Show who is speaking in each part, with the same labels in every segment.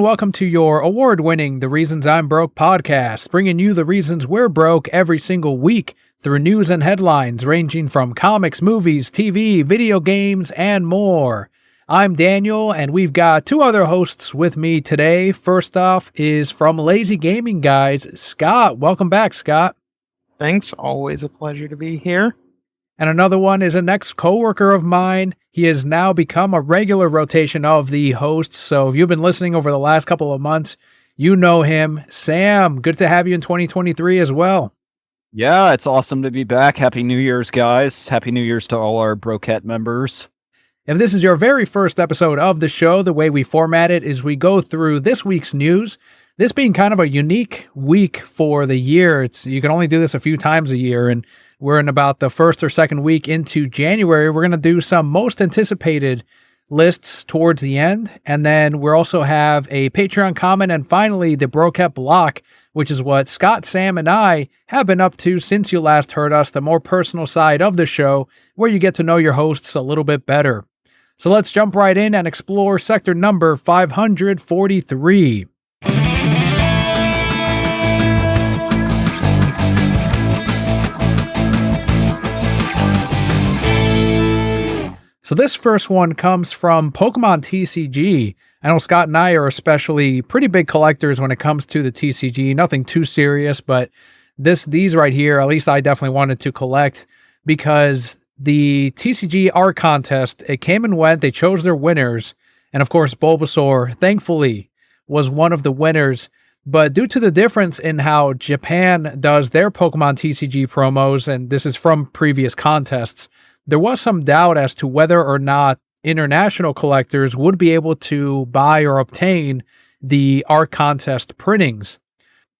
Speaker 1: and welcome to your award-winning The Reasons I'm Broke podcast, bringing you the reasons we're broke every single week through news and headlines ranging from comics, movies, TV, video games, and more. I'm Daniel, and we've got two other hosts with me today. First off is from Lazy Gaming Guys, Scott. Welcome back, Scott.
Speaker 2: Thanks. Always a pleasure to be here.
Speaker 1: And another one is an ex-coworker of mine. He has now become a regular rotation of the hosts. So if you've been listening over the last couple of months, you know him. Sam, good to have you in 2023 as well.
Speaker 3: Yeah, it's awesome to be back. Happy New Year's, guys. Happy New Year's to all our Broquette members.
Speaker 1: If this is your very first episode of the show, the way we format it is we go through this week's news. This being kind of a unique week for the year. You can only do this a few times a year, and we're in about the first or second week into January. We're going to do some most anticipated lists towards the end. And then we'll also have a Patreon comment. And finally, the Broquette block, which is what Scott, Sam, and I have been up to since you last heard us, the more personal side of the show, where you get to know your hosts a little bit better. So let's jump right in and explore sector number 543. So this first one comes from Pokemon TCG. I know Scott and I are especially pretty big collectors when it comes to the TCG. Nothing too serious, but these right here, at least I definitely wanted to collect because the TCG art contest, it came and went. They chose their winners. And of course, Bulbasaur, thankfully, was one of the winners. But due to the difference in how Japan does their Pokemon TCG promos, and this is from previous contests, there was some doubt as to whether or not international collectors would be able to buy or obtain the art contest printings.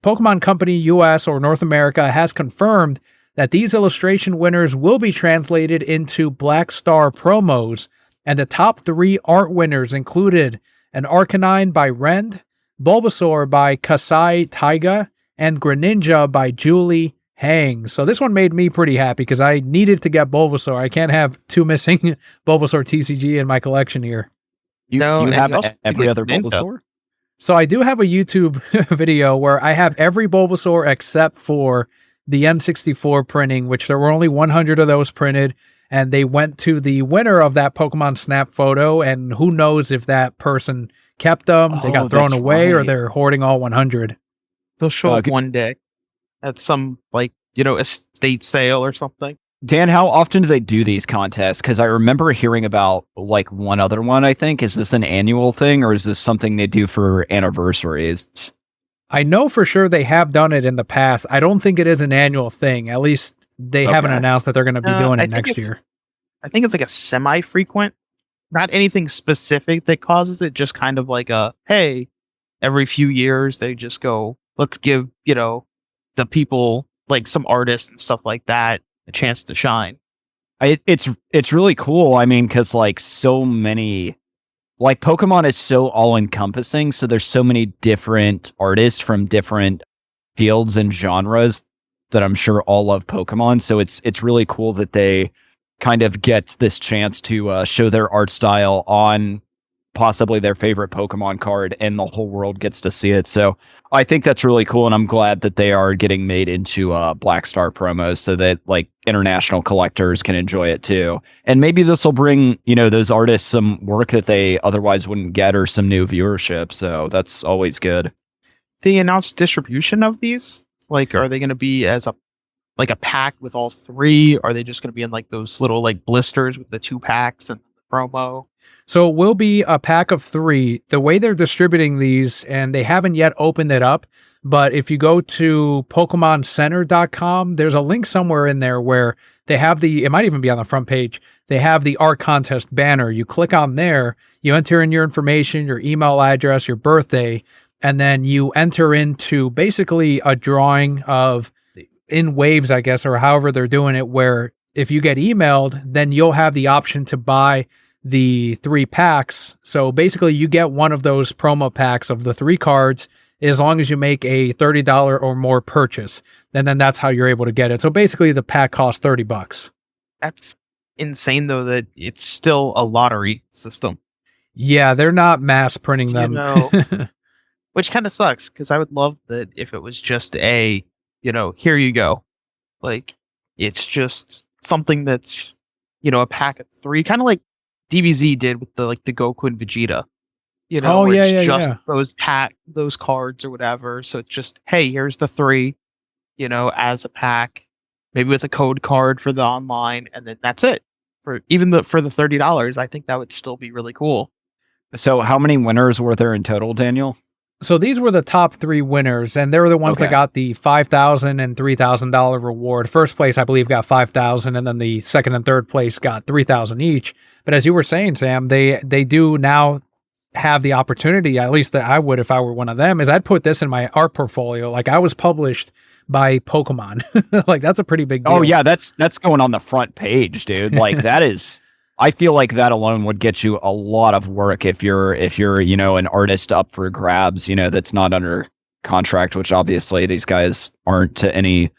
Speaker 1: Pokemon Company US or North America has confirmed that these illustration winners will be translated into Black Star promos, and the top three art winners included an Arcanine by Rend, Bulbasaur by Kasai Taiga, and Greninja by Julie Hang. So this one made me pretty happy because I needed to get Bulbasaur. I can't have two missing Bulbasaur TCG in my collection here.
Speaker 3: Do you have every other Bulbasaur?
Speaker 1: So I do have a YouTube video where I have every Bulbasaur except for the N64 printing, which there were only 100 of those printed, and they went to the winner of that Pokemon Snap photo, and who knows if that person kept them, they got thrown away, or they're hoarding all 100.
Speaker 2: They'll show up one day at some, estate sale or something.
Speaker 3: Dan, how often do they do these contests? Because I remember hearing about, one other one, I think. Is this an annual thing, or is this something they do for anniversaries?
Speaker 1: I know for sure they have done it in the past. I don't think it is an annual thing. At least they haven't announced that they're going to be doing it next year.
Speaker 2: I think it's like a semi-frequent, not anything specific that causes it, just kind of like hey, every few years they just go, let's give, the people, like some artists and stuff like that, a chance to shine.
Speaker 3: It's really cool. I mean, because so many, Pokemon is so all encompassing. So there's so many different artists from different fields and genres that I'm sure all love Pokemon. So it's really cool that they kind of get this chance to show their art style on possibly their favorite Pokemon card, and the whole world gets to see it. So I think that's really cool, and I'm glad that they are getting made into Black Star promos so that international collectors can enjoy it too. And maybe this will bring, those artists some work that they otherwise wouldn't get, or some new viewership. So that's always good.
Speaker 2: They announced distribution of these? Are they going to be as a pack with all three? Are they just going to be in those little blisters with the 2 packs and the promo?
Speaker 1: So it will be a pack of 3. The way they're distributing these, and they haven't yet opened it up, but if you go to PokemonCenter.com, there's a link somewhere in there where they have it might even be on the front page, they have the art contest banner. You click on there, you enter in your information, your email address, your birthday, and then you enter into basically a drawing of, in waves, I guess, or however they're doing it, where if you get emailed, then you'll have the option to buy the 3 packs. So basically you get one of those promo packs of the 3 cards as long as you make a $30 or more purchase. And then that's how you're able to get it. So basically the pack costs $30.
Speaker 2: That's insane though, that it's still a lottery system.
Speaker 1: Yeah, they're not mass printing them.
Speaker 2: which kind of sucks because I would love that if it was just a, here you go. Like, it's just something that's, a pack of 3, kind of like DBZ did with the Goku and Vegeta.
Speaker 1: Oh,
Speaker 2: Where
Speaker 1: yeah,
Speaker 2: it's
Speaker 1: yeah,
Speaker 2: just
Speaker 1: yeah.
Speaker 2: those cards or whatever. So it's just, hey, here's the 3, as a pack, maybe with a code card for the online, and then that's it. For for the $30, I think that would still be really cool.
Speaker 3: So how many winners were there in total, Daniel?
Speaker 1: So these were the top 3 winners, and they were the ones that
Speaker 3: Okay.
Speaker 1: got the $5,000 and $3,000 reward. First place, I believe, got $5,000, and then the second and third place got $3,000 each. But as you were saying, Sam, they do now have the opportunity, at least that I would if I were one of them, is I'd put this in my art portfolio. Like, I was published by Pokemon. Like, that's a pretty big deal.
Speaker 3: Oh yeah, that's going on the front page, dude. Like that is, I feel like that alone would get you a lot of work if you're an artist up for grabs, that's not under contract, which obviously these guys aren't to any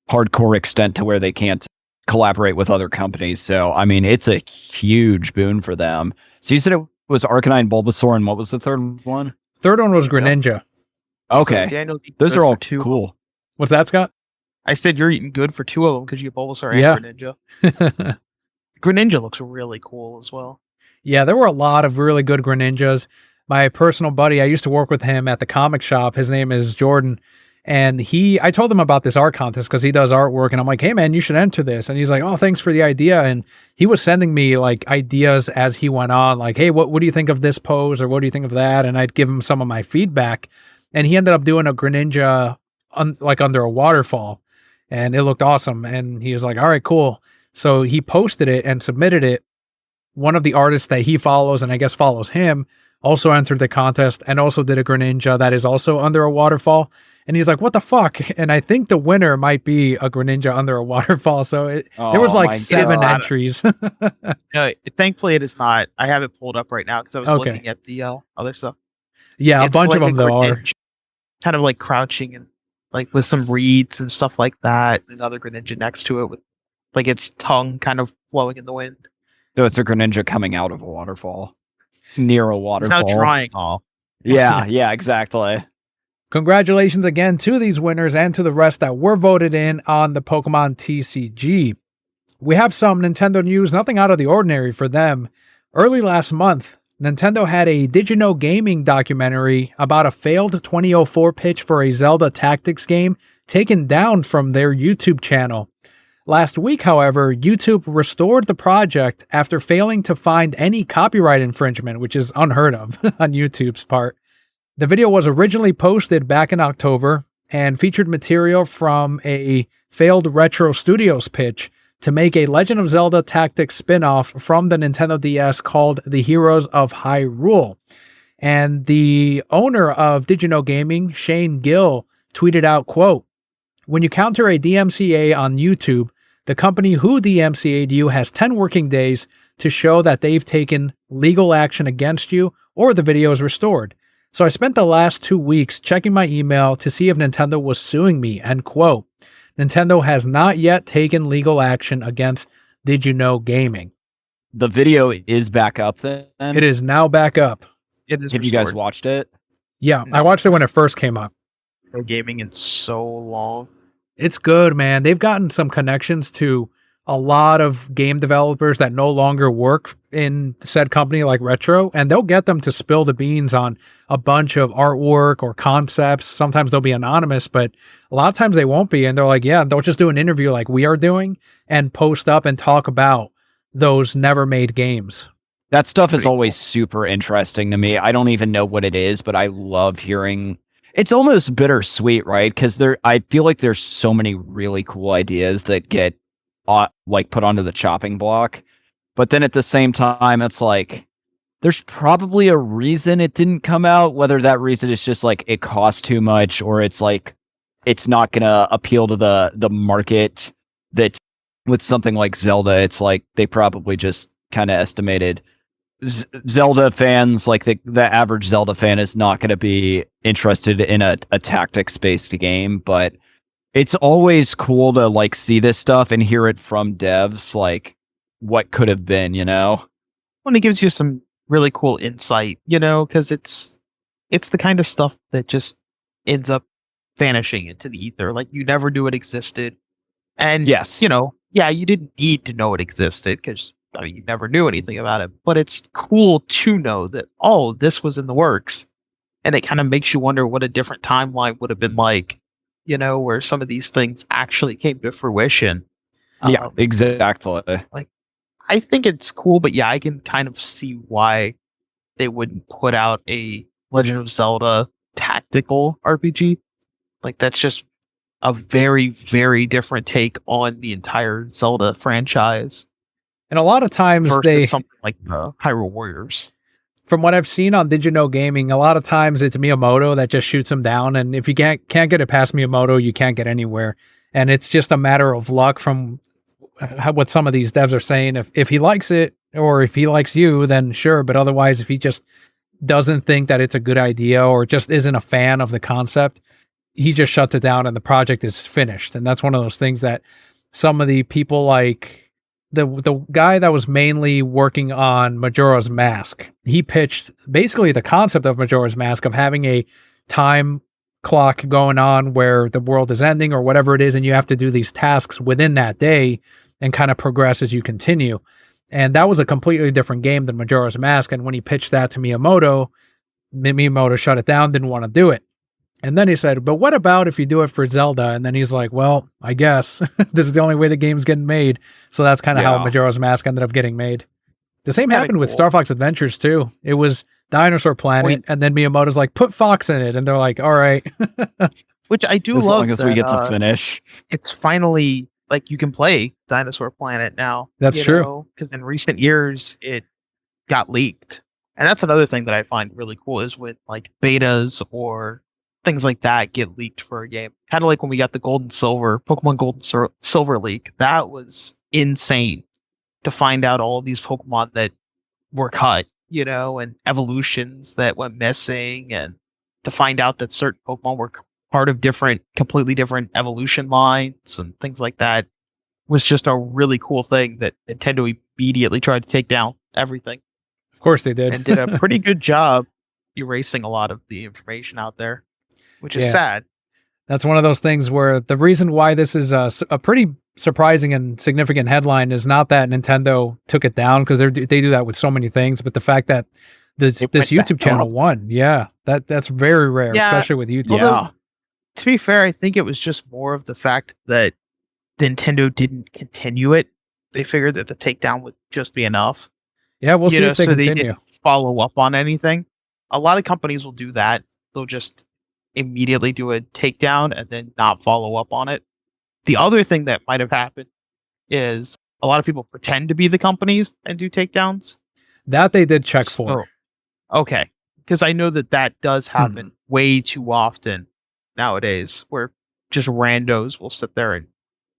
Speaker 3: hardcore extent to where they can't collaborate with other companies. So I mean, it's a huge boon for them. So you said it was Arcanine, Bulbasaur, and what was the third one?
Speaker 1: Third one was Greninja.
Speaker 3: Okay,
Speaker 2: So Daniel,
Speaker 3: those are all
Speaker 2: 2.
Speaker 3: cool.
Speaker 1: What's that, Scott?
Speaker 2: I said you're eating good for 2 of them because you have Bulbasaur
Speaker 1: Yeah.
Speaker 2: and Greninja. Greninja looks really cool as well.
Speaker 1: Yeah, there were a lot of really good Greninjas. My personal buddy, I used to work with him at the comic shop. His name is Jordan. And I told him about this art contest because he does artwork. And I'm like, hey, man, you should enter this. And he's like, oh, thanks for the idea. And he was sending me like ideas as he went on. Like, hey, what do you think of this pose? Or what do you think of that? And I'd give him some of my feedback. And he ended up doing a Greninja like under a waterfall. And it looked awesome. And he was like, all right, cool. So he posted it and submitted it. One of the artists that he follows, and I guess follows him, also entered the contest and also did a Greninja that is also under a waterfall. And he's like, what the fuck? And I think the winner might be a Greninja under a waterfall. So there was like 7 entries.
Speaker 2: No, thankfully it is not. I have it pulled up right now because I was
Speaker 1: Okay.
Speaker 2: looking at the other stuff.
Speaker 1: Yeah, a
Speaker 2: It's
Speaker 1: bunch
Speaker 2: like
Speaker 1: of them though are.
Speaker 2: Greninja, kind of like crouching and like with some reeds and stuff like that. Another Greninja next to it with like its tongue kind of flowing in the wind.
Speaker 3: So it's a Greninja coming out of a waterfall. It's near a
Speaker 2: It's
Speaker 3: waterfall.
Speaker 2: now drying off.
Speaker 3: Yeah, exactly.
Speaker 1: Congratulations again to these winners and to the rest that were voted in on the Pokemon TCG. We have some Nintendo news, nothing out of the ordinary for them. Early last month, Nintendo had a DidYouKnowGaming documentary about a failed 2004 pitch for a Zelda tactics game taken down from their YouTube channel. Last week, however, YouTube restored the project after failing to find any copyright infringement, which is unheard of on YouTube's part. The video was originally posted back in October and featured material from a failed Retro Studios pitch to make a Legend of Zelda Tactics spin-off from the Nintendo DS called The Heroes of Hyrule. And the owner of DidYouKnowGaming, Shane Gill, tweeted out, quote, when you counter a DMCA on YouTube, the company who DMCA'd you has 10 working days to show that they've taken legal action against you or the video is restored. So I spent the last 2 weeks checking my email to see if Nintendo was suing me, end quote. Nintendo has not yet taken legal action against DidYouKnowGaming.
Speaker 3: The video is back up then?
Speaker 1: It is now back up.
Speaker 2: It is
Speaker 3: Have you guys watched it?
Speaker 1: Yeah,
Speaker 2: No.
Speaker 1: I watched it when it first came up.
Speaker 2: No gaming in so long.
Speaker 1: It's good, man. They've gotten some connections to a lot of game developers that no longer work in said company like Retro, and they'll get them to spill the beans on a bunch of artwork or concepts. Sometimes they'll be anonymous, but a lot of times they won't be. And they're like, yeah, they'll just do an interview like we are doing and post up and talk about those never made games.
Speaker 3: That stuff is
Speaker 2: Pretty
Speaker 3: always super interesting to me. I don't even know what it is, but I love hearing. It's almost bittersweet, right? Because I feel like there's so many really cool ideas that get like put onto the chopping block, but then at the same time, it's like there's probably a reason it didn't come out. Whether that reason is just like it costs too much, or it's like it's not gonna appeal to the market. That with something like Zelda, it's like they probably just kind of estimated Zelda fans, like the average Zelda fan, is not going to be interested in a tactics based game, but it's always cool to like see this stuff and hear it from devs, like what could have been,
Speaker 2: When it gives you some really cool insight, because it's it's the kind of stuff that just ends up vanishing into the ether. Like you never knew it existed. And
Speaker 3: Yes.
Speaker 2: you know, yeah, you didn't need to know it existed because I mean you never knew anything about it. But it's cool to know that this was in the works. And it kind of makes you wonder what a different timeline would have been like, you know, where some of these things actually came to fruition.
Speaker 3: Yeah, exactly.
Speaker 2: Like I think it's cool, but yeah, I can kind of see why they wouldn't put out a Legend of Zelda tactical RPG. Like that's just a very, very different take on the entire Zelda franchise
Speaker 1: And a lot of times
Speaker 2: versus something like Hyrule Warriors.
Speaker 1: From what I've seen on DidYouKnowGaming, a lot of times it's Miyamoto that just shoots him down, and if you can't get it past Miyamoto, you can't get anywhere. And it's just a matter of luck from what some of these devs are saying. If he likes it, or if he likes you, then sure. But otherwise, if he just doesn't think that it's a good idea or just isn't a fan of the concept, he just shuts it down and the project is finished. And that's one of those things that some of the people like the guy that was mainly working on Majora's Mask, he pitched basically the concept of Majora's Mask of having a time clock going on where the world is ending or whatever it is, and you have to do these tasks within that day and kind of progress as you continue. And that was a completely different game than Majora's Mask. And when he pitched that to Miyamoto, Miyamoto shut it down, didn't want to do it. And then he said, but what about if you do it for Zelda? And then he's like, well, I guess this is the only way the game's getting made. So that's kind of how Majora's Mask ended up getting made. The same happened with Star Fox Adventures too. It was Dinosaur Planet, and then Miyamoto's like, put Fox in it. And they're like, all right.
Speaker 2: Which I do
Speaker 3: as
Speaker 2: love.
Speaker 3: As long as we get to finish.
Speaker 2: It's finally, like, you can play Dinosaur Planet now.
Speaker 1: That's true.
Speaker 2: Because in recent years, it got leaked. And that's another thing that I find really cool is with, like, betas or things like that get leaked for a game. Kind of like when we got the Pokemon Gold and Silver leak. That was insane to find out all of these Pokemon that were cut, you know, and evolutions that went missing, and to find out that certain Pokemon were part of completely different evolution lines and things like that was just a really cool thing that Nintendo immediately tried to take down everything.
Speaker 1: Of course they did.
Speaker 2: And did a pretty good job erasing a lot of the information out there, which is sad.
Speaker 1: That's one of those things where the reason why this is a pretty surprising and significant headline is not that Nintendo took it down, because they do that with so many things, but the fact that this YouTube channel won. Yeah, that's very rare, especially with YouTube.
Speaker 2: Although, to be fair, I think it was just more of the fact that Nintendo didn't continue it. They figured that the takedown would just be enough.
Speaker 1: Yeah, we'll see if they continue.
Speaker 2: They didn't follow up on anything. A lot of companies will do that. They'll just immediately do a takedown and then not follow up on it. The other thing that might have happened is a lot of people pretend to be the companies and do takedowns.
Speaker 1: That they did check for.
Speaker 2: Okay. Because I know that does happen way too often nowadays, where just randos will sit there, and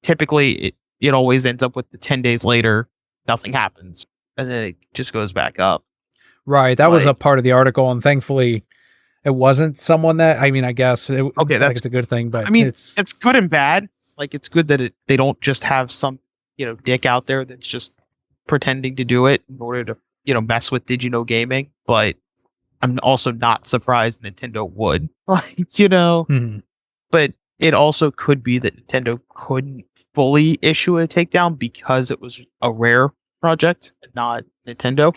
Speaker 2: typically it always ends up with the 10 days later, nothing happens. And then it just goes back up.
Speaker 1: Right. That was a part of the article. And thankfully it wasn't someone that, I mean, I guess it's a good thing, but
Speaker 2: I mean, it's good and bad. Like, it's good that they don't just have some, dick out there that's just pretending to do it in order to, mess with DidYouKnowGaming. But I'm also not surprised Nintendo would, But it also could be that Nintendo couldn't fully issue a takedown because it was a Rare project and not Nintendo.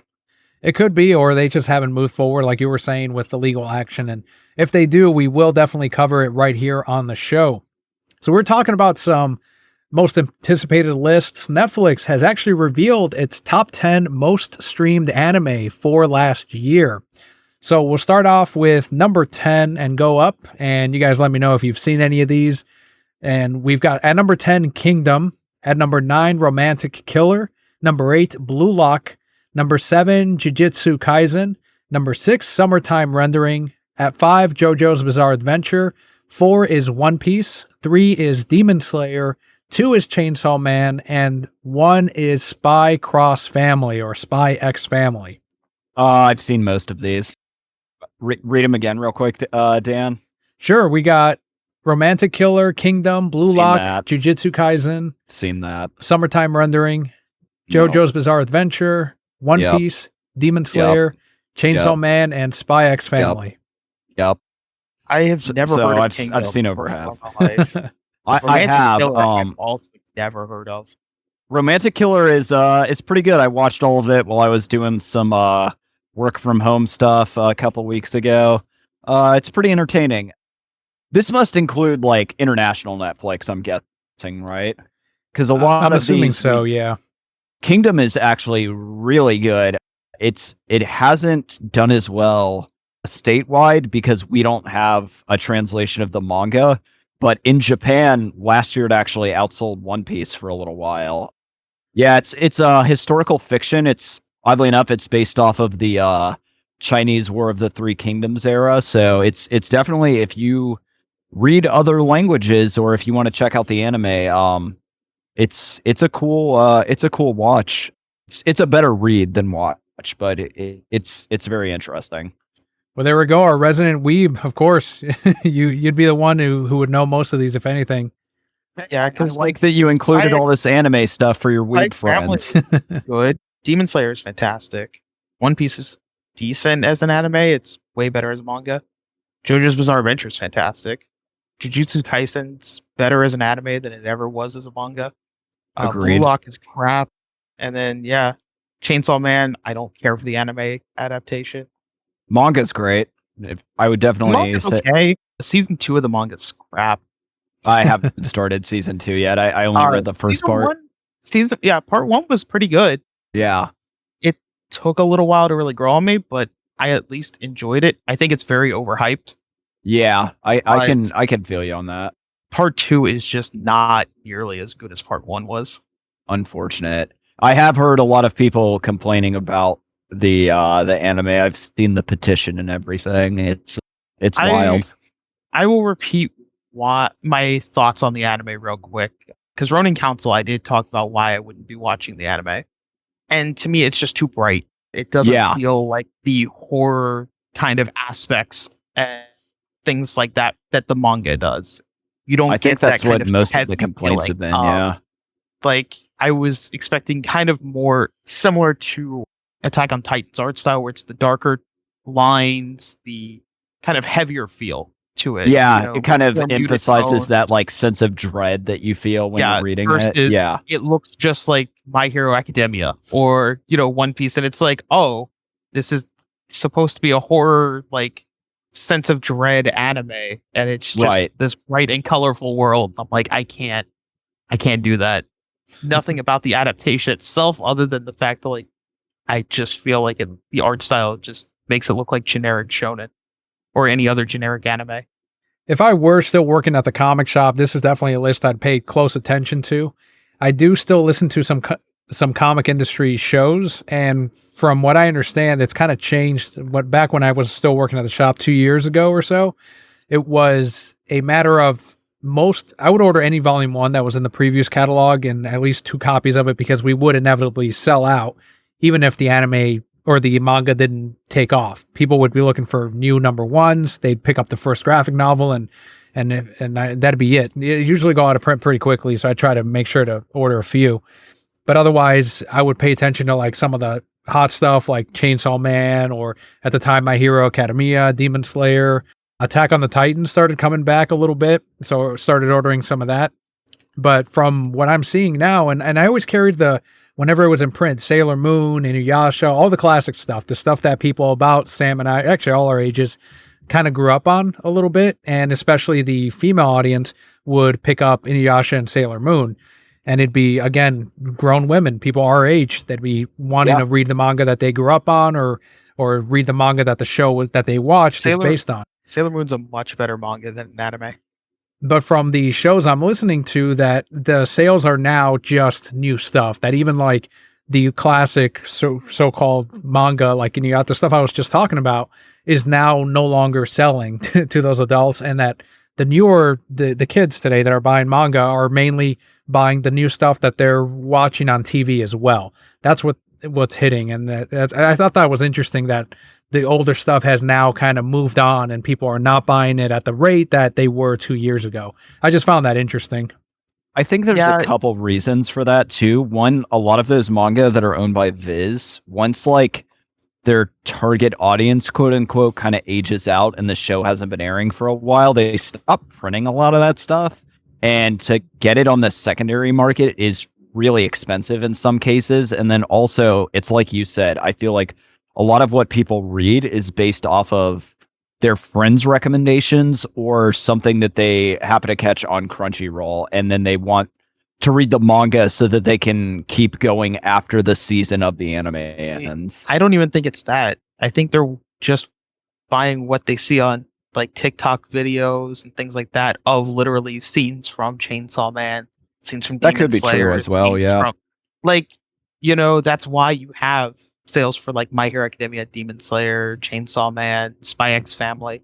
Speaker 1: It could be, or they just haven't moved forward, like you were saying, with the legal action. And if they do, we will definitely cover it right here on the show. So we're talking about some most anticipated lists. Netflix has actually revealed its top 10 most streamed anime for last year. So we'll start off with number 10 and go up. And you guys let me know if you've seen any of these. And we've got at number 10, Kingdom. At number 9, Romantic Killer. Number 8, Blue Lock. Number 7, Jujutsu Kaisen. Number 6, Summertime Rendering. At 5, JoJo's Bizarre Adventure. 4 is One Piece. 3 is Demon Slayer. 2 is Chainsaw Man. And 1 is Spy Cross Family or Spy X Family.
Speaker 3: I've seen most of these. Read them again real quick, Dan.
Speaker 1: Sure. We got Romantic Killer, Kingdom, Blue Lock,
Speaker 3: that.
Speaker 1: Jujutsu Kaisen.
Speaker 3: Seen that.
Speaker 1: Summertime Rendering. JoJo's Bizarre Adventure. One Piece, Demon Slayer, Chainsaw Man, and Spy X Family.
Speaker 3: Yep.
Speaker 2: I have never
Speaker 3: So
Speaker 2: heard of
Speaker 3: I've
Speaker 2: Kingdom
Speaker 3: seen over
Speaker 2: before
Speaker 3: half.
Speaker 2: in my life.
Speaker 3: I
Speaker 2: Romantic
Speaker 3: have.
Speaker 2: Killer, I've also never heard of.
Speaker 3: Romantic Killer is pretty good. I watched all of it while I was doing some work from home stuff a couple weeks ago. It's pretty entertaining. This must include like international Netflix, I'm guessing, right? Because a lot
Speaker 1: I'm
Speaker 3: of
Speaker 1: assuming
Speaker 3: these
Speaker 1: so, yeah.
Speaker 3: Kingdom is actually really good. It hasn't done as well statewide because we don't have a translation of the manga. But in Japan, last year it actually outsold One Piece for a little while. Yeah, it's a historical fiction. It's oddly enough, it's based off of the Chinese War of the Three Kingdoms era. So it's definitely, if you read other languages or if you want to check out the anime, it's a cool watch. It's a better read than watch, but it's very interesting.
Speaker 1: Well, there we go. Our resident weeb, of course. You'd be the one who would know most of these, if anything.
Speaker 2: Yeah,
Speaker 3: I
Speaker 2: because
Speaker 3: like that you included all this anime stuff for your weeb friends.
Speaker 2: Good. Demon Slayer is fantastic. One Piece is decent as an anime. It's way better as a manga. JoJo's Bizarre Adventure is fantastic. Jujutsu Kaisen's better as an anime than it ever was as a manga.
Speaker 3: Agreed.
Speaker 2: Blue Lock is crap. And then, yeah, Chainsaw Man, I don't care for the anime adaptation.
Speaker 3: Manga's great. I would definitely
Speaker 2: Manga's
Speaker 3: say
Speaker 2: okay. Season 2 of the manga's crap.
Speaker 3: I haven't started season 2 yet. I only read the first part.
Speaker 2: Part 1 was pretty good.
Speaker 3: Yeah.
Speaker 2: It took a little while to really grow on me, but I at least enjoyed it. I think it's very overhyped.
Speaker 3: Yeah, I can feel you on that.
Speaker 2: Part 2 is just not nearly as good as part 1 was.
Speaker 3: Unfortunate. I have heard a lot of people complaining about the anime. I've seen the petition and everything. It's wild.
Speaker 2: I will repeat my thoughts on the anime real quick, because Ronin Council, I did talk about why I wouldn't be watching the anime, and to me, it's just too bright. It doesn't feel like the horror kind of aspects and things like that the manga does. You don't.
Speaker 3: I think
Speaker 2: get
Speaker 3: that's
Speaker 2: that kind
Speaker 3: what
Speaker 2: of
Speaker 3: most of the complaints have been. Yeah,
Speaker 2: like I was expecting kind of more similar to Attack on Titan's art style, where it's the darker lines, the kind of heavier feel to it.
Speaker 3: Yeah, it kind of emphasizes that like sense of dread that you feel when you're reading it. Yeah,
Speaker 2: it looks just like My Hero Academia or One Piece, and it's like, oh, this is supposed to be a horror like sense of dread anime, and it's just this bright and colorful world. I'm like, I can't do that. Nothing about the adaptation itself, other than the fact that like I just feel like the art style just makes it look like generic shonen or any other generic anime.
Speaker 1: If I were still working at the comic shop, this is definitely a list I'd pay close attention to. I do still listen to some comic industry shows, and from what I understand, it's kind of changed. Back when I was still working at the shop 2 years ago or so, it was a matter of I would order any volume 1 that was in the previous catalog and at least 2 copies of it, because we would inevitably sell out, even if the anime or the manga didn't take off. People would be looking for new number 1s. They'd pick up the first graphic novel and that'd be it. It usually go out of print pretty quickly, so I try to make sure to order a few. But otherwise, I would pay attention to like some of the hot stuff like Chainsaw Man, or at the time My Hero Academia, Demon Slayer. Attack on the Titan started coming back a little bit, so I started ordering some of that. But from what I'm seeing now, and I always carried whenever it was in print, Sailor Moon, Inuyasha, all the classic stuff, the stuff that people about Sam and I, actually all our ages, kind of grew up on a little bit, and especially the female audience would pick up Inuyasha and Sailor Moon. And it'd be, again, grown women, people our age, that'd be wanting to read the manga that they grew up on, or read the manga that the show that they watched is based on.
Speaker 2: Sailor Moon's a much better manga than an anime.
Speaker 1: But from the shows I'm listening to, that the sales are now just new stuff, that even like the classic so-called manga, like the stuff I was just talking about, is now no longer selling to those adults, and that the newer, the kids today that are buying manga are mainly buying the new stuff that they're watching on TV as well. That's what's hitting, and I thought that was interesting, that the older stuff has now kind of moved on and people are not buying it at the rate that they were 2 years ago. I just found that interesting.
Speaker 3: I think there's a couple reasons for that too. One, a lot of those manga that are owned by Viz, once like their target audience, quote unquote, kind of ages out and the show hasn't been airing for a while, they stop printing a lot of that stuff. And to get it on the secondary market is really expensive in some cases. And then also, it's like you said, I feel like a lot of what people read is based off of their friends' recommendations or something that they happen to catch on Crunchyroll. And then they want to read the manga so that they can keep going after the season of the anime ends.
Speaker 2: I don't even think it's that. I think they're just buying what they see on like TikTok videos and things like that of literally scenes from Chainsaw Man, scenes from Demon
Speaker 3: That could be
Speaker 2: Slayer,
Speaker 3: true as well,
Speaker 2: scenes
Speaker 3: yeah.
Speaker 2: from, like, you know, that's why you have sales for like My Hero Academia, Demon Slayer, Chainsaw Man, Spy X Family.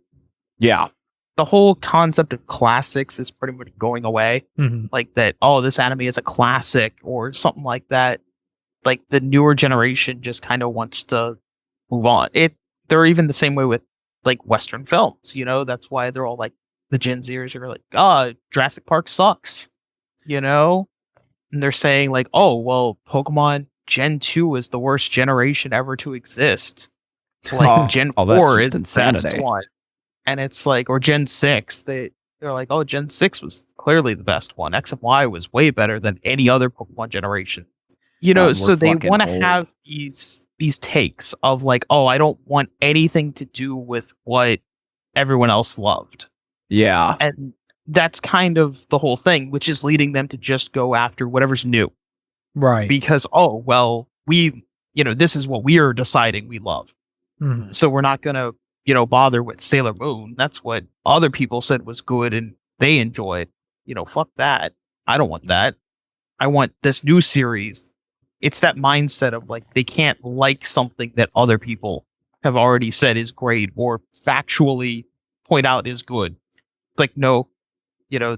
Speaker 3: Yeah.
Speaker 2: The whole concept of classics is pretty much going away.
Speaker 1: Mhm.
Speaker 2: Like that, oh, this anime is a classic or something like that. Like the newer generation just kind of wants to move on. They're even the same way with like Western films, you know, that's why they're all like the Gen Zers are like, Jurassic Park sucks, you know? And they're saying like, oh, well, Pokemon Gen 2 is the worst generation ever to exist. Like Gen 4 is the best one. And it's like, or Gen 6, they're like, oh, Gen 6 was clearly the best one. X and Y was way better than any other Pokemon generation. You know, so they want to have these takes of like, oh, I don't want anything to do with what everyone else loved.
Speaker 3: Yeah.
Speaker 2: And that's kind of the whole thing, which is leading them to just go after whatever's new.
Speaker 1: Right.
Speaker 2: Because, oh, well, this is what we are deciding we love.
Speaker 1: Mhm.
Speaker 2: So we're not going to, bother with Sailor Moon. That's what other people said was good and they enjoyed. Fuck that. I don't want that. I want this new series. It's that mindset of like, they can't like something that other people have already said is great or factually point out is good. It's like, no,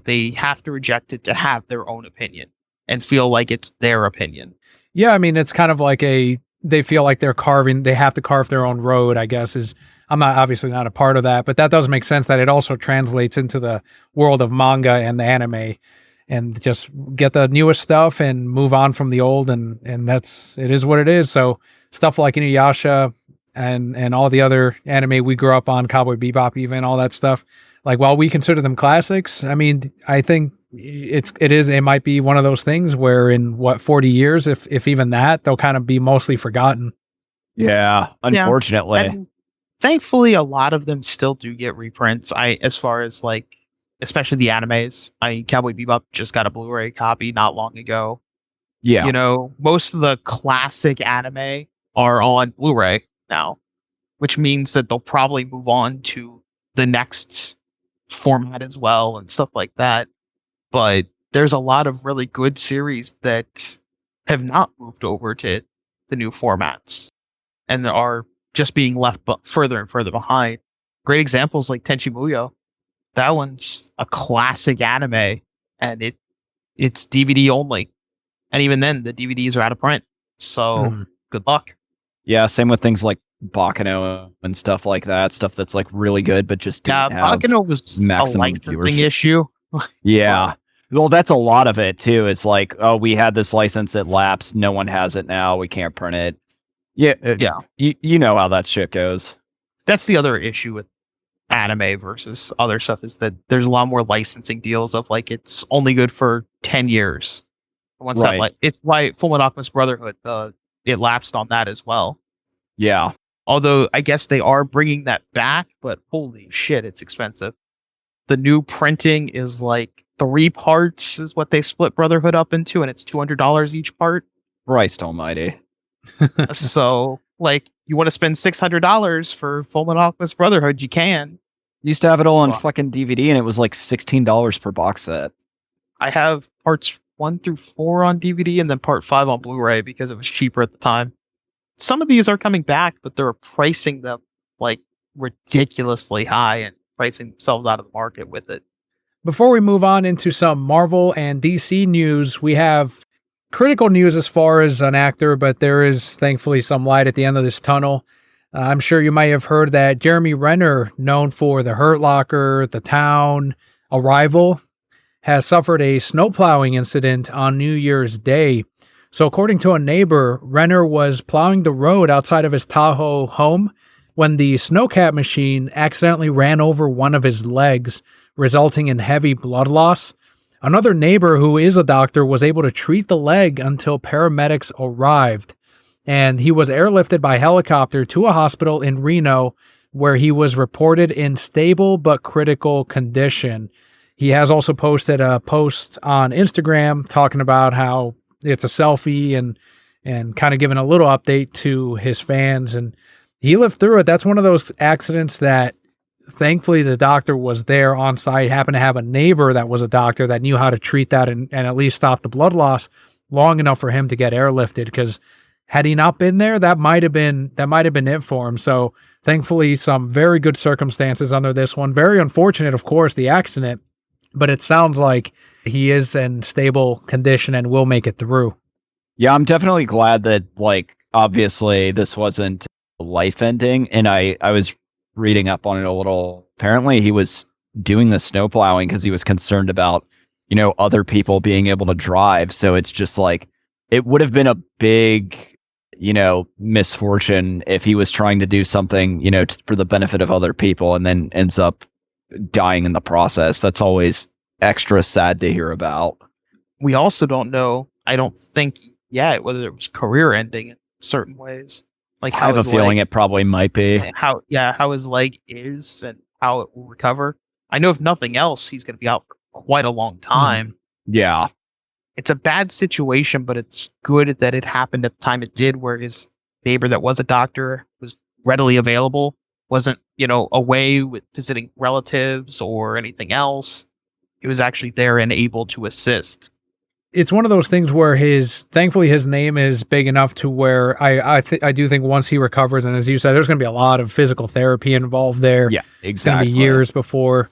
Speaker 2: they have to reject it to have their own opinion and feel like it's their opinion.
Speaker 1: Yeah, I mean, it's kind of like they feel like they have to carve their own road, I guess. I'm obviously not a part of that, but that does make sense that it also translates into the world of manga and the anime, and just get the newest stuff and move on from the old, and it is what it is. So stuff like Inuyasha and all the other anime we grew up on, Cowboy Bebop, even all that stuff, like, while we consider them classics, I mean, I think it might be one of those things where in 40 years, if even that, they'll kind of be mostly forgotten.
Speaker 3: Yeah, unfortunately.
Speaker 2: Yeah. Thankfully, a lot of them still do get reprints. As far as like, especially the animes, Cowboy Bebop just got a Blu-ray copy not long ago.
Speaker 3: Yeah.
Speaker 2: Most of the classic anime are on Blu-ray now, which means that they'll probably move on to the next format as well and stuff like that. But there's a lot of really good series that have not moved over to the new formats and are just being left further and further behind. Great examples like Tenchi Muyo. That one's a classic anime, and it's DVD only. And even then, the DVDs are out of print. So good luck.
Speaker 3: Yeah, same with things like Baccano and stuff like that. Stuff that's like really good, but just didn't have
Speaker 2: Baccano was a licensing issue.
Speaker 3: Yeah. Well, that's a lot of it too. It's like, oh, we had this license that lapsed. No one has it now. We can't print it. Yeah.
Speaker 2: Yeah.
Speaker 3: You know how that shit goes.
Speaker 2: That's the other issue with anime versus other stuff, is that there's a lot more licensing deals of like, it's only good for 10 years. Once
Speaker 3: Right.
Speaker 2: it's why Fullmetal Alchemist Brotherhood, it lapsed on that as well.
Speaker 3: Yeah.
Speaker 2: Although I guess they are bringing that back, but holy shit, it's expensive. The new printing is like 3 parts is what they split Brotherhood up into, and it's $200 each part.
Speaker 3: Christ almighty.
Speaker 2: So, like, you want to spend $600 for Fullmetal Alchemist Brotherhood, you can.
Speaker 3: Used to have it all on fucking DVD, and it was like $16 per box set.
Speaker 2: I have parts 1 through 4 on DVD, and then part 5 on Blu-ray because it was cheaper at the time. Some of these are coming back, but they're pricing them like ridiculously high and pricing themselves out of the market with it.
Speaker 1: Before we move on into some Marvel and DC news, we have critical news as far as an actor, but there is thankfully some light at the end of this tunnel. I'm sure you might have heard that Jeremy Renner, known for The Hurt Locker, The Town, Arrival, has suffered a snowplowing incident on New Year's Day. So according to a neighbor, Renner was plowing the road outside of his Tahoe home when the snowcat machine accidentally ran over one of his legs, resulting in heavy blood loss. Another neighbor who is a doctor was able to treat the leg until paramedics arrived, and he was airlifted by helicopter to a hospital in Reno where he was reported in stable but critical condition. He has also posted a post on Instagram talking about how it's a selfie and kind of giving a little update to his fans, and he lived through it. That's one of those accidents that thankfully the doctor was there on site, happened to have a neighbor that was a doctor that knew how to treat that and at least stop the blood loss long enough for him to get airlifted, because had he not been there, that might have been it for him. So thankfully some very good circumstances under this one. Very unfortunate, of course, the accident, but it sounds like he is in stable condition and will make it through.
Speaker 3: Yeah, I'm definitely glad that, like, obviously this wasn't life ending. And I was reading up on it a little. Apparently he was doing the snow plowing because he was concerned about, other people being able to drive. So it's just like, it would have been a big, misfortune if he was trying to do something, for the benefit of other people and then ends up dying in the process. That's always extra sad to hear about.
Speaker 2: We also don't know, I don't think yet, whether it was career ending in certain ways. Like
Speaker 3: I have a feeling it probably might be.
Speaker 2: How his leg is and how it will recover. I know if nothing else, he's going to be out for quite a long time.
Speaker 3: Yeah.
Speaker 2: It's a bad situation, but it's good that it happened at the time it did, where his neighbor that was a doctor was readily available, wasn't, away with visiting relatives or anything else. He was actually there and able to assist.
Speaker 1: It's one of those things where thankfully his name is big enough to where I do think once he recovers, and as you said, there's going to be a lot of physical therapy involved there.
Speaker 3: Yeah, exactly.
Speaker 1: It's going to be years before,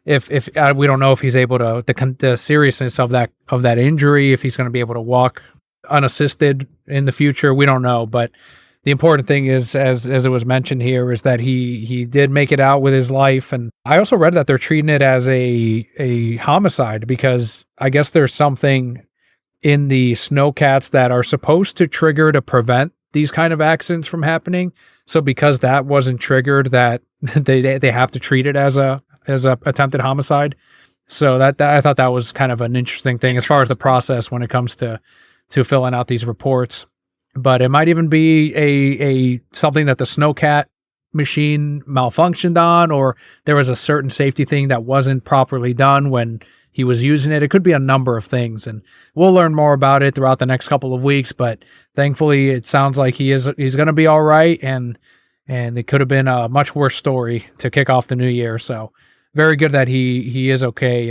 Speaker 1: if we don't know if he's able to, the seriousness of that injury, if he's going to be able to walk unassisted in the future, we don't know. But the important thing is, as it was mentioned here, is that he did make it out with his life. And I also read that they're treating it as a homicide, because I guess there's something in the snowcats that are supposed to trigger to prevent these kind of accidents from happening. So because that wasn't triggered, that they have to treat it as a attempted homicide. So that I thought that was kind of an interesting thing as far as the process when it comes to filling out these reports. But it might even be a something that the snowcat machine malfunctioned on, or there was a certain safety thing that wasn't properly done when he was using it. It could be a number of things, and we'll learn more about it throughout the next couple of weeks. But thankfully, it sounds like he's going to be all right, and it could have been a much worse story to kick off the new year. So very good that he is okay.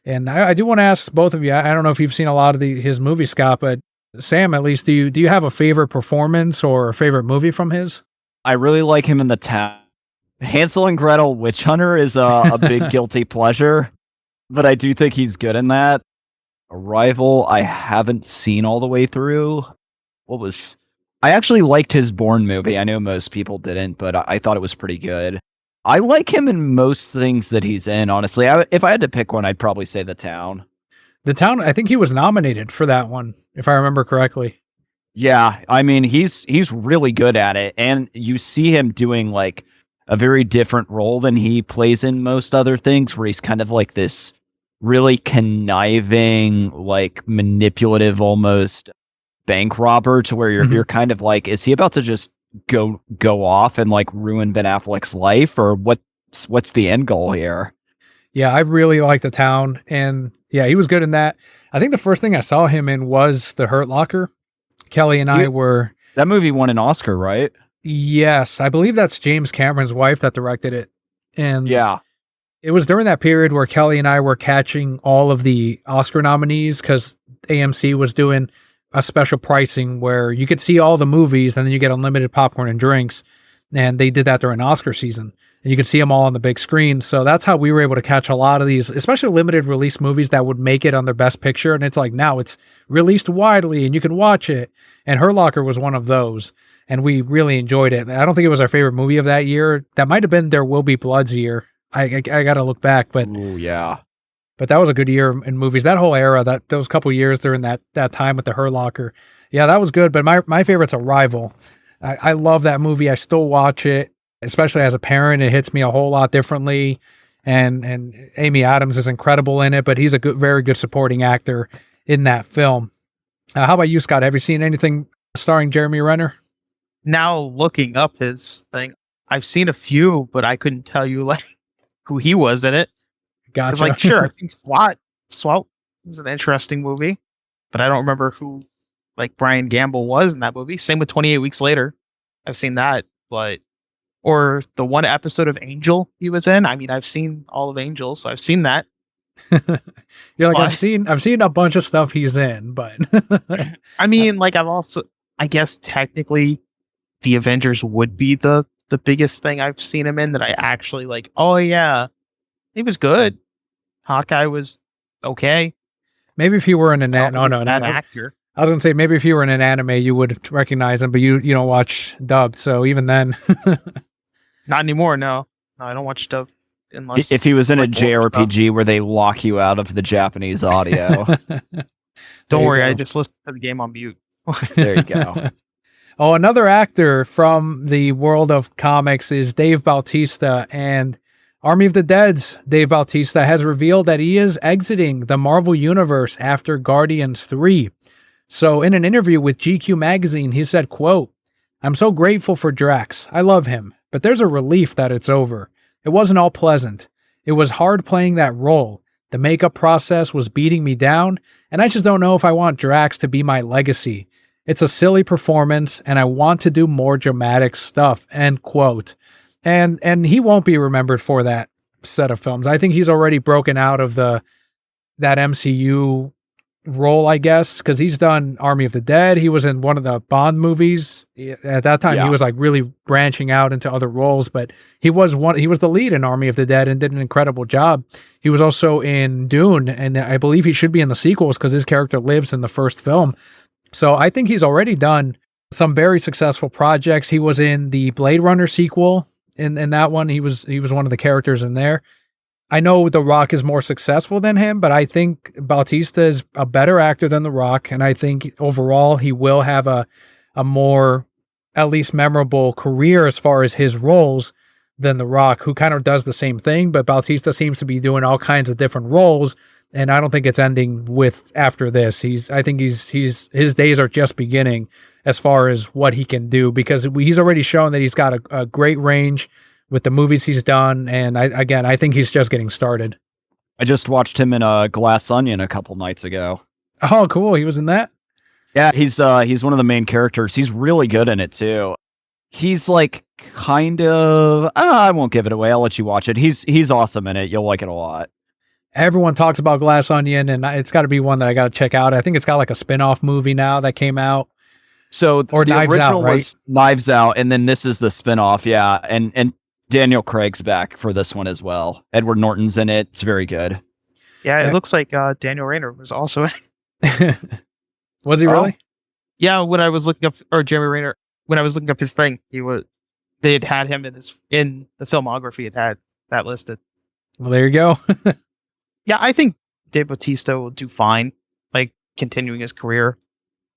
Speaker 1: And I do want to ask both of you. I don't know if you've seen a lot of his movies, Scott, but Sam, at least, do you have a favorite performance or a favorite movie from his?
Speaker 3: I really like him in The Town. Hansel and Gretel Witch Hunter is a big guilty pleasure, but I do think he's good in that. Arrival, I haven't seen all the way through. I actually liked his Bourne movie. I know most people didn't, but I thought it was pretty good. I like him in most things that he's in, honestly. If I had to pick one, I'd probably say The Town.
Speaker 1: The Town, I think he was nominated for that one, if I remember correctly.
Speaker 3: Yeah, I mean, he's really good at it, and you see him doing like a very different role than he plays in most other things, where he's kind of like this really conniving, like manipulative, almost bank robber, to where you're kind of like, is he about to just go off and like ruin Ben Affleck's life, or what's the end goal here?
Speaker 1: Yeah, I really like The Town, and yeah, he was good in that. I think the first thing I saw him in was The Hurt Locker. Kelly and I were...
Speaker 3: That movie won an Oscar, right?
Speaker 1: Yes, I believe that's James Cameron's wife that directed it. And
Speaker 3: yeah,
Speaker 1: it was during that period where Kelly and I were catching all of the Oscar nominees, because AMC was doing a special pricing where you could see all the movies and then you get unlimited popcorn and drinks. And they did that during Oscar season. And you could see them all on the big screen. So that's how we were able to catch a lot of these, especially limited release movies that would make it on their best picture. And it's like, now it's released widely and you can watch it. And Hurt Locker was one of those. And we really enjoyed it. I don't think it was our favorite movie of that year. That might have been There Will Be Blood's year. I got to look back, but
Speaker 3: ooh, yeah.
Speaker 1: But that was a good year in movies. That whole era, those couple years during that time with the Hurt Locker. Yeah, that was good. But my favorite's Arrival. I love that movie. I still watch it, especially as a parent. It hits me a whole lot differently. And Amy Adams is incredible in it, but he's a very good supporting actor in that film. How about you, Scott? Have you seen anything starring Jeremy Renner?
Speaker 2: Now looking up his thing, I've seen a few, but I couldn't tell you like who he was in it.
Speaker 1: Gotcha.
Speaker 2: It's like, sure, I think SWAT was an interesting movie, but I don't remember who like Brian Gamble was in that movie. Same with 28 Weeks Later. I've seen that, but or the one episode of Angel he was in. I mean, I've seen all of Angel, so I've seen that.
Speaker 1: You're like,
Speaker 2: But
Speaker 1: I've seen a bunch of stuff he's in, but
Speaker 2: I mean, like I guess technically the Avengers would be the biggest thing I've seen him in that I actually like. Oh yeah, he was good. Hawkeye was okay.
Speaker 1: maybe if you were in an
Speaker 2: I don't think he's
Speaker 1: no,
Speaker 2: a bad actor.
Speaker 1: I was gonna say maybe if you were in an anime you would recognize him, but you don't watch dubbed, so even then.
Speaker 2: Not anymore. No, I don't watch stuff unless
Speaker 3: If he was in a
Speaker 2: like, old stuff.
Speaker 3: JRPG where they lock you out of the Japanese audio,
Speaker 2: Don't
Speaker 1: you
Speaker 2: worry,
Speaker 1: go.
Speaker 2: I just listened to the game on mute.
Speaker 3: there you go.
Speaker 1: Oh, another actor from the world of comics is Dave Bautista, and Army of the Dead's Dave Bautista has revealed that he is exiting the Marvel Universe after Guardians 3. So in an interview with GQ magazine, he said, quote, "I'm so grateful for Drax. I love him, but there's a relief that it's over. It wasn't all pleasant. It was hard playing that role. The makeup process was beating me down, and I just don't know if I want Drax to be my legacy. It's a silly performance, and I want to do more dramatic stuff," end quote. And he won't be remembered for that set of films. I think he's already broken out of that MCU role, I guess, because he's done Army of the Dead. He was in one of the Bond movies. At that time,
Speaker 3: Yeah.
Speaker 1: he was like really branching out into other roles, but he was the lead in Army of the Dead and did an incredible job. He was also in Dune, and I believe he should be in the sequels because his character lives in the first film. So I think he's already done some very successful projects. He was in the Blade Runner sequel. In that one, he was one of the characters in there. I know The Rock is more successful than him, but I think Bautista is a better actor than The Rock, and I think overall he will have a more at least memorable career as far as his roles than The Rock, who kind of does the same thing, but Bautista seems to be doing all kinds of different roles, and I don't think it's ending with after this. I think his days are just beginning as far as what he can do, because he's already shown that he's got a great range with the movies he's done, and I think he's just getting started.
Speaker 3: I just watched him in a Glass Onion a couple nights ago.
Speaker 1: Oh, cool. He was in that?
Speaker 3: Yeah, he's one of the main characters. He's really good in it too. He's like kind of I won't give it away. I'll let you watch it. He's awesome in it. You'll like it a lot.
Speaker 1: Everyone talks about Glass Onion, and it's got to be one that I got to check out. I think it's got like a spin-off movie now that came out.
Speaker 3: So
Speaker 1: Or
Speaker 3: the
Speaker 1: Knives
Speaker 3: original
Speaker 1: Out, right?
Speaker 3: was Knives Out, and then this is the spinoff. Yeah, and Daniel Craig's back for this one as well. Edward Norton's in it. It's very good.
Speaker 2: Yeah, it looks like Daniel Rayner was also
Speaker 1: Was he really?
Speaker 2: Yeah, when I was looking up, or Jeremy Rayner, when I was looking up his thing, they had him in the filmography. It had that listed.
Speaker 1: Well, there you go.
Speaker 2: Yeah, I think Dave Bautista will do fine, like continuing his career.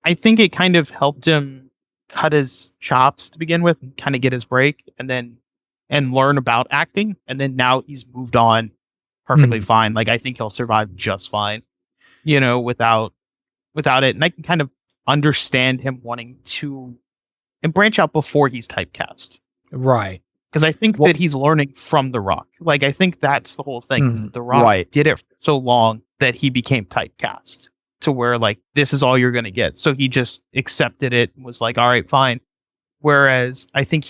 Speaker 2: I think it kind of helped him cut his chops to begin with, and kind of get his break, and learn about acting. And then now he's moved on perfectly fine. Like I think he'll survive just fine, without it. And I can kind of understand him wanting to and branch out before he's typecast.
Speaker 1: Right.
Speaker 2: Because I think that he's learning from The Rock. Like, I think that's the whole thing. Is that The Rock did it for so long that he became typecast to where, like, this is all you're going to get. So he just accepted it and was like, all right, fine. Whereas I think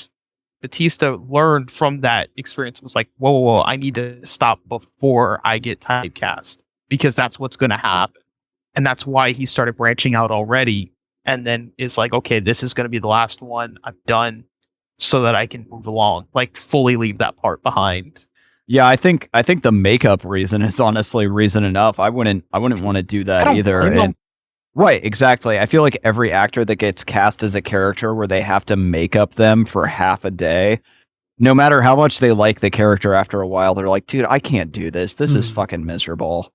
Speaker 2: Bautista learned from that experience, was like, whoa, I need to stop before I get typecast, because that's what's going to happen. And that's why he started branching out already. And then is like, okay, this is going to be the last one. I'm done, so that I can move along, like fully leave that part behind.
Speaker 3: Yeah, I think the makeup reason is honestly reason enough. I wouldn't want to do that either. And, right, exactly. I feel like every actor that gets cast as a character where they have to make up them for half a day, no matter how much they like the character, after a while they're like, dude, I can't do this. This is fucking miserable.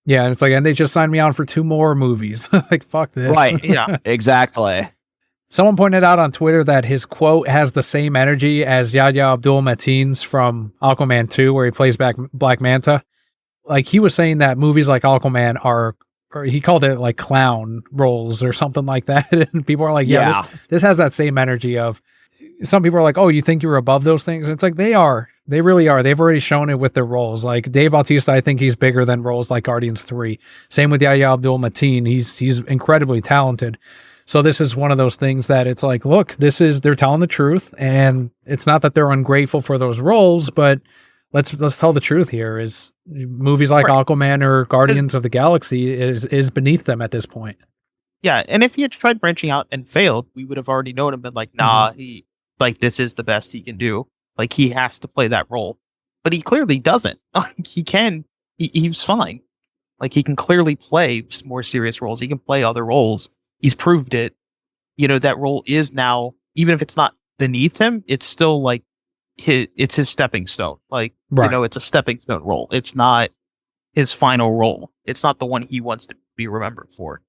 Speaker 1: Yeah, and it's like, and they just signed me on for 2 more movies. Like, fuck this.
Speaker 3: Right.
Speaker 2: Yeah.
Speaker 3: Exactly.
Speaker 1: Someone pointed out on Twitter that his quote has the same energy as Yahya Abdul-Mateen's from Aquaman 2, where he plays back Black Manta. Like, he was saying that movies like Aquaman are, or he called it like clown roles or something like that. And people are like, yeah, this has that same energy of, some people are like, oh, you think you're above those things? And it's like, they are. They really are. They've already shown it with their roles. Like Dave Bautista, I think he's bigger than roles like Guardians 3. Same with Yahya Abdul-Mateen. He's incredibly talented. So this is one of those things that it's like, look, they're telling the truth, and it's not that they're ungrateful for those roles, but let's tell the truth here. Is movies like Aquaman or Guardians of the Galaxy is beneath them at this point.
Speaker 2: Yeah, and if he had tried branching out and failed, we would have already known and been like, nah, he this is the best he can do. Like, he has to play that role. But he clearly doesn't. He can. He's fine. Like, he can clearly play more serious roles. He can play other roles. He's proved it. That role is now, even if it's not beneath him, it's still like it's his stepping stone. Like, it's a stepping stone role. It's not his final role. It's not the one he wants to be remembered for.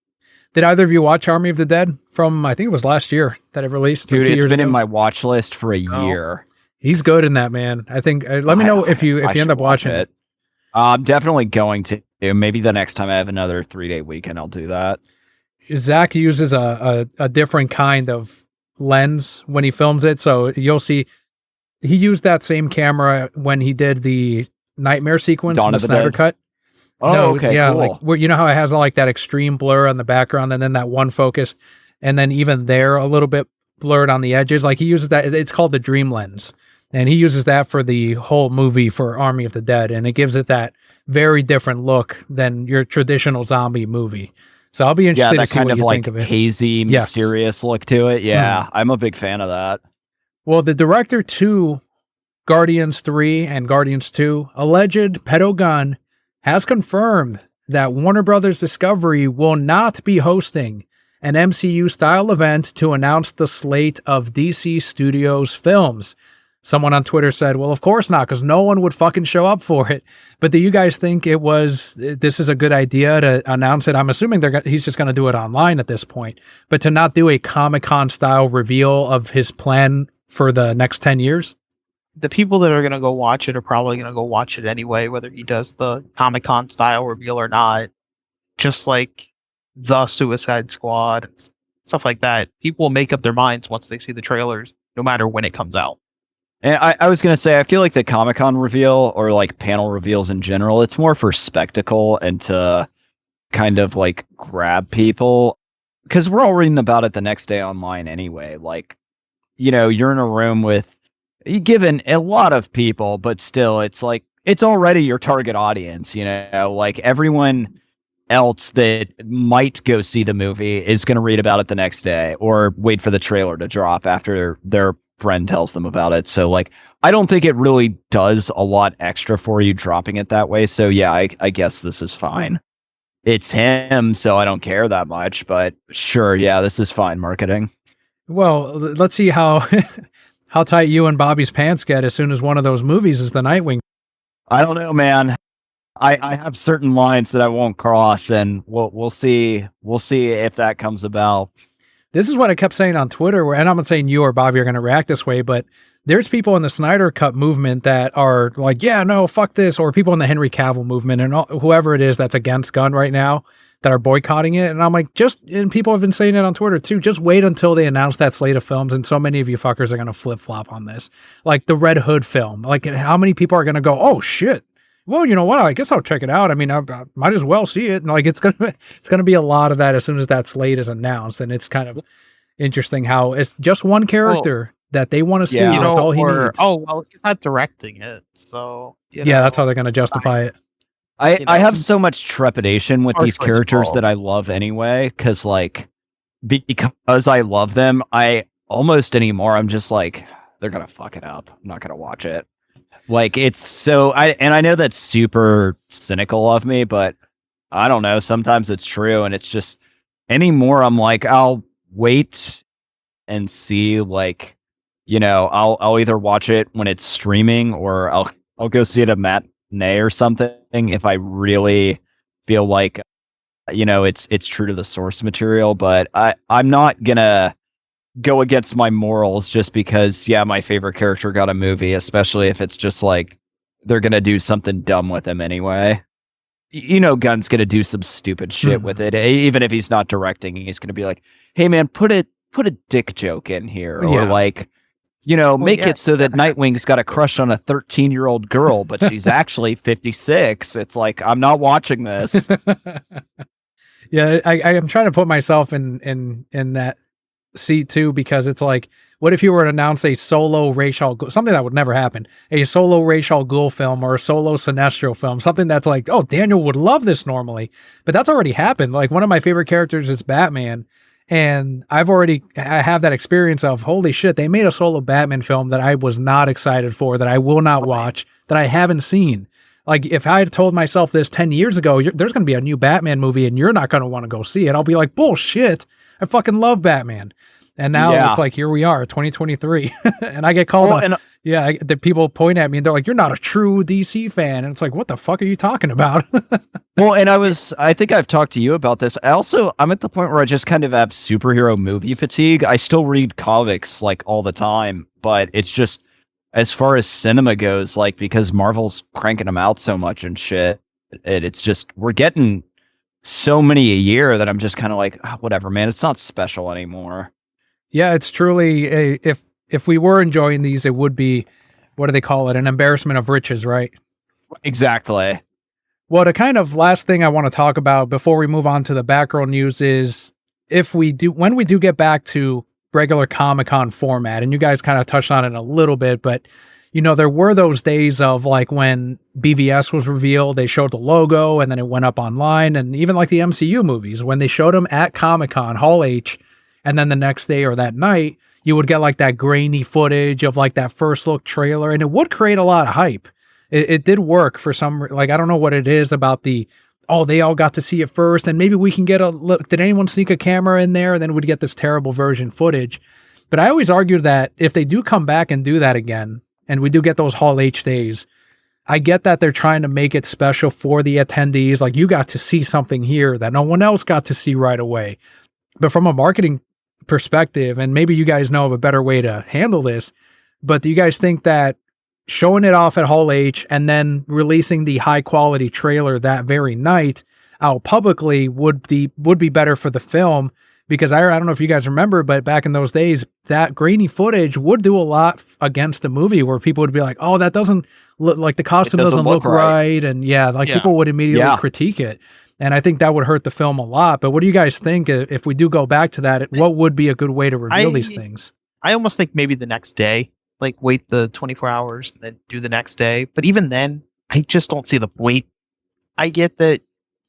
Speaker 1: Did either of you watch Army of the Dead from, I think it was last year that it released?
Speaker 3: Dude, it's been in my watch list for a year.
Speaker 1: He's good in that, man. I think, let me know if you end up watching it.
Speaker 3: I'm definitely going to. Maybe the next time I have another 3-day weekend, I'll do that.
Speaker 1: Zach uses a different kind of lens when he films it. So you'll see, he used that same camera when he did the Nightmare sequence in the Snyder Cut.
Speaker 3: Oh, no, okay,
Speaker 1: yeah,
Speaker 3: cool.
Speaker 1: like where, how it has like that extreme blur on the background and then that one focus, and then even there a little bit blurred on the edges. Like he uses that, it's called the Dream Lens, and he uses that for the whole movie for Army of the Dead, and it gives it that very different look than your traditional zombie movie. So I'll be interested to see what you think of it.
Speaker 3: That kind of like hazy, mysterious look to it. Yeah, I'm a big fan of that.
Speaker 1: Well, the director to Guardians 3 and Guardians 2, alleged pedo gun, has confirmed that Warner Brothers Discovery will not be hosting an MCU-style event to announce the slate of DC Studios films. Someone on Twitter said, well, of course not, because no one would fucking show up for it. But do you guys think this is a good idea to announce it? I'm assuming he's just going to do it online at this point. But to not do a Comic-Con style reveal of his plan for the next 10 years?
Speaker 2: The people that are going to go watch it are probably going to go watch it anyway, whether he does the Comic-Con style reveal or not. Just like the Suicide Squad, stuff like that. People will make up their minds once they see the trailers, no matter when it comes out.
Speaker 3: And I was going to say, I feel like the Comic-Con reveal or like panel reveals in general, it's more for spectacle and to kind of like grab people. Because we're all reading about it the next day online anyway. Like, you're in a room with, given a lot of people, but still, it's like, it's already your target audience, like everyone else that might go see the movie is going to read about it the next day or wait for the trailer to drop after their friend tells them about it. So like, I don't think it really does a lot extra for you dropping it that way. So yeah, I guess this is fine. It's him, so I don't care that much, but sure. Yeah, this is fine marketing.
Speaker 1: Well, let's see how tight you and Bobby's pants get as soon as one of those movies is the Nightwing.
Speaker 3: I don't know, man. I have certain lines that I won't cross, and we'll see. We'll see if that comes about.
Speaker 1: This is what I kept saying on Twitter, and I'm not saying you or Bobby are going to react this way, but there's people in the Snyder Cut movement that are like, yeah, no, fuck this, or people in the Henry Cavill movement and whoever it is that's against Gunn right now that are boycotting it. And I'm like, and people have been saying it on Twitter too, just wait until they announce that slate of films, and so many of you fuckers are going to flip-flop on this. Like the Red Hood film. Like, how many people are going to go, oh shit, well, you know what, I guess I'll check it out. I mean, I might as well see it. And like, it's gonna be a lot of that as soon as that slate is announced. And it's kind of interesting how it's just one character that they want to see. That's all he needs.
Speaker 2: Oh, well, he's not directing it, so
Speaker 1: that's how they're going to justify it.
Speaker 3: I have so much trepidation with these characters that I love anyway, because I love them, I almost anymore I'm just like, they're gonna fuck it up. I'm not gonna watch it. Like, it's so, I know that's super cynical of me, but I don't know, sometimes it's true, and it's just anymore I'm like, I'll wait and see, like, I'll either watch it when it's streaming or I'll go see it at matinee or something if I really feel like, it's true to the source material, but I'm not gonna go against my morals just because, my favorite character got a movie, especially if it's just like they're gonna do something dumb with him anyway. Gunn's gonna do some stupid shit with it. Even if he's not directing, he's gonna be like, "Hey man, put a dick joke in here," or like, make it so that Nightwing's got a crush on a 13-year-old girl, but she's actually 56. It's like, I'm not watching this.
Speaker 1: Yeah, I am trying to put myself in that seat too, because it's like, what if you were to announce a solo Ra's al Ghul, something that would never happen, a solo Ra's al Ghul film or a solo Sinestro film, something that's like, oh, Daniel would love this normally, but that's already happened. Like, one of my favorite characters is Batman, and I have that experience of, holy shit, they made a solo Batman film that I was not excited for, that I will not watch, that I haven't seen. Like, if I had told myself this 10 years ago, there's going to be a new Batman movie and you're not going to want to go see it, I'll be like, bullshit, I fucking love Batman. And now it's like, here we are, 2023, and I get called the people point at me and they're like, you're not a true DC fan. And it's like, what the fuck are you talking about?
Speaker 3: Well, and I think I've talked to you about this. I'm at the point where I just kind of have superhero movie fatigue. I still read comics like all the time, but it's just, as far as cinema goes, like, because Marvel's cranking them out so much and shit, it's just, we're getting so many a year that I'm just kind of like, whatever, man, it's not special anymore.
Speaker 1: Yeah, it's truly if we were enjoying these, it would be, what do they call it? An embarrassment of riches, right?
Speaker 3: Exactly.
Speaker 1: Well, the kind of last thing I want to talk about before we move on to the background news is, when we do get back to regular Comic-Con format, and you guys kind of touched on it a little bit, but there were those days of like when BVS was revealed, they showed the logo and then it went up online, and even like the MCU movies, when they showed them at Comic-Con, Hall H, and then the next day or that night, you would get like that grainy footage of like that first look trailer, and it would create a lot of hype. It did work for some, like, I don't know what it is about they all got to see it first, and maybe we can get a look. Did anyone sneak a camera in there? And then we'd get this terrible version footage. But I always argued that if they do come back and do that again, and we do get those Hall H days, I get that they're trying to make it special for the attendees. Like, you got to see something here that no one else got to see right away. But from a marketing perspective, and maybe you guys know of a better way to handle this, but do you guys think that showing it off at Hall H and then releasing the high quality trailer that very night out publicly would be better for the film? Because I don't know if you guys remember, but back in those days, that grainy footage would do a lot against the movie, where people would be like, oh, that doesn't look like, the costume doesn't look right. And people would immediately critique it. And I think that would hurt the film a lot. But what do you guys think if we do go back to that? What would be a good way to reveal these things?
Speaker 2: I almost think maybe the next day, like wait the 24 hours and then do the next day. But even then, I just don't see the point. I get that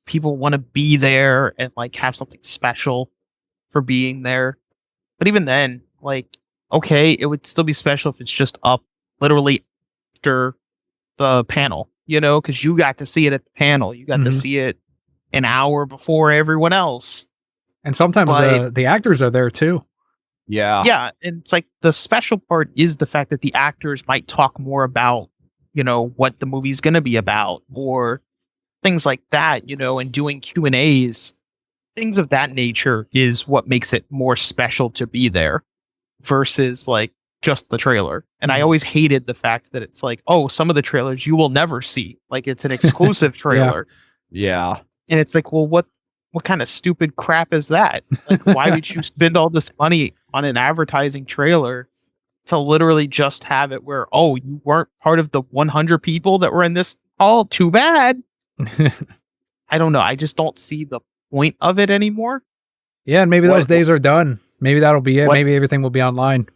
Speaker 2: people want to be there and like have something special for being there. But even then, like, okay, it would still be special if it's just up literally after the panel, because you got to see it at the panel. You got to see it an hour before everyone else.
Speaker 1: And sometimes the actors are there too.
Speaker 3: Yeah.
Speaker 2: Yeah. And it's like, the special part is the fact that the actors might talk more about, what the movie's going to be about, or things like that, and doing Q&As, things of that nature is what makes it more special to be there versus like just the trailer. And I always hated the fact that it's like, oh, some of the trailers you will never see. Like, it's an exclusive trailer.
Speaker 3: Yeah.
Speaker 2: And it's like, well, what kind of stupid crap is that? Like, why would you spend all this money on an advertising trailer to literally just have it where, oh, you weren't part of the 100 people that were in this hall? Too bad. I don't know. I just don't see the point of it anymore.
Speaker 1: Yeah, and maybe those days are done. Maybe that'll be it. Maybe everything will be online.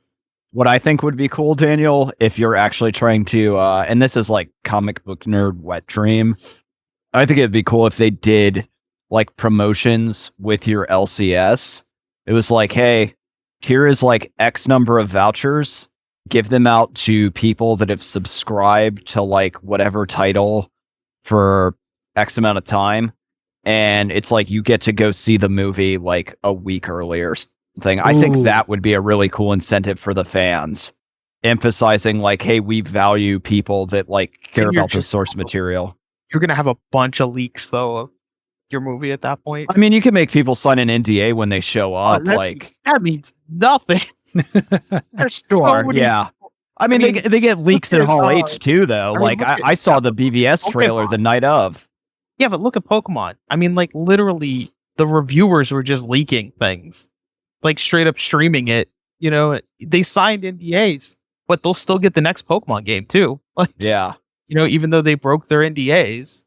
Speaker 3: What I think would be cool, Daniel, if you're actually trying to, and this is like comic book nerd wet dream, I think it'd be cool if they did like promotions with your LCS. It was like, hey, here is like X number of vouchers. Give them out to people that have subscribed to like whatever title for X amount of time. And it's like you get to go see the movie like a week earlier thing. I think that would be a really cool incentive for the fans, emphasizing like, hey, we value people that like care about the source material.
Speaker 2: You're going to have a bunch of leaks though your movie at that point.
Speaker 3: I mean, you can make people sign an NDA when they show up.
Speaker 2: That means nothing. There's so
Speaker 3: Sure,
Speaker 2: many.
Speaker 3: yeah. I mean, they get leaks in
Speaker 2: at,
Speaker 3: Hall H too, though.
Speaker 2: I mean,
Speaker 3: Like I saw the BVS trailer the night of.
Speaker 2: Yeah, but look at Pokemon. I mean, like literally, the reviewers were just leaking things, like straight up streaming it. You know, they signed NDAs, but they'll still get the next Pokemon game too. Like,
Speaker 3: Yeah,
Speaker 2: you know, even though they broke their NDAs,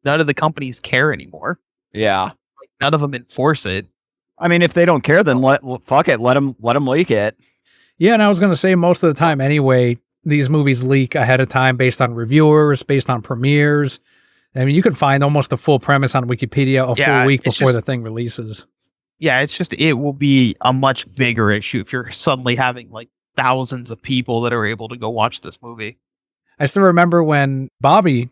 Speaker 2: none of the companies care anymore.
Speaker 3: yeah.
Speaker 2: Like, none of them enforce it.
Speaker 3: I mean, if they don't care, then fuck it, let them leak it.
Speaker 1: Yeah, and I was going to say most of the time anyway, these movies leak ahead of time based on reviewers, based on premieres. I mean, you can find almost the full premise on Wikipedia a full week before the thing releases.
Speaker 2: Yeah, it's just, it will be a much bigger issue if you're suddenly having like thousands of people that are able to go watch this movie.
Speaker 1: I still remember when Bobby,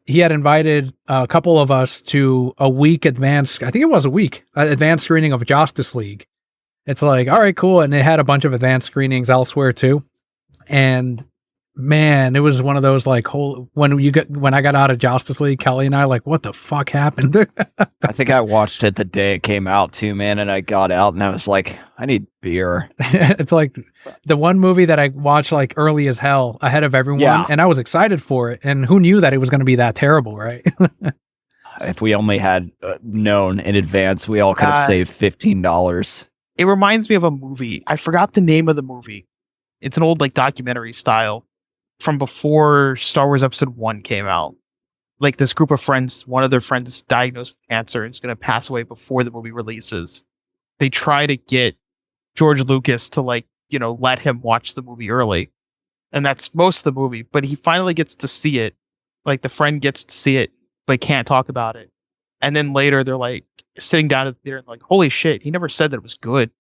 Speaker 1: he had invited a couple of us to a week advance, I think it was a week, advanced screening of Justice League. It's like, all right, cool. And it had a bunch of advanced screenings elsewhere too. And man, it was one of those like when I got out of Justice League, Kelly and I like, what the fuck happened?
Speaker 3: I think I watched it the day it came out too, man. And I got out and I was like, I need beer.
Speaker 1: It's like the one movie that I watched like early as hell ahead of everyone. And I was excited for it. And who knew that it was going to be that terrible, right?
Speaker 3: If we only had known in advance, we all could have saved $15.
Speaker 2: It reminds me of a movie. I forgot the name of the movie. It's an old like documentary style from before Star Wars Episode 1 came out. Like this group of friends, one of their friends is diagnosed with cancer and is going to pass away before the movie releases. They try to get George Lucas to like, you know, let him watch the movie early. And that's most of the movie, but he finally gets to see it. Like the friend gets to see it, but can't talk about it. And then later they're like sitting down at the theater and like, holy shit, he never said that it was good.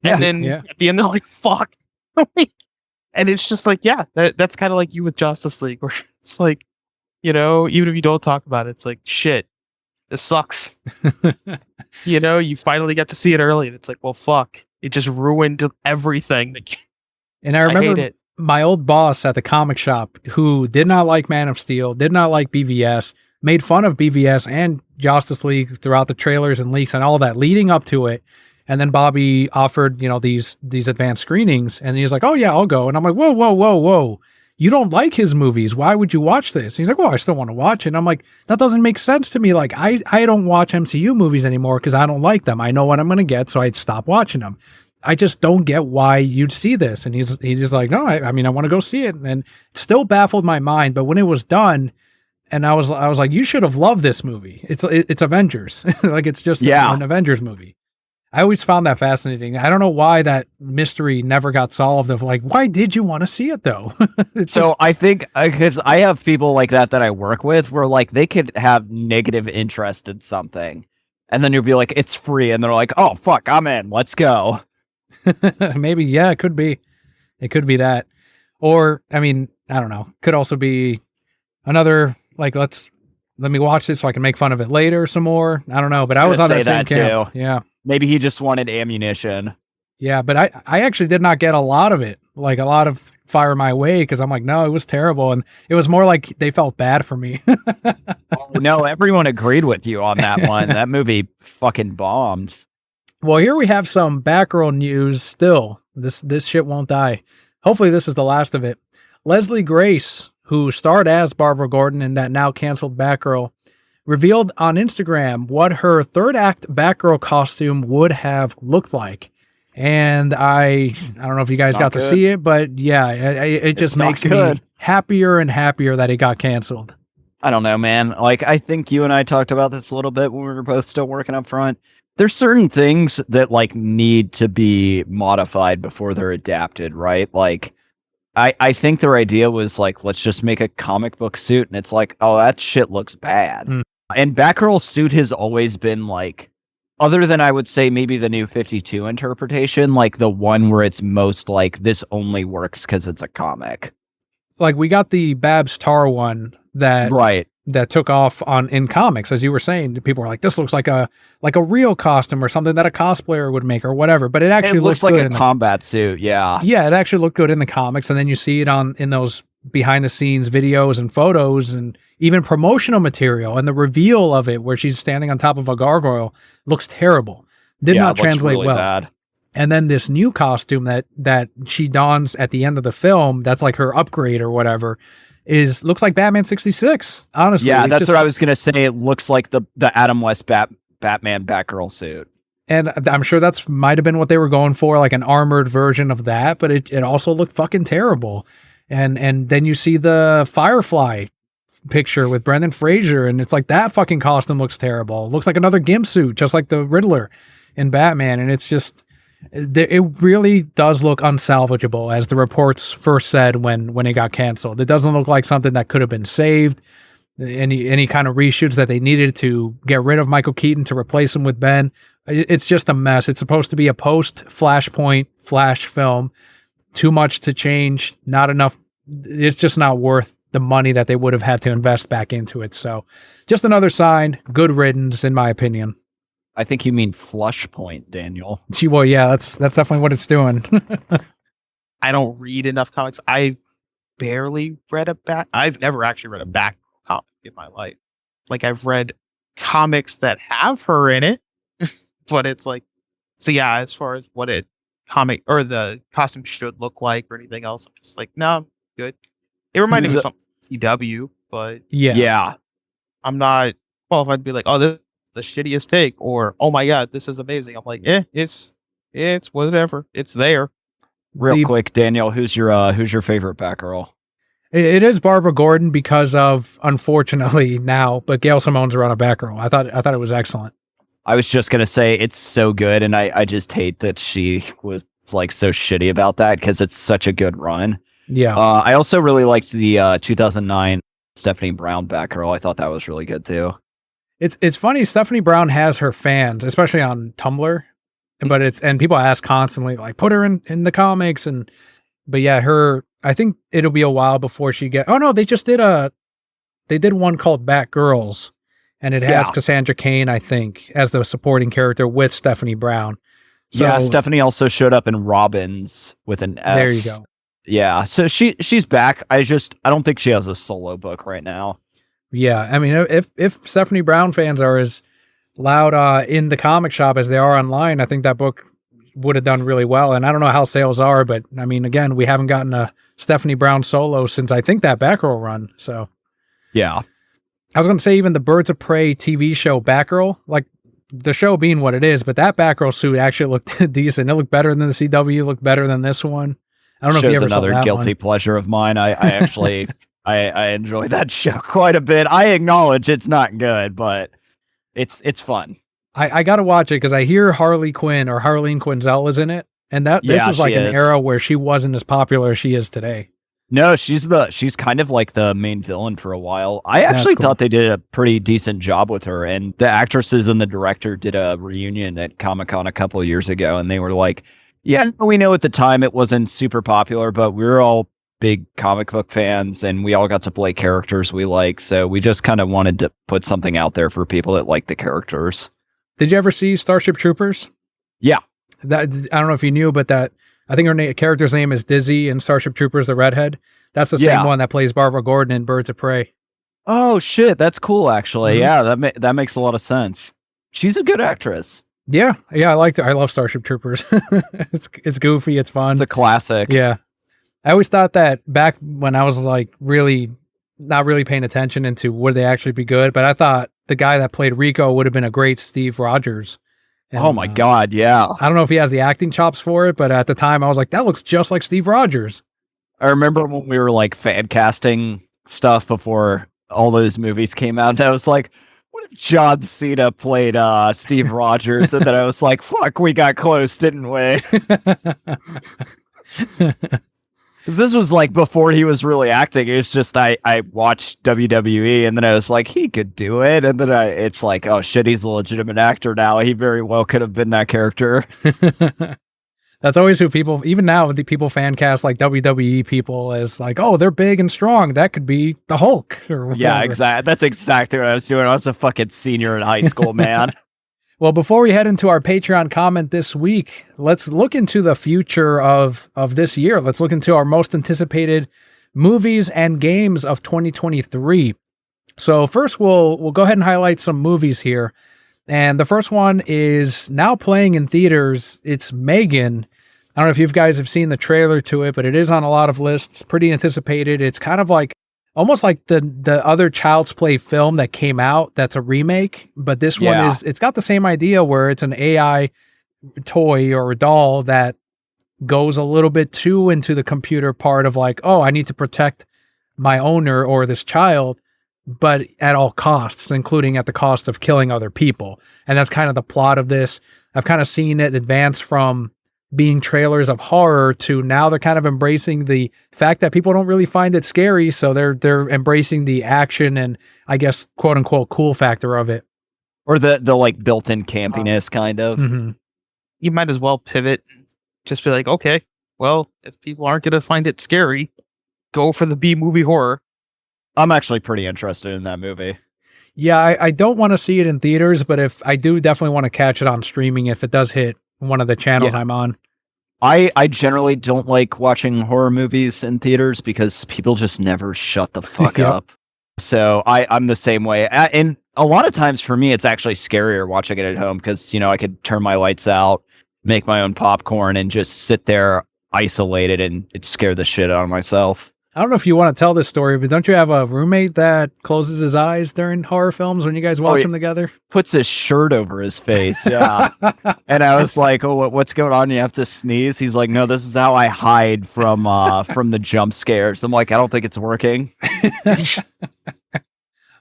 Speaker 2: And then at the end they're like, fuck. And it's just like, yeah, that's kind of like you with Justice League, where it's like, you know, even if you don't talk about it, it's like, shit, this sucks. You know, you finally get to see it early, and it's like, well, fuck, it just ruined everything.
Speaker 1: And I remember my old boss at the comic shop who did not like Man of Steel, did not like BVS, made fun of BVS and Justice League throughout the trailers and leaks and all that leading up to it. And then Bobby offered, you know, these advanced screenings, and he's like, oh yeah, I'll go. And I'm like, whoa. You don't like his movies. Why would you watch this? And he's like, well, I still want to watch it. And I'm like, that doesn't make sense to me. Like, I don't watch MCU movies anymore because I don't like them. I know what I'm going to get, so I'd stop watching them. I just don't get why you'd see this. And he's like, no, I mean, I want to go see it. And it still baffled my mind. But when it was done, and I was like, you should have loved this movie. It's Avengers. Like, it's just an Avengers movie. I always found that fascinating. I don't know why that mystery never got solved of like, why did you want to see it though?
Speaker 3: I think, because I have people like that I work with where like they could have negative interest in something and then you'll be like, it's free. And they're like, oh fuck, I'm in, let's go.
Speaker 1: Maybe. Yeah, it could be that. Or, I mean, I don't know. Could also be another, like, let me watch this so I can make fun of it later some more. I don't know, but I was on that same camp.
Speaker 3: Too.
Speaker 1: Yeah.
Speaker 3: Maybe he just wanted ammunition.
Speaker 1: Yeah, but I actually did not get a lot of it, like a lot of fire my way, because I'm like, no, it was terrible. And it was more like they felt bad for me.
Speaker 3: No, everyone agreed with you on that one. That movie fucking bombs.
Speaker 1: Well, here we have some Batgirl news still. This shit won't die. Hopefully this is the last of it. Leslie Grace, who starred as Barbara Gordon in that now canceled Batgirl, revealed on Instagram what her third act Batgirl costume would have looked like. And I don't know if you guys got to see it, but yeah, it just makes me happier and happier that it got canceled.
Speaker 3: I don't know, man. Like, I think you and I talked about this a little bit when we were both still working up front. There's certain things that like need to be modified before they're adapted, right? Like, I think their idea was like, let's just make a comic book suit. And it's like, oh, that shit looks bad. And Batgirl's suit has always been like, other than I would say maybe the New 52 interpretation, like the one where it's most like this only works because it's a comic.
Speaker 1: Like we got the Babs Tarr one that took off in comics, as you were saying. People were like, this looks like a real costume or something that a cosplayer would make or whatever. But it actually looks like
Speaker 3: a combat suit. Yeah.
Speaker 1: Yeah, it actually looked good in the comics, and then you see it in those behind the scenes videos and photos, and even promotional material and the reveal of it where she's standing on top of a gargoyle looks terrible. Did not
Speaker 3: it looks
Speaker 1: translate
Speaker 3: really
Speaker 1: well.
Speaker 3: bad.
Speaker 1: And then this new costume that she dons at the end of the film, that's like her upgrade or whatever, looks like Batman 66. Honestly,
Speaker 3: Yeah, that's what I was gonna say. It looks like the Adam West Batman Batgirl suit.
Speaker 1: And I'm sure that's might have been what they were going for, like an armored version of that, but it also looked fucking terrible. And then you see the Firefly picture with Brendan Fraser, and it's like that fucking costume looks terrible. It looks like another gimp suit, just like the Riddler in Batman, and it's just it really does look unsalvageable, as the reports first said when it got canceled. It doesn't look like something that could have been saved. Any kind of reshoots that they needed to get rid of Michael Keaton to replace him with Ben. It's just a mess. It's supposed to be a post-Flashpoint Flash film. Too much to change, not enough. It's just not worth the money that they would have had to invest back into it. So just another sign, good riddance, in my opinion.
Speaker 3: I think you mean Flushpoint, Daniel.
Speaker 1: Well, yeah, that's definitely what it's doing.
Speaker 2: I don't read enough comics. I barely read I've never actually read a back comic in my life. Like, I've read comics that have her in it, but it's like, so yeah, as far as what it comic or the costume should look like or anything else, I'm just like, no, I'm good. It reminded me of something CW, but
Speaker 3: yeah,
Speaker 2: I'm not qualified to be like, oh, this is the shittiest take, or oh my god, this is amazing. I'm like, it's whatever. It's there.
Speaker 3: Real quick, Daniel, who's your favorite Batgirl?
Speaker 1: It is Barbara Gordon because of, unfortunately now, but Gail Simone's around a Batgirl. I thought it was excellent.
Speaker 3: I was just gonna say it's so good, and I just hate that she was like so shitty about that because it's such a good run.
Speaker 1: Yeah.
Speaker 3: I also really liked the 2009 Stephanie Brown Batgirl. I thought that was really good too.
Speaker 1: It's funny. Stephanie Brown has her fans, especially on Tumblr, but and people ask constantly, like, put her in the comics, but yeah, I think it'll be a while before she oh no, they just did one called Batgirls, and it has Cassandra Cain, I think, as the supporting character with Stephanie Brown. So,
Speaker 3: yeah, Stephanie also showed up in Robins with an S.
Speaker 1: There you go.
Speaker 3: Yeah, so she's back. I don't think she has a solo book right now.
Speaker 1: Yeah, I mean, if Stephanie Brown fans are as loud in the comic shop as they are online, I think that book would have done really well. And I don't know how sales are, but I mean, again, we haven't gotten a Stephanie Brown solo since I think that Batgirl run. So
Speaker 3: yeah,
Speaker 1: I was going to say even the Birds of Prey TV show Batgirl, like the show being what it is, but that Batgirl suit actually looked decent. It looked better than the CW, looked better than this one. I don't know if you ever saw that
Speaker 3: another guilty pleasure of mine. I actually I enjoyed that show quite a bit. I acknowledge it's not good, but it's fun.
Speaker 1: I got to watch it because I hear Harley Quinn or Harleen Quinzel is in it, and this is like an era where she wasn't as popular as she is today.
Speaker 3: No, she's kind of like the main villain for a while. I actually thought they did a pretty decent job with her, and the actresses and the director did a reunion at Comic-Con a couple of years ago, and they were like, yeah, we know at the time it wasn't super popular, but we were all big comic book fans, and we all got to play characters we like, so we just kind of wanted to put something out there for people that like the characters.
Speaker 1: Did you ever see Starship Troopers?
Speaker 3: Yeah.
Speaker 1: I don't know if you knew, but I think her character's name is Dizzy in Starship Troopers, the redhead. That's the same one that plays Barbara Gordon in Birds of Prey.
Speaker 3: Oh shit, that's cool actually. Mm-hmm. Yeah, that makes a lot of sense. She's a good actress.
Speaker 1: Yeah, I liked it. I love Starship Troopers. It's goofy, it's fun.
Speaker 3: It's a classic.
Speaker 1: Yeah. I always thought that back when I was like really not really paying attention into would they actually be good, but I thought the guy that played Rico would have been a great Steve Rogers. And,
Speaker 3: oh my God, yeah.
Speaker 1: I don't know if he has the acting chops for it, but at the time I was like, that looks just like Steve Rogers.
Speaker 3: I remember when we were like fan casting stuff before all those movies came out, and I was like, what if John Cena played Steve Rogers? And then I was like, fuck, we got close, didn't we? This was like before he was really acting. It was just I watched WWE, and then I was like, he could do it. And then it's like, oh shit, he's a legitimate actor now. He very well could have been that character.
Speaker 1: That's always who people, even now, the people fan cast like WWE people as like, oh, they're big and strong. That could be the Hulk. Or whatever.
Speaker 3: Yeah, exactly. That's exactly what I was doing. I was a fucking senior in high school, man.
Speaker 1: Well, before we head into our Patreon comment this week, let's look into the future of this year. Let's look into our most anticipated movies and games of 2023. So first, we'll go ahead and highlight some movies here. And the first one is now playing in theaters. It's Megan. I don't know if you guys have seen the trailer to it, but it is on a lot of lists. Pretty anticipated. It's kind of like almost like the other Child's Play film that came out. That's a remake, but this one it's got the same idea where it's an AI toy or a doll that goes a little bit too into the computer part of like, oh, I need to protect my owner or this child, but at all costs, including at the cost of killing other people. And that's kind of the plot of this. I've kind of seen it advance from being trailers of horror to now they're kind of embracing the fact that people don't really find it scary. So they're embracing the action and I guess quote unquote cool factor of it.
Speaker 3: Or the like built-in campiness kind of.
Speaker 1: Mm-hmm.
Speaker 2: You might as well pivot and just be like, okay, well, if people aren't going to find it scary, go for the B movie horror.
Speaker 3: I'm actually pretty interested in that movie.
Speaker 1: Yeah, I don't want to see it in theaters, but if I do definitely want to catch it on streaming if it does hit one of the channels I'm on.
Speaker 3: I generally don't like watching horror movies in theaters because people just never shut the fuck up. So I'm the same way. And a lot of times for me, it's actually scarier watching it at home because, you know, I could turn my lights out, make my own popcorn and just sit there isolated and it scared the shit out of myself.
Speaker 1: I don't know if you want to tell this story, but don't you have a roommate that closes his eyes during horror films when you guys watch them together?
Speaker 3: Puts his shirt over his face, yeah. And I was like, oh, what's going on? You have to sneeze? He's like, no, this is how I hide from the jump scares. I'm like, I don't think it's working.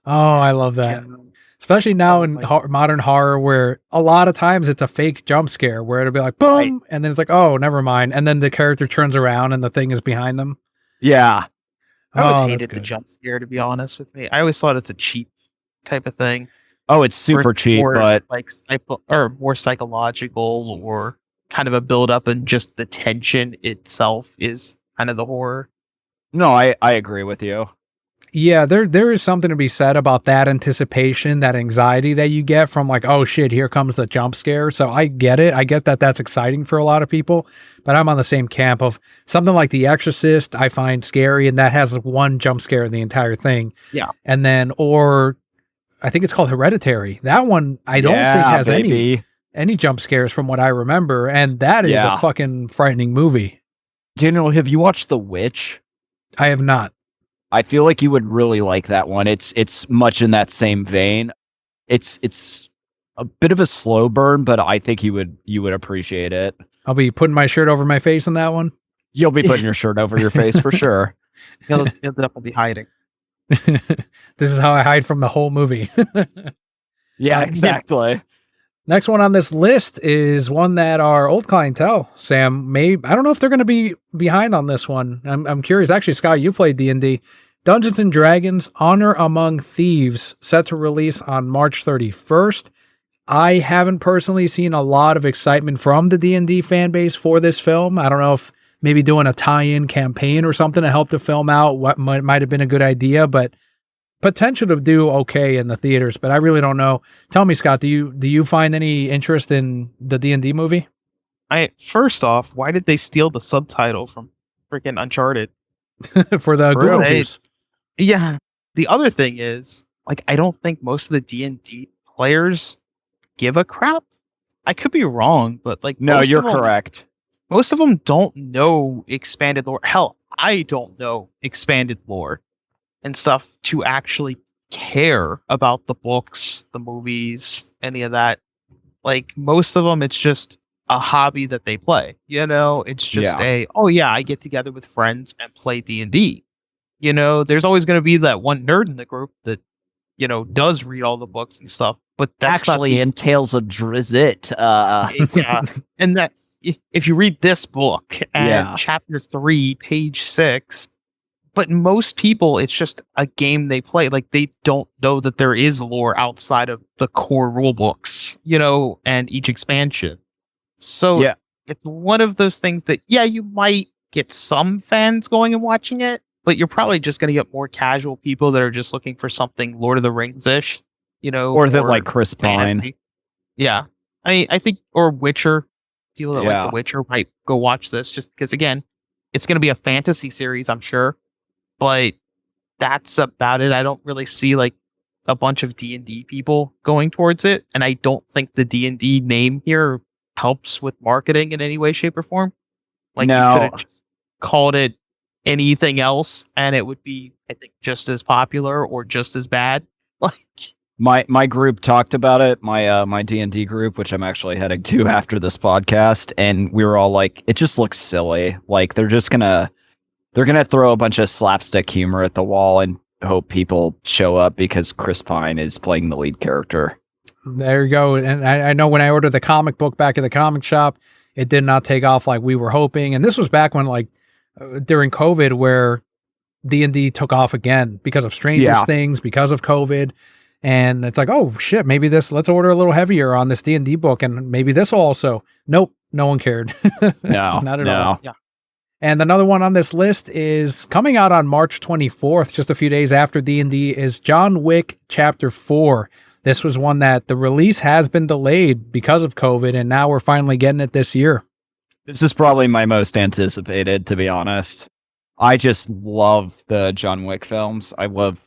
Speaker 1: Oh, I love that. Yeah. Especially now in modern horror where a lot of times it's a fake jump scare where it'll be like, boom, and then it's like, oh, never mind. And then the character turns around and the thing is behind them.
Speaker 3: Yeah.
Speaker 2: I always hated the jump scare, to be honest with me. I always thought it's a cheap type of thing.
Speaker 3: Oh, it's super cheap, but
Speaker 2: like or more psychological or kind of a build up and just the tension itself is kind of the horror.
Speaker 3: No, I agree with you.
Speaker 1: Yeah, there is something to be said about that anticipation, that anxiety that you get from like, oh shit, here comes the jump scare. So I get it. I get that that's exciting for a lot of people, but I'm on the same camp of something like The Exorcist I find scary, and that has one jump scare in the entire thing. Yeah. And then, or I think it's called Hereditary. That one I don't think has any jump scares from what I remember, and that is a fucking frightening movie.
Speaker 3: Daniel, have you watched The Witch?
Speaker 1: I have not.
Speaker 3: I feel like you would really like that one. It's much in that same vein. It's a bit of a slow burn, but I think you would appreciate it.
Speaker 1: I'll be putting my shirt over my face in that one.
Speaker 3: You'll be putting your shirt over your face for sure.
Speaker 2: He'll definitely be hiding.
Speaker 1: This is how I hide from the whole movie.
Speaker 3: Yeah, exactly.
Speaker 1: Next one on this list is one that our old clientele, Sam, I don't know if they're going to be behind on this one. I'm curious. Actually, Scott, you played D&D. Dungeons & Dragons Honor Among Thieves, set to release on March 31st. I haven't personally seen a lot of excitement from the D&D fan base for this film. I don't know if maybe doing a tie-in campaign or something to help the film out what might have been a good idea, but potential to do okay in the theaters, but I really don't know. Tell me, Scott, do you find any interest in the D&D movie?
Speaker 2: First off, why did they steal the subtitle from freaking Uncharted?
Speaker 1: For the royalties.
Speaker 2: Yeah. The other thing is, like, I don't think most of the D&D players give a crap. I could be wrong, but like,
Speaker 3: no, you're correct.
Speaker 2: Most of them don't know expanded lore. Hell, I don't know expanded lore and stuff to actually care about the books, the movies, any of that. Like, most of them, it's just a hobby that they play. You know, it's just I get together with friends and play D&D. You know, there's always going to be that one nerd in the group that, you know, does read all the books and stuff. But that's
Speaker 3: actually in Tales of Drizzt.
Speaker 2: Yeah. And that if you read this book and chapter 3, page 6, but most people, it's just a game they play. Like, they don't know that there is lore outside of the core rule books, you know, and each expansion. So it's one of those things that, you might get some fans going and watching it, but you're probably just going to get more casual people that are just looking for something Lord of the Rings-ish, you know.
Speaker 3: Or that like Chris Pine.
Speaker 2: Yeah. I think, or Witcher. People that like The Witcher might go watch this just because, again, it's going to be a fantasy series, I'm sure. But that's about it. I don't really see like a bunch of D&D people going towards it, and I don't think the D&D name here helps with marketing in any way, shape, or form. Like, you could
Speaker 3: No,
Speaker 2: have called it anything else, and it would be, I think, just as popular or just as bad. Like,
Speaker 3: my group talked about it. My D&D group, which I'm actually heading to after this podcast, and we were all like, it just looks silly. Like they're gonna throw a bunch of slapstick humor at the wall and hope people show up because Chris Pine is playing the lead character.
Speaker 1: There you go. And I know when I ordered the comic book back at the comic shop, it did not take off like we were hoping. And this was back when, like, during COVID, where D&D took off again because of Stranger Things, because of COVID. And it's like, oh shit, maybe let's order a little heavier on this D&D book, and maybe this will also. Nope, no one cared.
Speaker 3: No,
Speaker 1: not at
Speaker 3: no.
Speaker 1: all. Yeah. And another one on this list is coming out on March 24th, just a few days after D&D, is John Wick Chapter 4. This was one that the release has been delayed because of COVID, and now we're finally getting it this year.
Speaker 3: This is probably my most anticipated, to be honest. I just love the John Wick films. I love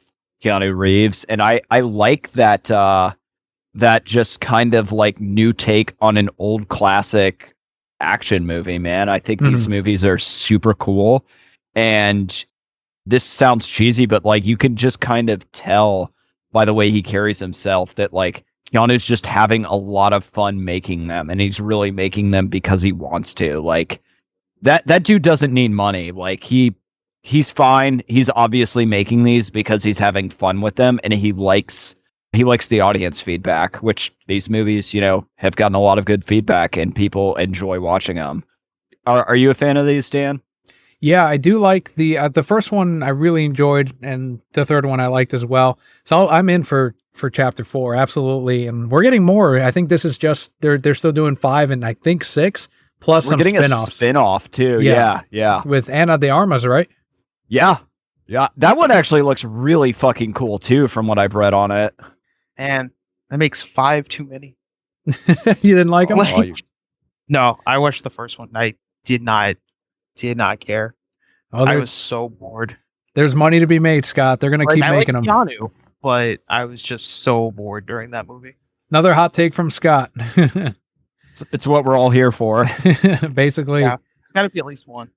Speaker 3: Keanu Reeves, and I like that that just kind of like new take on an old classic action movie, man. I think these movies are super cool, and this sounds cheesy, but like you can just kind of tell by the way he carries himself that like Keanu's just having a lot of fun making them, and he's really making them because he wants to. Like that dude doesn't need money. Like he's fine. He's obviously making these because he's having fun with them, and he likes the audience feedback, which these movies, you know, have gotten a lot of good feedback and people enjoy watching them. Are you a fan of these, Dan?
Speaker 1: Yeah, I do like the first one I really enjoyed, and the third one I liked as well. So I'm in for Chapter 4, absolutely. And we're getting more. I think this is just, they're still doing 5 and I think 6, plus
Speaker 3: We're
Speaker 1: some
Speaker 3: getting
Speaker 1: spin-offs.
Speaker 3: a spin-off too. Yeah.
Speaker 1: With Ana de Armas, right?
Speaker 3: Yeah. That one actually looks really fucking cool too, from what I've read on it.
Speaker 2: and that makes 5 too many.
Speaker 1: You didn't like them?
Speaker 2: No, I watched the first one. I did not care.
Speaker 1: Oh,
Speaker 2: I was so bored.
Speaker 1: There's money to be made, Scott. They're going to keep making them.
Speaker 2: Keanu, but I was just so bored during that movie.
Speaker 1: Another hot take from Scott.
Speaker 3: It's what we're all here for.
Speaker 1: Basically.
Speaker 2: Yeah, got to be at least one.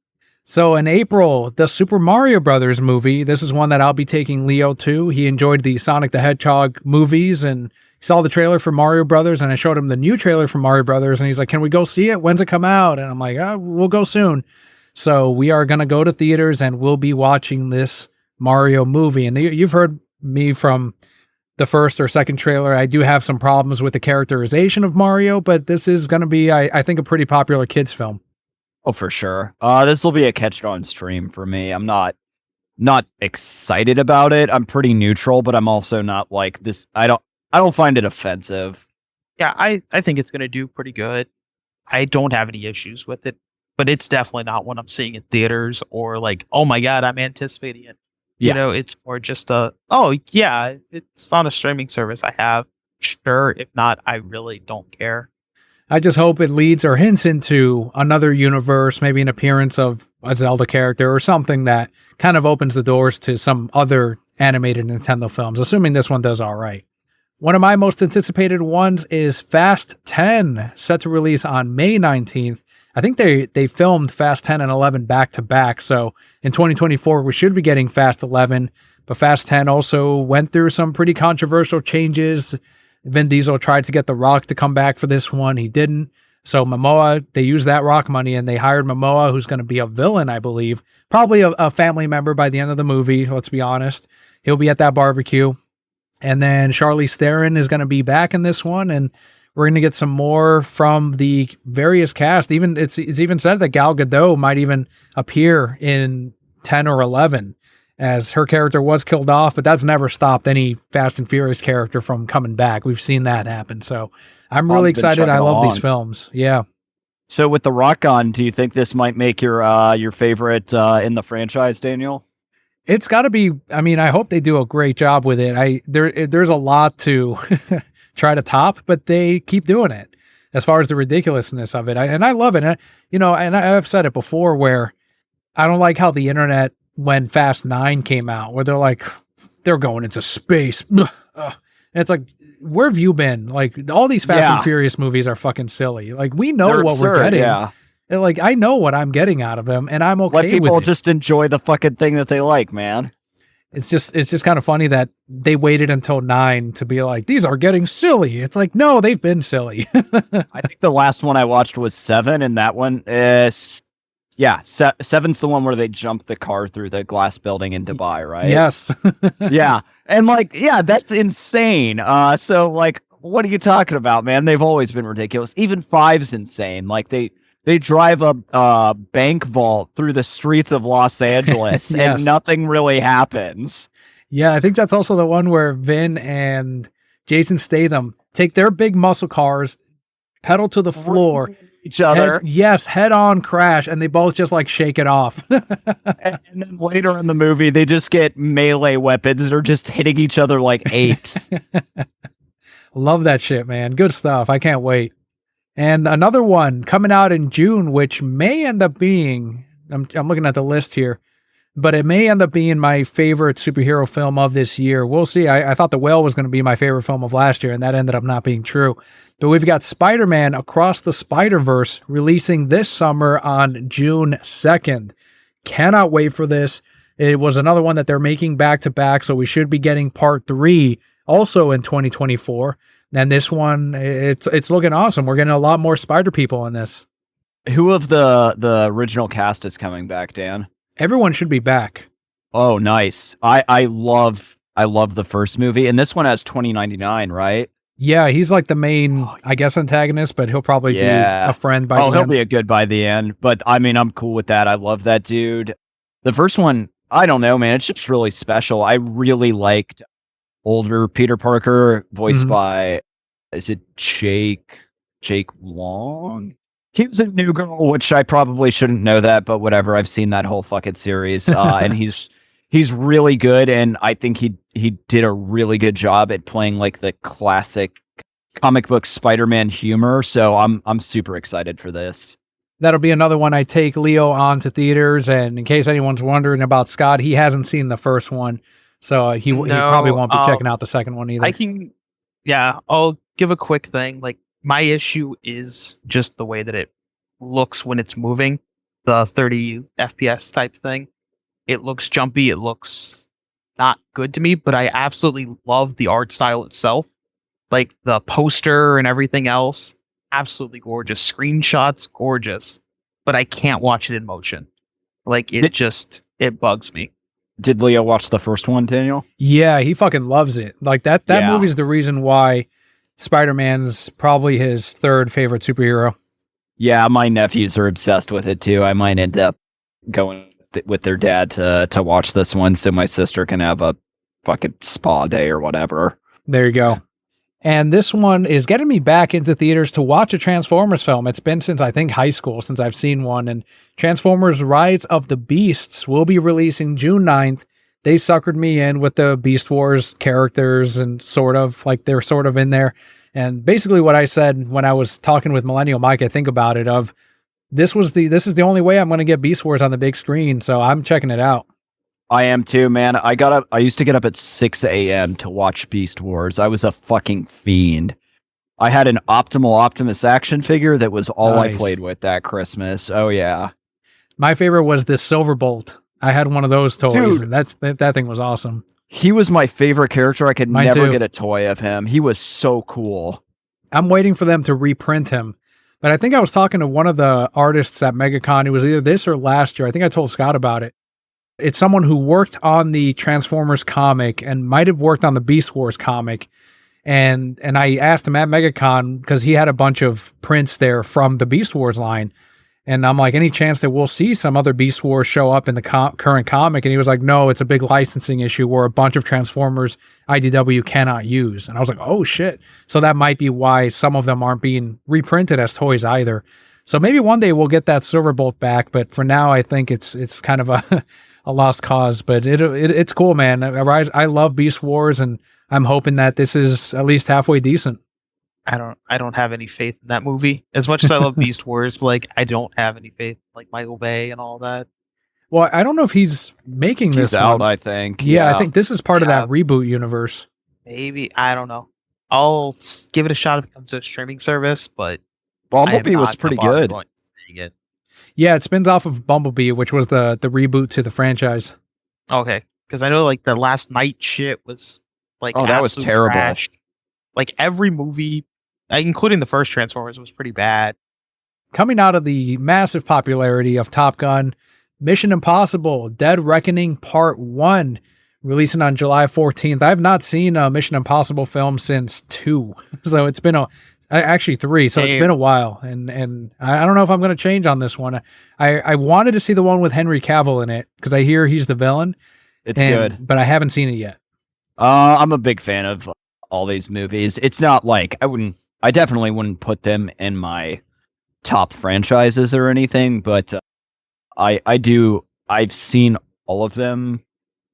Speaker 1: So in April, the Super Mario Brothers movie. This is one that I'll be taking Leo to. He enjoyed the Sonic the Hedgehog movies, and he saw the trailer for Mario Brothers, and I showed him the new trailer for Mario Brothers, and he's like, can we go see it? When's it come out? And I'm like, oh, we'll go soon. So we are going to go to theaters, and we'll be watching this Mario movie. And you've heard me from the first or second trailer. I do have some problems with the characterization of Mario, but this is going to be, I think, a pretty popular kids film.
Speaker 3: Oh, for sure. This will be a catch it on stream for me. I'm not excited about it. I'm pretty neutral, but I'm also not like this. I don't find it offensive.
Speaker 2: Yeah, I think it's going to do pretty good. I don't have any issues with it, but it's definitely not one I'm seeing in theaters or like, oh my God, I'm anticipating it.
Speaker 3: Yeah.
Speaker 2: You know, it's more just it's on a streaming service I have. Sure. If not, I really don't care.
Speaker 1: I just hope it leads or hints into another universe, maybe an appearance of a Zelda character or something that kind of opens the doors to some other animated Nintendo films, assuming this one does all right. One of my most anticipated ones is Fast 10, set to release on May 19th. I think they filmed Fast 10 and 11 back to back, so in 2024 we should be getting Fast 11, but Fast 10 also went through some pretty controversial changes. Vin Diesel tried to get The Rock to come back for this one. He didn't. So Momoa, they used that Rock money, and they hired Momoa, who's going to be a villain, I believe. Probably a family member by the end of the movie, let's be honest. He'll be at that barbecue. And then Charlize Theron is going to be back in this one, and we're going to get some more from the various cast. Even it's even said that Gal Gadot might even appear in 10 or 11, as her character was killed off, but that's never stopped any Fast and Furious character from coming back. We've seen that happen. So I'm really excited. I love these films. Yeah.
Speaker 3: So with The Rock on, do you think this might make your favorite in the franchise, Daniel?
Speaker 1: It's got to be. I mean, I hope they do a great job with it. There's a lot to try to top, but they keep doing it as far as the ridiculousness of it. And I love it. And I've said it before where I don't like how the internet, when Fast 9 came out, where they're like, they're going into space. ugh. And it's like, where have you been? Like, all these Fast
Speaker 3: Yeah.
Speaker 1: and Furious movies are fucking silly. Like, we know
Speaker 3: They're
Speaker 1: what
Speaker 3: absurd,
Speaker 1: we're getting.
Speaker 3: yeah.
Speaker 1: And, like, I know what I'm getting out of them, and I'm okay
Speaker 3: Let people
Speaker 1: with it.
Speaker 3: just enjoy the fucking thing that they like, man.
Speaker 1: It's just kind of funny that they waited until 9 to be like, these are getting silly. It's like, no, they've been silly.
Speaker 3: I think the last one I watched was 7, and that one is, yeah, 7's the one where they jump the car through the glass building in Dubai, right?
Speaker 1: Yes.
Speaker 3: Yeah, and like, yeah, that's insane. So like, what are you talking about, man? They've always been ridiculous. Even 5's insane. Like they drive a bank vault through the streets of Los Angeles
Speaker 1: Yes.
Speaker 3: and nothing really happens.
Speaker 1: Yeah, I think that's also the one where Vin and Jason Statham take their big muscle cars, pedal to the floor,
Speaker 3: Each other.
Speaker 1: head on crash, and they both just like shake it off.
Speaker 3: And then later in the movie, they just get melee weapons. They're just hitting each other like apes.
Speaker 1: Love that shit, man. Good stuff. I can't wait. And another one coming out in June, which may end up being, I'm looking at the list here, but it may end up being my favorite superhero film of this year. We'll see. I thought The Whale was going to be my favorite film of last year, and that ended up not being true. But we've got Spider-Man Across the Spider-Verse releasing this summer on June 2nd. Cannot wait for this. It was another one that they're making back-to-back, so we should be getting part 3 also in 2024. And this one, it's looking awesome. We're getting a lot more Spider people in this.
Speaker 3: Who of the original cast is coming back, Dan?
Speaker 1: Everyone should be back.
Speaker 3: Oh, nice. I love the first movie, and this one has 2099, right?
Speaker 1: Yeah, he's like the main, I guess, antagonist, but he'll probably be a friend by the
Speaker 3: he'll
Speaker 1: end.
Speaker 3: be a good by the end. But I mean, I'm cool with that. I love that dude. The first one, I don't know, man. It's just really special. I really liked older Peter Parker, voiced by, is it Jake Long? He was in New Girl, which I probably shouldn't know that, but whatever. I've seen that whole fucking series, and he's really good, and I think he did a really good job at playing like the classic comic book Spider-Man humor. So I'm super excited for this.
Speaker 1: That'll be another one I take Leo on to theaters, and in case anyone's wondering about Scott, he hasn't seen the first one, so he probably won't be checking out the second one either.
Speaker 2: I'll give a quick thing. Like, my issue is just the way that it looks when it's moving, the 30 FPS type thing. It looks jumpy. It looks not good to me, but I absolutely love the art style itself. Like the poster and everything else, absolutely gorgeous. Screenshots, gorgeous. But I can't watch it in motion. Like, it bugs me.
Speaker 3: Did Leo watch the first one, Daniel?
Speaker 1: Yeah, he fucking loves it. Like that movie's the reason why Spider-Man's probably his third favorite superhero.
Speaker 3: Yeah, my nephews are obsessed with it too. I might end up going with their dad to watch this one so my sister can have a fucking spa day or whatever.
Speaker 1: There you go. And this one is getting me back into theaters to watch a Transformers film. It's been since, I think, high school since I've seen one. And Transformers Rise of the Beasts will be releasing June 9th. They suckered me in with the Beast Wars characters and they're sort of in there. And basically what I said when I was talking with Millennial Mike, I think about it, of this is the only way I'm going to get Beast Wars on the big screen. So I'm checking it out.
Speaker 3: I am too, man. I used to get up at 6 a.m. to watch Beast Wars. I was a fucking fiend. I had an Optimal Optimus action figure that was all I played with that Christmas. Oh yeah.
Speaker 1: My favorite was the Silverbolt. I had one of those toys, dude, and that thing was awesome.
Speaker 3: He was my favorite character. I could
Speaker 1: Mine
Speaker 3: never
Speaker 1: too.
Speaker 3: get a toy of him. He was so cool.
Speaker 1: I'm waiting for them to reprint him. But I think I was talking to one of the artists at MegaCon. It was either this or last year. I think I told Scott about it. It's someone who worked on the Transformers comic and might have worked on the Beast Wars comic. And I asked him at MegaCon, because he had a bunch of prints there from the Beast Wars line. And I'm like, any chance that we'll see some other Beast Wars show up in the current comic? And he was like, no, it's a big licensing issue where a bunch of Transformers IDW cannot use. And I was like, oh shit. So that might be why some of them aren't being reprinted as toys either. So maybe one day we'll get that Silverbolt back. But for now, I think it's kind of a lost cause. But it's cool, man. I love Beast Wars, and I'm hoping that this is at least halfway decent.
Speaker 2: I don't have any faith in that movie. As much as I love Beast Wars, like, I don't have any faith in, like, Michael Bay and all that.
Speaker 1: Well, I don't know if he's making this
Speaker 3: out,
Speaker 1: one.
Speaker 3: I think.
Speaker 1: Yeah, I think this is part of that reboot universe.
Speaker 2: Maybe, I don't know. I'll give it a shot if it comes to a streaming service, but I am
Speaker 3: Bumblebee was
Speaker 2: not
Speaker 3: pretty
Speaker 2: gonna bother
Speaker 3: good.
Speaker 2: going to see it.
Speaker 1: Yeah, it spins off of Bumblebee, which was the reboot to the franchise.
Speaker 2: Okay, because I know like the last night shit was like
Speaker 3: Oh, that was
Speaker 2: absolute
Speaker 3: terrible.
Speaker 2: trash. Like every movie, including the first Transformers, was pretty bad.
Speaker 1: Coming out of the massive popularity of Top Gun, Mission Impossible Dead Reckoning Part 1, releasing on July 14th. I have not seen a Mission Impossible film since 2. So it's been actually 3, so it's
Speaker 2: Damn.
Speaker 1: been a while. And I don't know if I'm going to change on this one. I wanted to see the one with Henry Cavill in it because I hear he's the villain.
Speaker 3: It's good.
Speaker 1: But I haven't seen it yet.
Speaker 3: I'm a big fan of all these movies. It's not like I definitely wouldn't put them in my top franchises or anything, but I've seen all of them,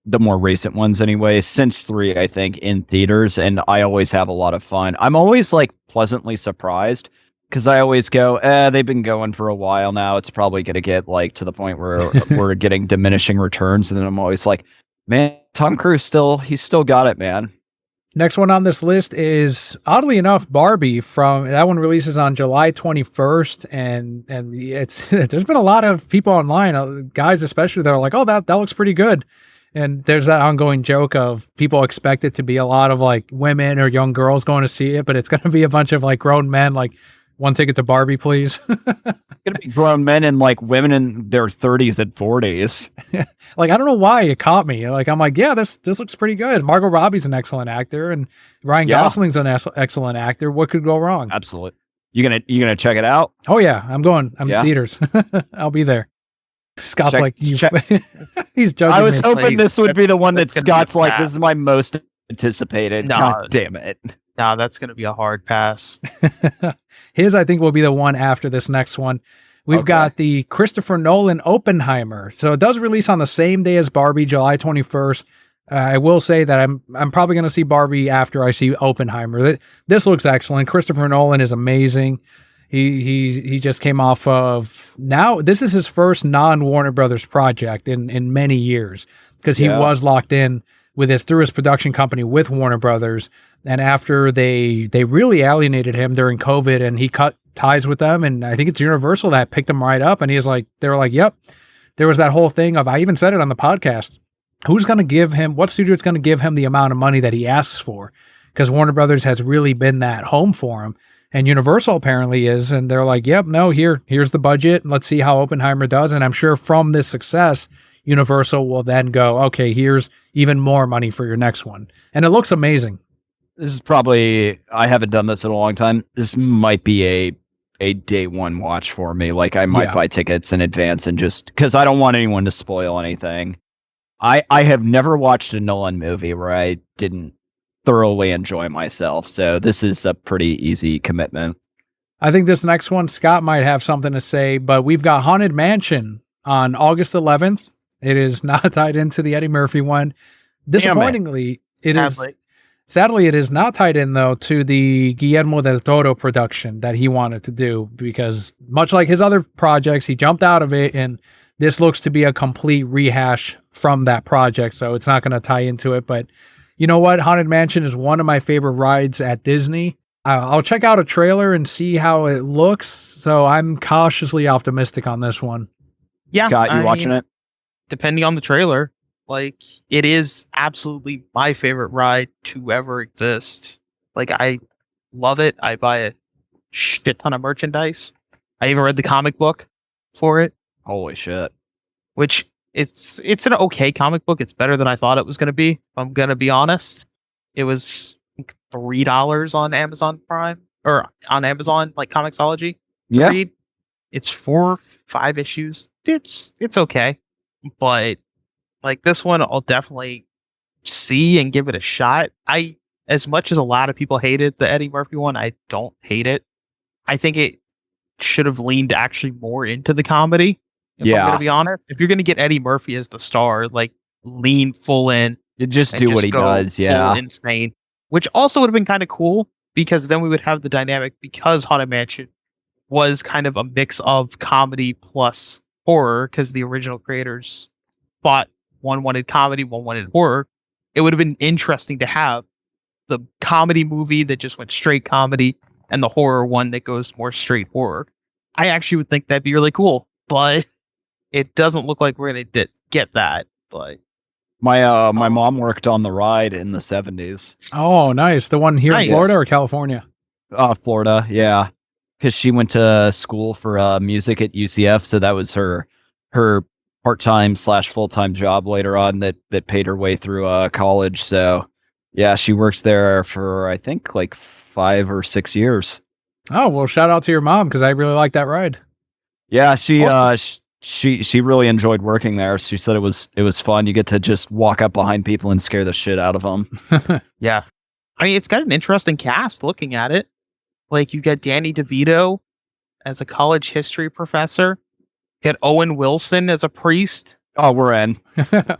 Speaker 3: the more recent ones anyway, since 3, I think, in theaters, and I always have a lot of fun. I'm always like pleasantly surprised because I always go, they've been going for a while now. It's probably going to get like to the point where we're getting diminishing returns. And then I'm always like, man, Tom Cruise he's still got it, man.
Speaker 1: Next one on this list is, oddly enough, Barbie. That one releases on July 21st, and it's there's been a lot of people online, guys especially, that are like, oh, that looks pretty good. And there's that ongoing joke of people expect it to be a lot of like women or young girls going to see it, but it's going to be a bunch of like grown men, like, one ticket to Barbie, please.
Speaker 3: Gonna be grown men and like women in their 30s and 40s.
Speaker 1: Like, I don't know why it caught me. Like, I'm like, yeah, this looks pretty good. Margot Robbie's an excellent actor, and Ryan Gosling's an excellent actor. What could go wrong?
Speaker 3: Absolutely. You gonna check it out?
Speaker 1: Oh yeah, I'm going. I'm in theaters. I'll be there. Scott's like, he's judging
Speaker 3: I was
Speaker 1: me.
Speaker 3: hoping this would be the one that Scott's like, this is my most anticipated.
Speaker 2: No.
Speaker 3: God damn it.
Speaker 2: No, that's going to be a hard pass.
Speaker 1: His, I think, will be the one after this next one. We've got the Christopher Nolan Oppenheimer. So it does release on the same day as Barbie, July 21st. I will say that I'm probably going to see Barbie after I see Oppenheimer. This looks excellent. Christopher Nolan is amazing. He just came off of, now this is his first non-Warner Brothers project in many years, because he was locked in through his production company with Warner Brothers. And after they really alienated him during COVID and he cut ties with them, and I think it's Universal that picked him right up, and they were like, yep. There was that whole thing of, I even said it on the podcast, what studio is going to give him the amount of money that he asks for? Because Warner Brothers has really been that home for him. And Universal apparently is, and they're like, yep, no, here's the budget, and let's see how Oppenheimer does. And I'm sure from this success, Universal will then go, okay, here's even more money for your next one. And it looks amazing.
Speaker 3: This is probably, I haven't done this in a long time. This might be a day one watch for me. Like, I might buy tickets in advance and just, because I don't want anyone to spoil anything. I have never watched a Nolan movie where I didn't thoroughly enjoy myself. So this is a pretty easy commitment.
Speaker 1: I think this next one, Scott might have something to say, but we've got Haunted Mansion on August 11th. It is not tied into the Eddie Murphy one. Disappointingly, it is. Sadly, it is not tied in, though, to the Guillermo del Toro production that he wanted to do, because much like his other projects, he jumped out of it, and this looks to be a complete rehash from that project, so it's not going to tie into it. But you know what? Haunted Mansion is one of my favorite rides at Disney. I'll check out a trailer and see how it looks, so I'm cautiously optimistic on this one.
Speaker 2: Yeah.
Speaker 3: Scott, you watching it?
Speaker 2: Depending on the trailer. Like, it is absolutely my favorite ride to ever exist. Like, I love it. I buy a shit ton of merchandise. I even read the comic book for it.
Speaker 3: Holy shit.
Speaker 2: Which, it's an okay comic book. It's better than I thought it was going to be, if I'm going to be honest. It was $3 on Amazon Prime, or on Amazon, like Comixology.
Speaker 3: Yeah.
Speaker 2: Read. It's 4-5 issues. It's okay. But like, this one, I'll definitely see and give it a shot. As much as a lot of people hated the Eddie Murphy one, I don't hate it. I think it should have leaned actually more into the comedy. If I'm going to be honest, if you're going to get Eddie Murphy as the star, like, lean full in.
Speaker 3: You just do what he does. Yeah.
Speaker 2: Full insane. Which also would have been kind of cool, because then we would have the dynamic, because Haunted Mansion was kind of a mix of comedy plus horror, because the original creators thought one wanted comedy, one wanted horror. It would have been interesting to have the comedy movie that just went straight comedy and the horror one that goes more straight horror. I actually would think that'd be really cool, but it doesn't look like we're gonna get that. But
Speaker 3: My mom worked on the ride in the 70s.
Speaker 1: Oh, nice. The one here in
Speaker 2: Nice.
Speaker 1: Florida or California?
Speaker 3: Florida, yeah. Because she went to school for music at UCF, so that was her part-time / full-time job later on that paid her way through college. So yeah, she worked there for I think like 5 or 6 years.
Speaker 1: Oh, well, shout out to your mom because I really like that ride.
Speaker 3: Yeah, she
Speaker 2: Awesome.
Speaker 3: she really enjoyed working there. She said it was fun. You get to just walk up behind people and scare the shit out of them.
Speaker 2: Yeah. I mean, it's got an interesting cast looking at it. Like, you got Danny DeVito as a college history professor. You got Owen Wilson as a priest.
Speaker 3: Oh, we're in.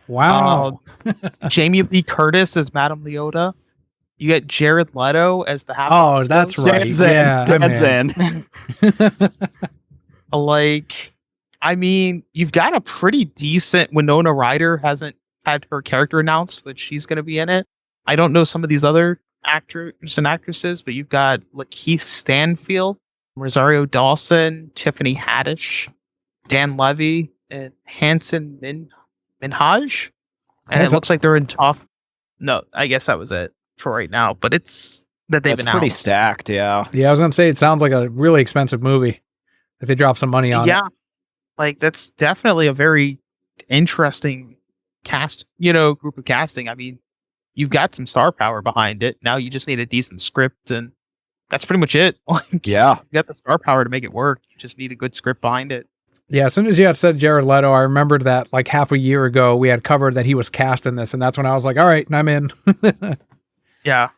Speaker 1: Wow.
Speaker 2: Jamie Lee Curtis as Madame Leota. You got Jared Leto as the half.
Speaker 1: Oh, that's right.
Speaker 3: Dan's
Speaker 1: Yeah,
Speaker 3: in.
Speaker 1: I'm
Speaker 3: Dan's
Speaker 1: in.
Speaker 3: in.
Speaker 2: Like, I mean, you've got a pretty decent Winona Ryder hasn't had her character announced, but she's going to be in it. I don't know some of these other actors and actresses, but you've got Lakeith Stanfield, Rosario Dawson, Tiffany Haddish, Dan Levy, and Hanson Minhaj. And it looks like they're in top. No, I guess that was it for right now, but it's that they've
Speaker 3: That's
Speaker 2: announced.
Speaker 3: pretty stacked, yeah.
Speaker 1: Yeah, I was going to say, it sounds like a really expensive movie. If they drop some money on it.
Speaker 2: Yeah, like that's definitely a very interesting cast, group of casting. I mean, you've got some star power behind it. Now you just need a decent script, and that's pretty much it. Like,
Speaker 3: Yeah.
Speaker 2: you got the star power to make it work. You just need a good script behind it.
Speaker 1: Yeah, as soon as you had said Jared Leto, I remembered that like half a year ago we had covered that he was cast in this, and that's when I was like, all right, I'm in.
Speaker 2: Yeah.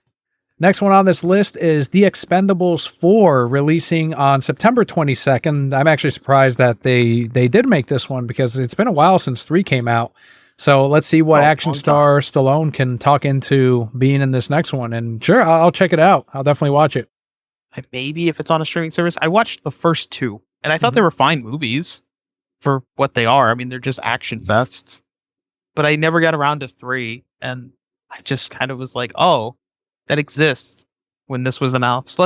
Speaker 1: Next one on this list is The Expendables 4, releasing on September 22nd. I'm actually surprised that they did make this one because it's been a while since 3 came out. So let's see what action star Stallone can talk into being in this next one. And sure, I'll check it out. I'll definitely watch it.
Speaker 2: Maybe if it's on a streaming service. I watched the first 2, and I thought they were fine movies for what they are. I mean, they're just action fests. But I never got around to 3, and I just kind of was like, oh, that exists when this was announced.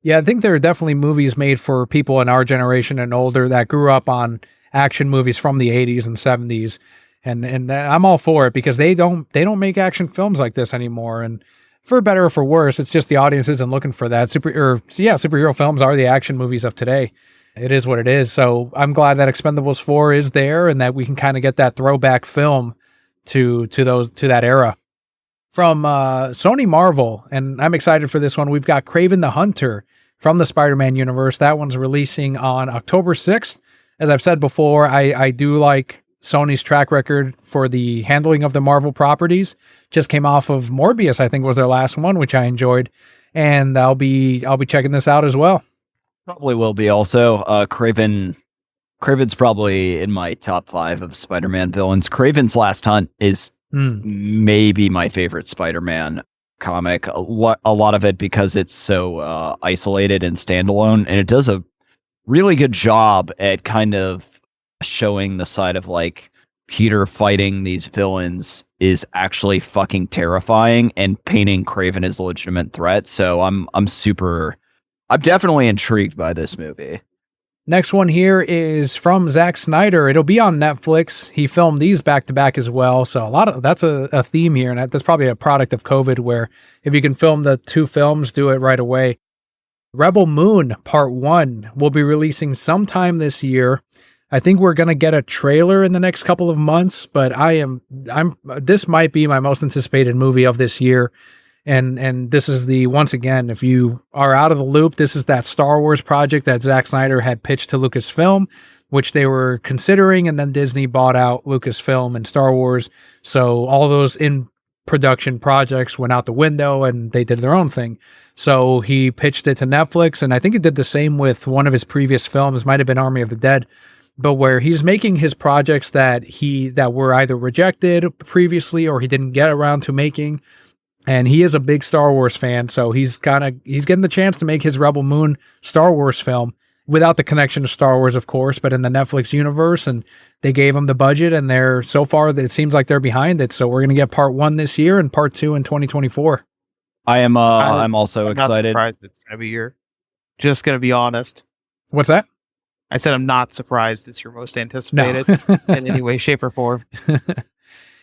Speaker 1: Yeah, I think there are definitely movies made for people in our generation and older that grew up on action movies from the 80s and 70s. And I'm all for it because they don't make action films like this anymore. And for better or for worse, it's just the audience isn't looking for that. Superhero films are the action movies of today. It is what it is. So I'm glad that Expendables 4 is there and that we can kind of get that throwback film to that era. From Sony Marvel, and I'm excited for this one. We've got Kraven the Hunter from the Spider-Man universe. That one's releasing on October 6th. As I've said before, I do like Sony's track record for the handling of the Marvel properties. Just came off of Morbius, I think was their last one, which I enjoyed. And I'll be checking this out as well.
Speaker 3: Probably will be also. Kraven's probably in my top 5 of Spider-Man villains. Kraven's Last Hunt is maybe my favorite Spider-Man comic. A lot of it because it's so isolated and standalone, and it does a really good job at kind of showing the side of like Peter fighting these villains is actually fucking terrifying and painting Kraven as a legitimate threat. So I'm definitely intrigued by this movie.
Speaker 1: Next one here is from Zack Snyder. It'll be on Netflix. He filmed these back to back as well. So that's a theme here. And that's probably a product of COVID where if you can film the 2 films, do it right away. Rebel Moon Part 1 will be releasing sometime this year. I think we're going to get a trailer in the next couple of months, but this might be my most anticipated movie of this year. And this is once again, if you are out of the loop, this is that Star Wars project that Zack Snyder had pitched to Lucasfilm, which they were considering, and then Disney bought out Lucasfilm and Star Wars. So all those in production projects went out the window and they did their own thing. So he pitched it to Netflix, and I think he did the same with one of his previous films, might have been Army of the Dead, but where he's making his projects that were either rejected previously or he didn't get around to making. And he is a big Star Wars fan, so he's getting the chance to make his Rebel Moon Star Wars film without the connection to Star Wars, of course, but in the Netflix universe. And they gave him the budget, and it seems like they're behind it. So we're going to get Part 1 this year and Part 2 in 2024.
Speaker 3: I am.
Speaker 2: I-
Speaker 3: I'm also
Speaker 2: I'm not
Speaker 3: excited.
Speaker 2: surprised it's gonna be your. Just gonna be honest.
Speaker 1: What's that?
Speaker 2: I said I'm not surprised it's your most
Speaker 1: No.
Speaker 2: anticipated in any way, shape, or form.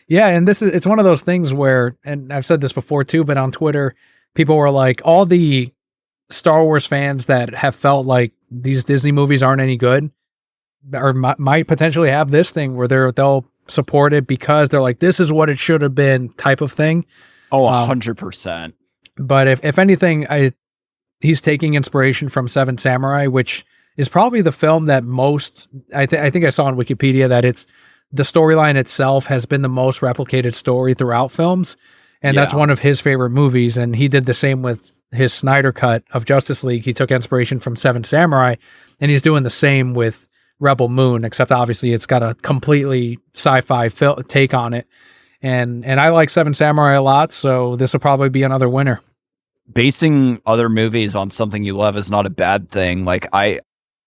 Speaker 1: Yeah, and it's one of those things where, and I've said this before too, but on Twitter, people were like, all the Star Wars fans that have felt like these Disney movies aren't any good, or might potentially have this thing where they'll support it because they're like, this is what it should have been, type of thing.
Speaker 3: Oh, 100%.
Speaker 1: But if anything, he's taking inspiration from Seven Samurai, which is probably the film that most, I think I saw on Wikipedia that it's the storyline itself has been the most replicated story throughout films. And that's one of his favorite movies. And he did the same with his Snyder cut of Justice League. He took inspiration from Seven Samurai, and he's doing the same with Rebel Moon, except obviously it's got a completely sci-fi take on it. And I like Seven Samurai a lot, so this will probably be another winner.
Speaker 3: Basing other movies on something you love is not a bad thing. Like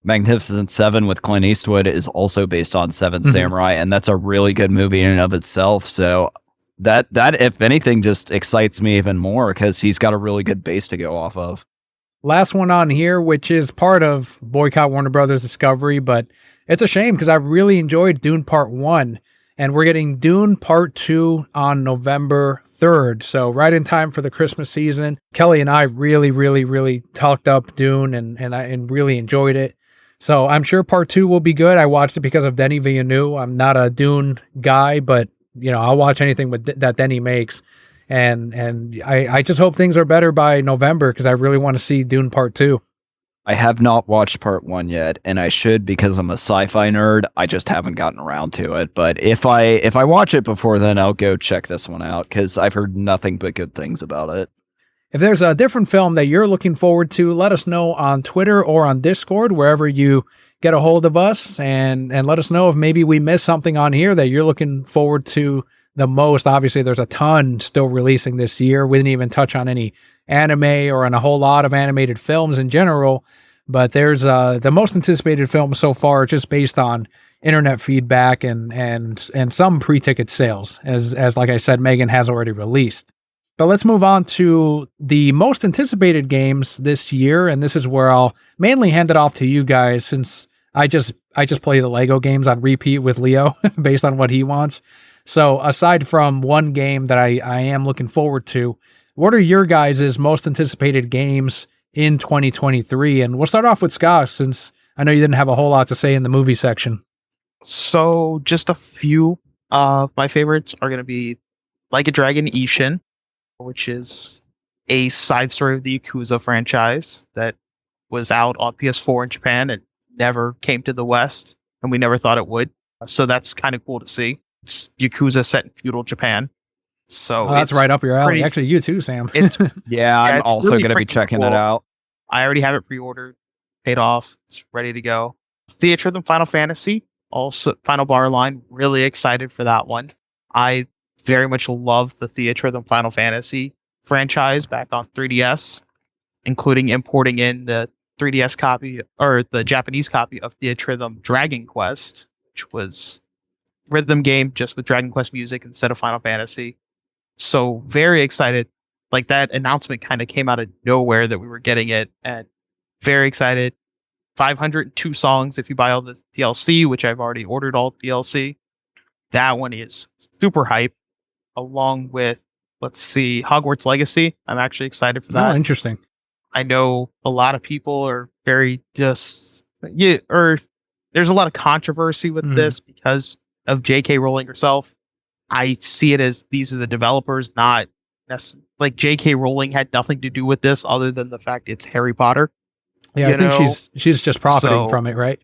Speaker 3: Magnificent Seven with Clint Eastwood is also based on 7 Samurai, and that's a really good movie in and of itself. So that if anything just excites me even more because he's got a really good base to go off of.
Speaker 1: Last one on here, which is part of Boycott Warner Brothers Discovery, but it's a shame because I really enjoyed Dune Part 1, and we're getting Dune Part 2 on November 3rd, so right in time for the Christmas season. Kelly and I really, really, really talked up Dune and really enjoyed it. So I'm sure Part 2 will be good. I watched it because of Denis Villeneuve. I'm not a Dune guy, but I'll watch anything that Denis makes. And I just hope things are better by November because I really want to see Dune Part 2.
Speaker 3: I have not watched Part 1 yet, and I should because I'm a sci-fi nerd. I just haven't gotten around to it. But if I watch it before then, I'll go check this one out because I've heard nothing but good things about it.
Speaker 1: If there's a different film that you're looking forward to, let us know on Twitter or on Discord, wherever you get a hold of us, and let us know if maybe we missed something on here that you're looking forward to the most. Obviously, there's a ton still releasing this year. We didn't even touch on any anime or on a whole lot of animated films in general, but there's the most anticipated film so far just based on internet feedback and some pre-ticket sales, as like I said, Megan has already released. But let's move on to the most anticipated games this year, and this is where I'll mainly hand it off to you guys since I just play the Lego games on repeat with Leo based on what he wants. So aside from one game that I am looking forward to, what are your guys' most anticipated games in 2023? And we'll start off with Scott, since I know you didn't have a whole lot to say in the movie section.
Speaker 2: So just a few of my favorites are going to be Like a Dragon Ishin, which is a side story of the Yakuza franchise that was out on PS4 in Japan and never came to the West, and we never thought it would. So that's kind of cool to see. It's Yakuza set in feudal Japan. So
Speaker 1: that's right up your alley.
Speaker 2: pretty-
Speaker 1: Actually, you too, Sam.
Speaker 2: It's
Speaker 3: I'm
Speaker 2: it's
Speaker 3: also
Speaker 2: really
Speaker 3: going to be
Speaker 2: freaking
Speaker 3: checking
Speaker 2: cool.
Speaker 3: it out.
Speaker 2: I already have it pre-ordered, paid off. It's ready to go. Theater of Final Fantasy, also Final Bar Line. Really excited for that one. I very much love the Theater of Final Fantasy franchise back on 3DS, including importing in the 3DS copy or the Japanese copy of Theater Dragon Quest, which was rhythm game just with Dragon Quest music instead of Final Fantasy. So very excited. Like that announcement kind of came out of nowhere that we were getting it, and very excited. 502 songs if you buy all the DLC, which I've already ordered all DLC. That one is super hype. Along with, let's see, Hogwarts Legacy. I'm actually excited for that.
Speaker 1: Oh, interesting.
Speaker 2: I know a lot of people are very there's a lot of controversy with this because of J.K. Rowling herself. I see it as these are the developers, not like J.K. Rowling had nothing to do with this other than the fact it's Harry Potter.
Speaker 1: Yeah, I think she's just profiting from it, right?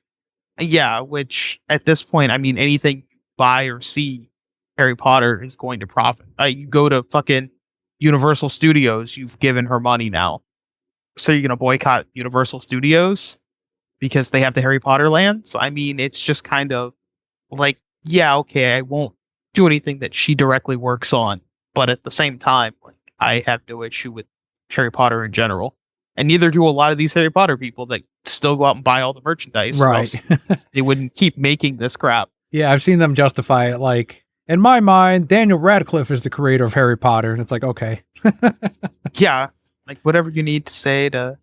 Speaker 2: Yeah, which at this point, I mean, anything you buy or see Harry Potter is going to profit. You go to fucking Universal Studios, you've given her money now. So you're going to boycott Universal Studios because they have the Harry Potter lands? I mean, it's just kind of like, yeah, okay, I won't do anything that she directly works on. But at the same time, like, I have no issue with Harry Potter in general. And neither do a lot of these Harry Potter people that still go out and buy all the merchandise.
Speaker 1: Right.
Speaker 2: They wouldn't keep making this crap.
Speaker 1: Yeah, I've seen them justify it like In my mind, Daniel Radcliffe is the creator of Harry Potter. And it's like, okay.
Speaker 2: Yeah, like whatever you need to say to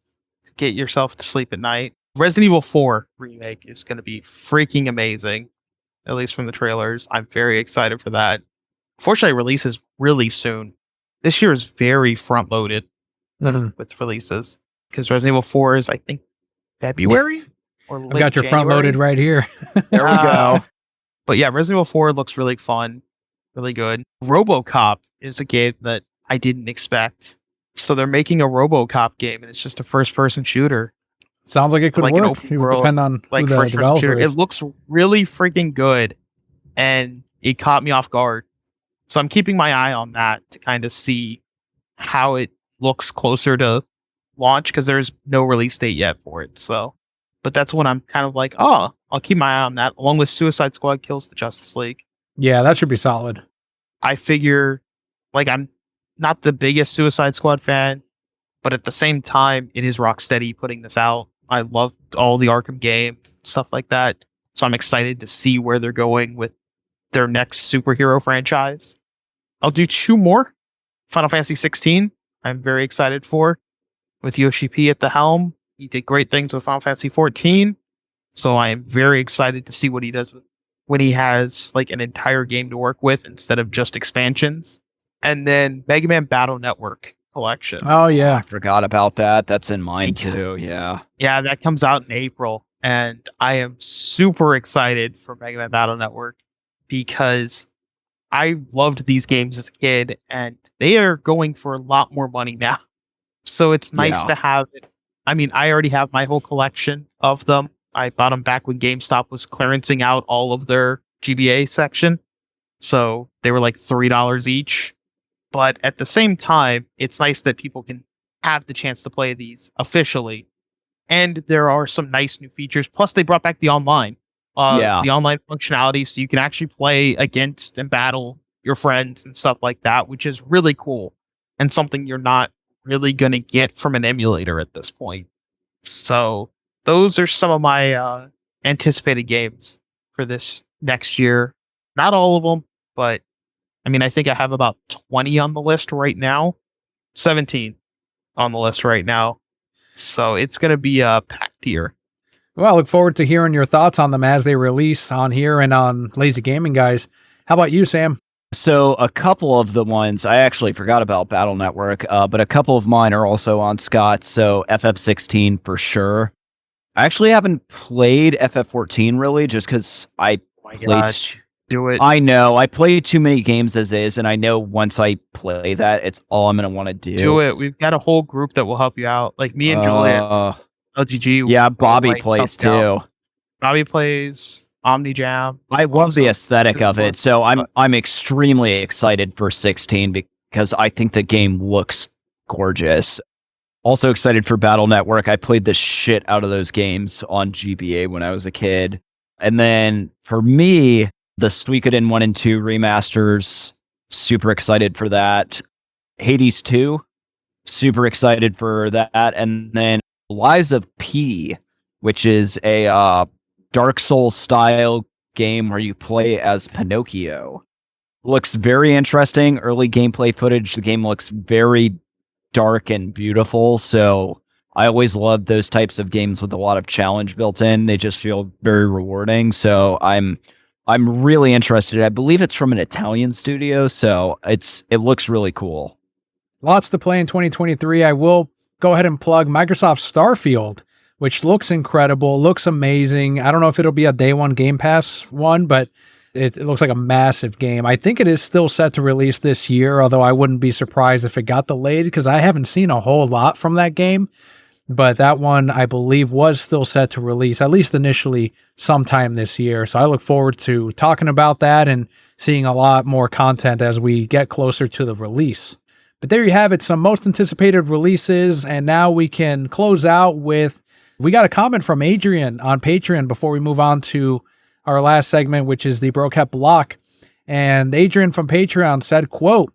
Speaker 2: get yourself to sleep at night. Resident Evil 4 remake is going to be freaking amazing, at least from the trailers. I'm very excited for that. Fortunately, it releases really soon. This year is very front loaded with releases because Resident Evil 4 is, I think, February or late
Speaker 1: I've got your front loaded right here.
Speaker 3: There we go.
Speaker 2: But yeah, Resident Evil 4 looks really fun, really good. RoboCop is a game that I didn't expect. So they're making a RoboCop game, and it's just a first-person shooter.
Speaker 1: Sounds like it could
Speaker 2: Like an
Speaker 1: work.
Speaker 2: open
Speaker 1: It would
Speaker 2: world,
Speaker 1: depend on
Speaker 2: like
Speaker 1: who the
Speaker 2: first-person shooter.
Speaker 1: developer
Speaker 2: It
Speaker 1: is.
Speaker 2: looks really freaking good, and it caught me off guard. So I'm keeping my eye on that to kind of see how it looks closer to launch because there's no release date yet for it. So, but that's when I'm kind of like, oh, I'll keep my eye on that, along with Suicide Squad Kills the Justice League.
Speaker 1: Yeah, that should be solid.
Speaker 2: I figure, like, I'm not the biggest Suicide Squad fan, but at the same time, it is Rocksteady putting this out. I love all the Arkham games, stuff like that. So I'm excited to see where they're going with their next superhero franchise. I'll do 2 more. Final Fantasy 16, I'm very excited for. With Yoshi P at the helm, he did great things with Final Fantasy 14. So I am very excited to see what he does when he has like an entire game to work with instead of just expansions. And then Mega Man Battle Network collection.
Speaker 1: Oh, yeah.
Speaker 3: I forgot about that. That's in mine too. Yeah.
Speaker 2: Yeah, that comes out in April. And I am super excited for Mega Man Battle Network because I loved these games as a kid and they are going for a lot more money now. So it's nice to have it. I mean, I already have my whole collection of them. I bought them back when GameStop was clearancing out all of their GBA section. So they were like $3 each. But at the same time, it's nice that people can have the chance to play these officially. And there are some nice new features. Plus, they brought back the online. The online functionality, so you can actually play against and battle your friends and stuff like that, which is really cool and something you're not really going to get from an emulator at this point. So those are some of my anticipated games for this next year. Not all of them, but I mean, I think I have about 20 on the list right now, 17 on the list right now. So it's going to be a packed year.
Speaker 1: Well, I look forward to hearing your thoughts on them as they release on here and on Lazy Gaming Guys. How about you, Sam?
Speaker 3: So a couple of the ones, I actually forgot about Battle Network, but a couple of mine are also on Scott. So FF16 for sure. I actually haven't played FF14 really, just because I played.
Speaker 2: Do it.
Speaker 3: I know. I played too many games as is, and I know once I play that, it's all I'm going to want to do.
Speaker 2: Do it. We've got a whole group that will help you out. Like me and Juliet. LGG.
Speaker 3: Yeah, Bobby plays too.
Speaker 2: Bobby plays OmniJam.
Speaker 3: I love the aesthetic of it, so I'm extremely excited for 16 because I think the game looks gorgeous. Also excited for Battle Network. I played the shit out of those games on GBA when I was a kid. And then for me, the Suikoden 1 and 2 remasters, super excited for that. Hades 2, super excited for that. And then Lies of P, which is a Dark Souls style game where you play as Pinocchio. Looks very interesting. Early gameplay footage. The game looks very dark and beautiful. So I always love those types of games with a lot of challenge built in. They just feel very rewarding. So I'm really interested. I believe it's from an Italian studio, so it looks really cool.
Speaker 1: Lots to play in 2023. I will go ahead and plug Microsoft Starfield, which looks incredible, looks amazing. I don't know if it'll be a day one Game Pass one, but it looks like a massive game. I think it is still set to release this year, although I wouldn't be surprised if it got delayed because I haven't seen a whole lot from that game. But that one, I believe, was still set to release, at least initially, sometime this year. So I look forward to talking about that and seeing a lot more content as we get closer to the release. But there you have it, some most anticipated releases. And now we can close out with, we got a comment from Adrian on Patreon before we move on to our last segment, which is the Brocat Block. And Adrian from Patreon said, quote,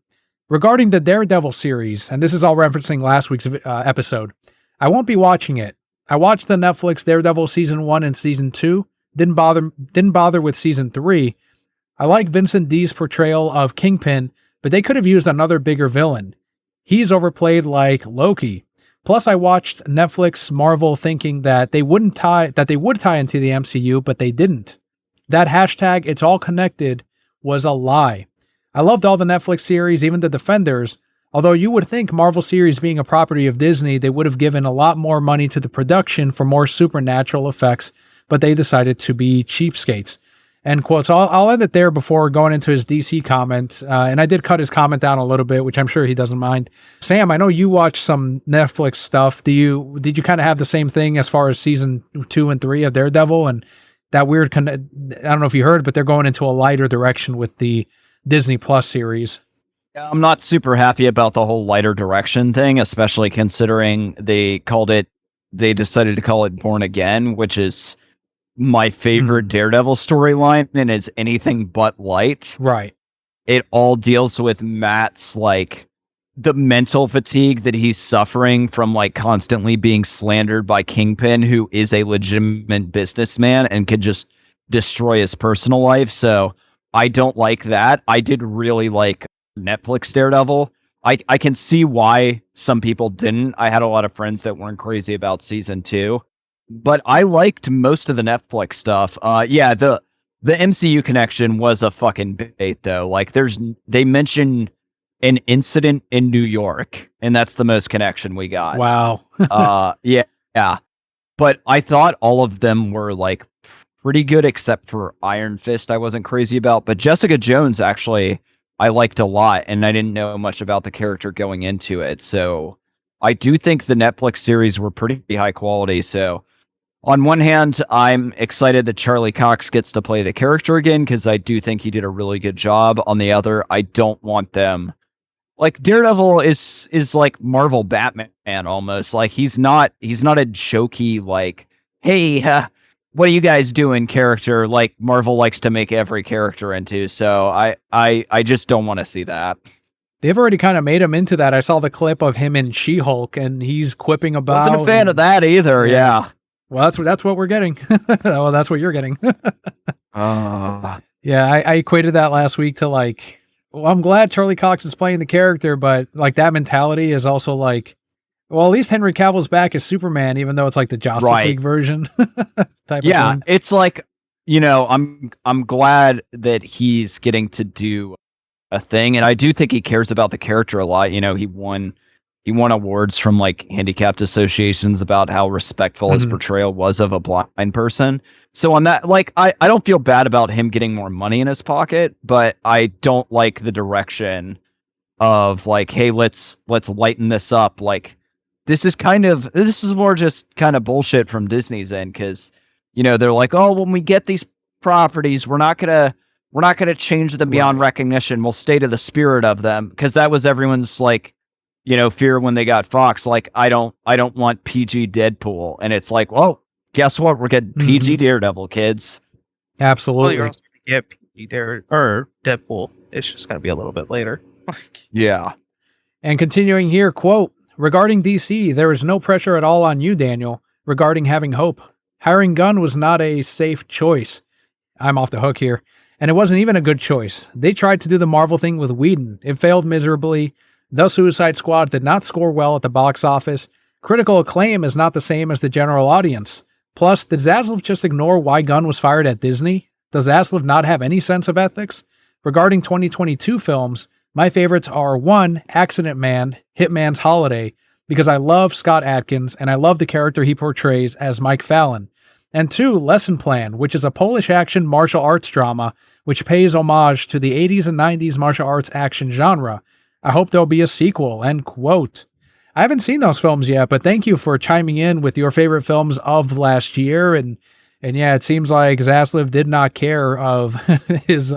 Speaker 1: regarding the Daredevil series, and this is all referencing last week's episode, I won't be watching it. I watched the Netflix Daredevil season 1 and season 2. Didn't bother with season 3. I like Vincent D's portrayal of Kingpin, but they could have used another bigger villain. He's overplayed like Loki. Plus, I watched Netflix Marvel thinking that they would tie into the MCU, but they didn't. That hashtag "It's all connected" was a lie. I loved all the Netflix series, even the Defenders. Although you would think Marvel series being a property of Disney, they would have given a lot more money to the production for more supernatural effects, but they decided to be cheapskates. End quote. So I'll end it there before going into his DC comment. And I did cut his comment down a little bit, which I'm sure he doesn't mind. Sam, I know you watched some Netflix stuff. Did you kind of have the same thing as far as season 2 and 3 of Daredevil and that weird? I don't know if you heard, but they're going into a lighter direction with the Disney Plus series.
Speaker 3: I'm not super happy about the whole lighter direction thing, especially considering they decided to call it Born Again, which is my favorite Daredevil storyline and is anything but light.
Speaker 1: Right.
Speaker 3: It all deals with Matt's like the mental fatigue that he's suffering from like constantly being slandered by Kingpin, who is a legitimate businessman and could just destroy his personal life. So I don't like that. I did really like Netflix Daredevil. I can see why some people didn't. I had a lot of friends that weren't crazy about season 2. But I liked most of the Netflix stuff. Yeah, the MCU connection was a fucking bait though. Like they mention an incident in New York, and that's the most connection we got.
Speaker 1: Wow.
Speaker 3: Yeah. But I thought all of them were like pretty good except for Iron Fist I wasn't crazy about. But Jessica Jones actually I liked a lot, and I didn't know much about the character going into it. So I do think the Netflix series were pretty high quality. So on one hand, I'm excited that Charlie Cox gets to play the character again because I do think he did a really good job. On the other, I don't want them like Daredevil is like Marvel Batman almost. Like he's not a jokey like, hey, what are you guys doing character like Marvel likes to make every character into. So I just don't want to see that.
Speaker 1: They've already kind of made him into that. I saw the clip of him in She-Hulk, and he's quipping about.
Speaker 3: Wasn't a fan of that either. Yeah.
Speaker 1: Well, that's what we're getting. Well, that's what you're getting. Yeah, I equated that last week to like, well, I'm glad Charlie Cox is playing the character, but like that mentality is also like, well, at least Henry Cavill's back as Superman, even though it's like the Justice League version type of thing.
Speaker 3: It's like, I'm glad that he's getting to do a thing, and I do think he cares about the character a lot. He won awards from like handicapped associations about how respectful his portrayal was of a blind person. So on that, like, I don't feel bad about him getting more money in his pocket, but I don't like the direction of like, hey, let's lighten this up. Like, this is more just kind of bullshit from Disney's end. Cause they're like, oh, when we get these properties, we're not gonna change them beyond recognition. We'll stay to the spirit of them. Cause that was everyone's like, fear when they got Fox. Like, I don't want PG Deadpool. And it's like, well, guess what? We're getting PG Daredevil, kids.
Speaker 1: Absolutely.
Speaker 2: Well, you're also gonna get PG Deadpool. It's just gonna be a little bit later.
Speaker 3: Yeah.
Speaker 1: And continuing here, quote, regarding DC, there is no pressure at all on you, Daniel, regarding having hope. Hiring Gunn was not a safe choice. I'm off the hook here. And it wasn't even a good choice. They tried to do the Marvel thing with Whedon. It failed miserably. The Suicide Squad did not score well at the box office. Critical acclaim is not the same as the general audience. Plus, did Zaslav just ignore why Gunn was fired at Disney? Does Zaslav not have any sense of ethics? Regarding 2022 films, my favorites are 1, Accident Man, Hitman's Holiday, because I love Scott Adkins and I love the character he portrays as Mike Fallon. And 2, Lesson Plan, which is a Polish action martial arts drama which pays homage to the 80s and 90s martial arts action genre. I hope there'll be a sequel, end quote. I haven't seen those films yet, but thank you for chiming in with your favorite films of last year. And yeah, it seems like Zaslav did not care of his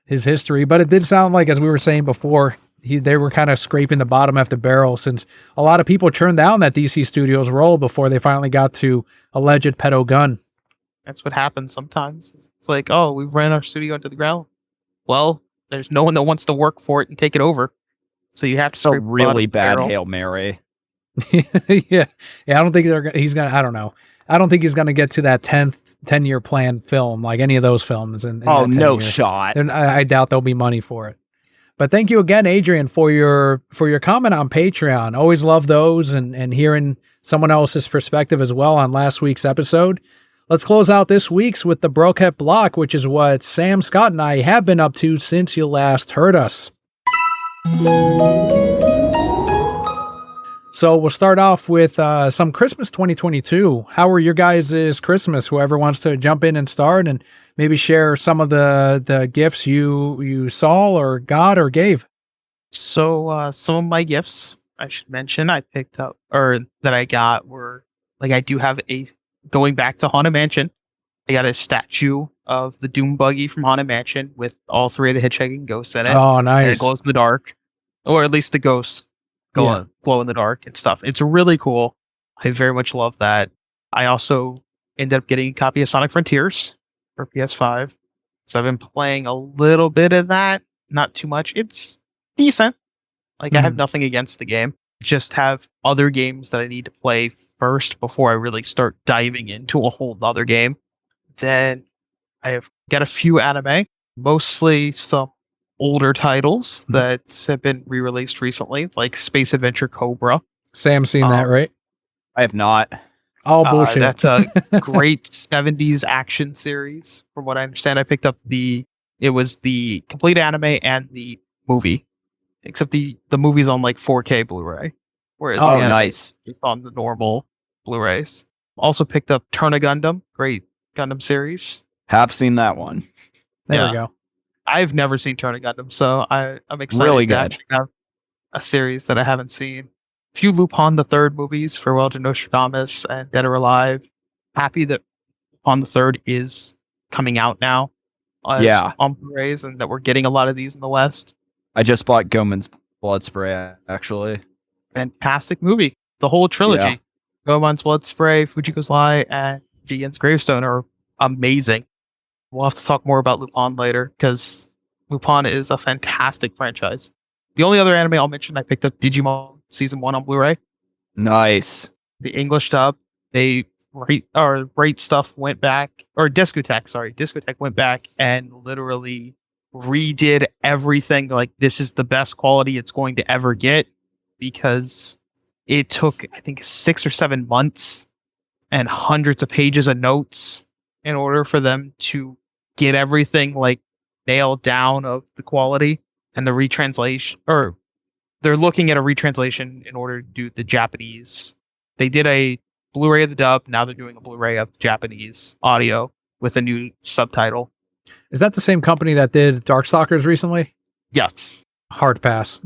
Speaker 1: history, but it did sound like, as we were saying before, they were kind of scraping the bottom of the barrel since a lot of people turned down that DC Studios role before they finally got to alleged pedo Gunn.
Speaker 2: That's what happens sometimes. It's like, oh, we ran our studio into the ground. Well, there's no one that wants to work for it and take it over. So you have to scrape
Speaker 3: a really bad
Speaker 2: barrel.
Speaker 3: Hail Mary.
Speaker 1: Yeah. I don't think I don't know. I don't think he's gonna get to that 10th 10-year plan film like any of those films. In
Speaker 3: Oh,
Speaker 1: that 10
Speaker 3: no
Speaker 1: years.
Speaker 3: shot.
Speaker 1: Then I doubt there'll be money for it. But thank you again, Adrian, for your comment on Patreon. Always love those and hearing someone else's perspective as well on last week's episode. Let's close out this week's with the Broket Block, which is what Sam, Scott, and I have been up to since you last heard us. So we'll start off with some Christmas 2022. How were your guys' Christmas? Whoever wants to jump in and start and maybe share some of the gifts you saw or got or gave.
Speaker 2: So some of my gifts I should mention I picked up or that I got were like I do have going back to Haunted Mansion. I got a statue of the Doom Buggy from Haunted Mansion with all 3 of the hitchhiking ghosts in it.
Speaker 1: Oh,
Speaker 2: And
Speaker 1: nice.
Speaker 2: it glows in the dark, or at least the ghosts glow in the dark and stuff. It's really cool. I very much love that. I also ended up getting a copy of Sonic Frontiers for PS5. So I've been playing a little bit of that, not too much. It's decent. Like I have nothing against the game. Just have other games that I need to play first before I really start diving into a whole other game. Then I have got a few anime, mostly some older titles that have been re-released recently, like Space Adventure Cobra.
Speaker 1: Sam's seen that, right?
Speaker 3: I have not.
Speaker 1: Oh, bullshit.
Speaker 2: That's a great 70s action series. From what I understand, I picked up it was the complete anime and the movie, except the movie's on like 4K Blu-ray, whereas
Speaker 3: Oh,
Speaker 2: the anime
Speaker 3: nice.
Speaker 2: is on the normal Blu-rays. Also picked up Turna Gundam, great Gundam series.
Speaker 3: Have seen that one.
Speaker 1: There
Speaker 2: yeah.
Speaker 1: we go.
Speaker 2: I've never seen Turna Gundam, so I'm excited
Speaker 3: Really
Speaker 2: to
Speaker 3: good.
Speaker 2: actually have a series that I haven't seen. A few Lupin the Third movies, Farewell to Nostradamus and Dead or Alive. Happy that Lupin the Third is coming out now on Blu-rays, and that we're getting a lot of these in the West.
Speaker 3: I just bought Goemon's Blood Spray, actually.
Speaker 2: Fantastic movie. The whole trilogy. Goemon's Blood Spray, Fujiko's Lie, and Jigen's Gravestone are amazing. We'll have to talk more about Lupin later, because Lupin is a fantastic franchise. The only other anime I'll mention, I picked up Digimon Season 1 on Blu-ray.
Speaker 3: Nice.
Speaker 2: The English dub, they Rate Stuff went back, or Discotech went back and literally redid everything. Like, this is the best quality it's going to ever get, because it took, I think, 6 or 7 months and hundreds of pages of notes in order for them to get everything like nailed down of the quality and the retranslation, or they're looking at a retranslation in order to do the Japanese. They did a Blu-ray of the dub. Now they're doing a Blu-ray of Japanese audio with a new subtitle.
Speaker 1: Is that the same company that did Darkstalkers recently?
Speaker 2: Yes.
Speaker 1: Hard pass.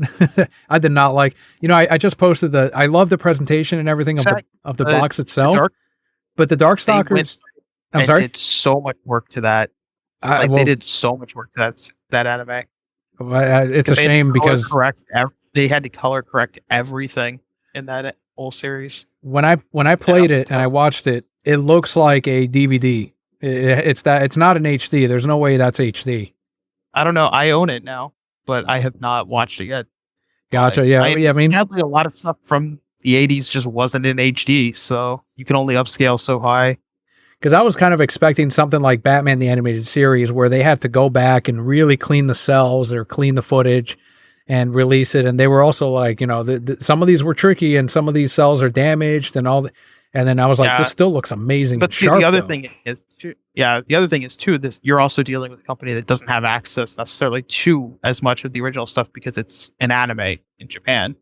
Speaker 1: I did not like, I just posted I love the presentation and everything of the box itself, but the Darkstalkers, I'm sorry?
Speaker 2: Did so much work to that. They did so much work to that anime.
Speaker 1: It's a shame because
Speaker 2: they had to color correct everything in that whole series.
Speaker 1: When I played it and I watched it, it looks like a DVD. It's not an HD. There's no way that's HD.
Speaker 2: I don't know. I own it now, but I have not watched it yet.
Speaker 1: Gotcha. Yeah. I mean,
Speaker 2: sadly, a lot of stuff from the 80s just wasn't in HD, so you can only upscale so high.
Speaker 1: Because I was kind of expecting something like Batman the Animated Series, where they had to go back and really clean the cells or clean the footage and release it. And they were also like, some of these were tricky and some of these cells are damaged and all. And then I was like, this still looks amazing.
Speaker 2: But the other thing is too, this you're also dealing with a company that doesn't have access necessarily to as much of the original stuff because it's an anime in Japan.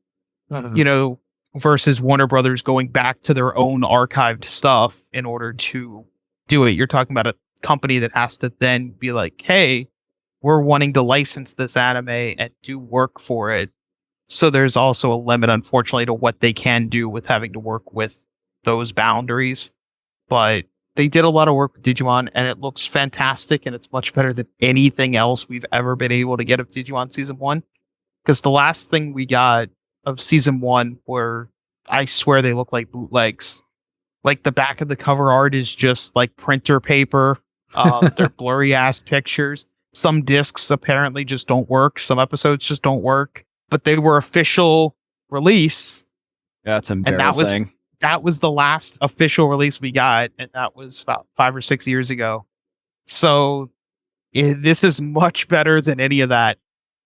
Speaker 1: Mm-hmm.
Speaker 2: Versus Warner Brothers going back to their own archived stuff in order to do it. You're talking about a company that has to then be like, hey, we're wanting to license this anime and do work for it. So there's also a limit, unfortunately, to what they can do with having to work with those boundaries. But they did a lot of work with Digimon, and it looks fantastic, and it's much better than anything else we've ever been able to get of Digimon Season 1. Because the last thing we got of Season 1 were, I swear they look like bootlegs. Like, the back of the cover art is just like printer paper. They're blurry ass pictures. Some discs apparently just don't work. Some episodes just don't work. But they were official release.
Speaker 3: That's embarrassing.
Speaker 2: that was the last official release we got, and that was about 5 or 6 years ago. So this is much better than any of that.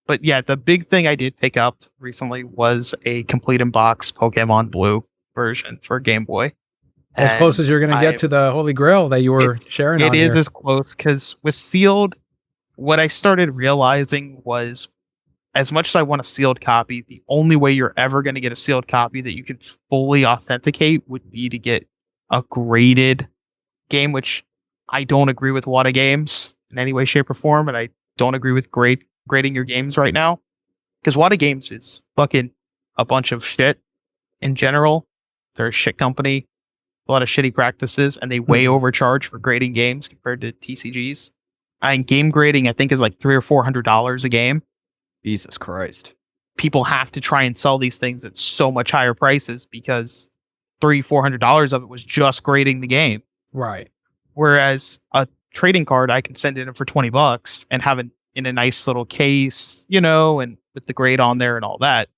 Speaker 2: But yeah, the big thing I did pick up recently was a complete in box Pokemon Blue version for Game Boy.
Speaker 1: As close as you're going to get to the Holy Grail that you were sharing on
Speaker 2: It is
Speaker 1: here.
Speaker 2: as close, because with sealed, what I started realizing was, as much as I want a sealed copy, the only way you're ever going to get a sealed copy that you can fully authenticate would be to get a graded game, which I don't agree with a lot of games in any way, shape, or form, and I don't agree with grading your games right now, because a lot of games is fucking a bunch of shit in general. They're a shit company, a lot of shitty practices, and they way overcharge for grading games compared to TCGs. And game grading, I think, is like $300 or $400 a game.
Speaker 3: Jesus Christ.
Speaker 2: People have to try and sell these things at so much higher prices because $300-$400 of it was just grading the game.
Speaker 1: Right.
Speaker 2: Whereas a trading card, I can send it in for $20 and have it in a nice little case, and with the grade on there and all that.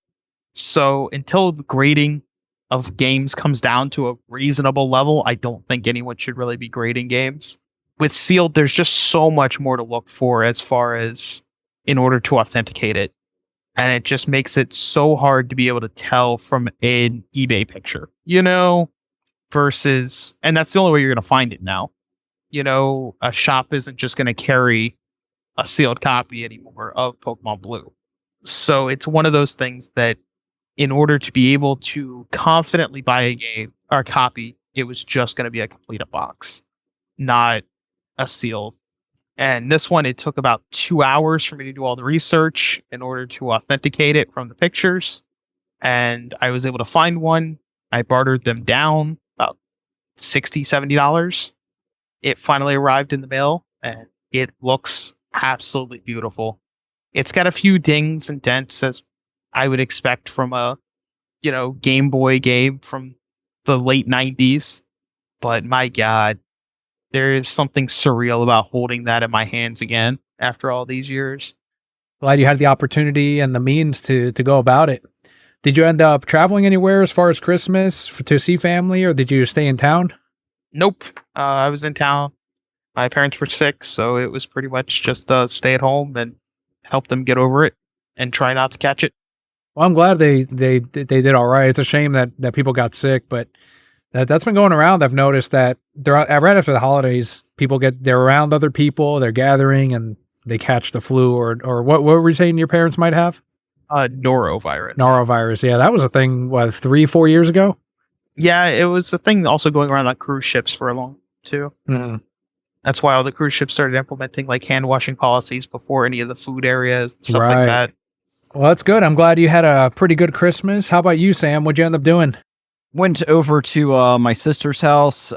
Speaker 2: So until the grading of games comes down to a reasonable level, I don't think anyone should really be grading games. With sealed, there's just so much more to look for as far as in order to authenticate it. And it just makes it so hard to be able to tell from an eBay picture, versus, and that's the only way you're going to find it now. A shop isn't just going to carry a sealed copy anymore of Pokemon Blue. So it's one of those things that in order to be able to confidently buy a game or a copy, it was just going to be a complete box, not a sealed. And this one, it took about 2 hours for me to do all the research in order to authenticate it from the pictures. And I was able to find one. I bartered them down about $60, $70. It finally arrived in the mail, and it looks absolutely beautiful. It's got a few dings and dents, as I would expect from a, Game Boy game from the late 90s. But my God, there is something surreal about holding that in my hands again after all these years.
Speaker 1: Glad you had the opportunity and the means to go about it. Did you end up traveling anywhere as far as Christmas to see family, or did you stay in town?
Speaker 2: Nope. I was in town. My parents were sick, so it was pretty much just stay at home and help them get over it and try not to catch it.
Speaker 1: Well, I'm glad they did all right. It's a shame that people got sick, but that's been going around. I've noticed that right after the holidays, they're around other people, they're gathering, and they catch the flu or what were you saying your parents might have?
Speaker 2: Norovirus.
Speaker 1: Norovirus. Yeah, that was a thing, 3-4 years ago?
Speaker 2: Yeah, it was a thing also going around on cruise ships for a long too.
Speaker 1: Mm.
Speaker 2: That's why all the cruise ships started implementing like hand washing policies before any of the food areas and stuff like that.
Speaker 1: Well, that's good. I'm glad you had a pretty good Christmas. How about you, Sam? What'd you end up doing?
Speaker 3: Went over to my sister's house.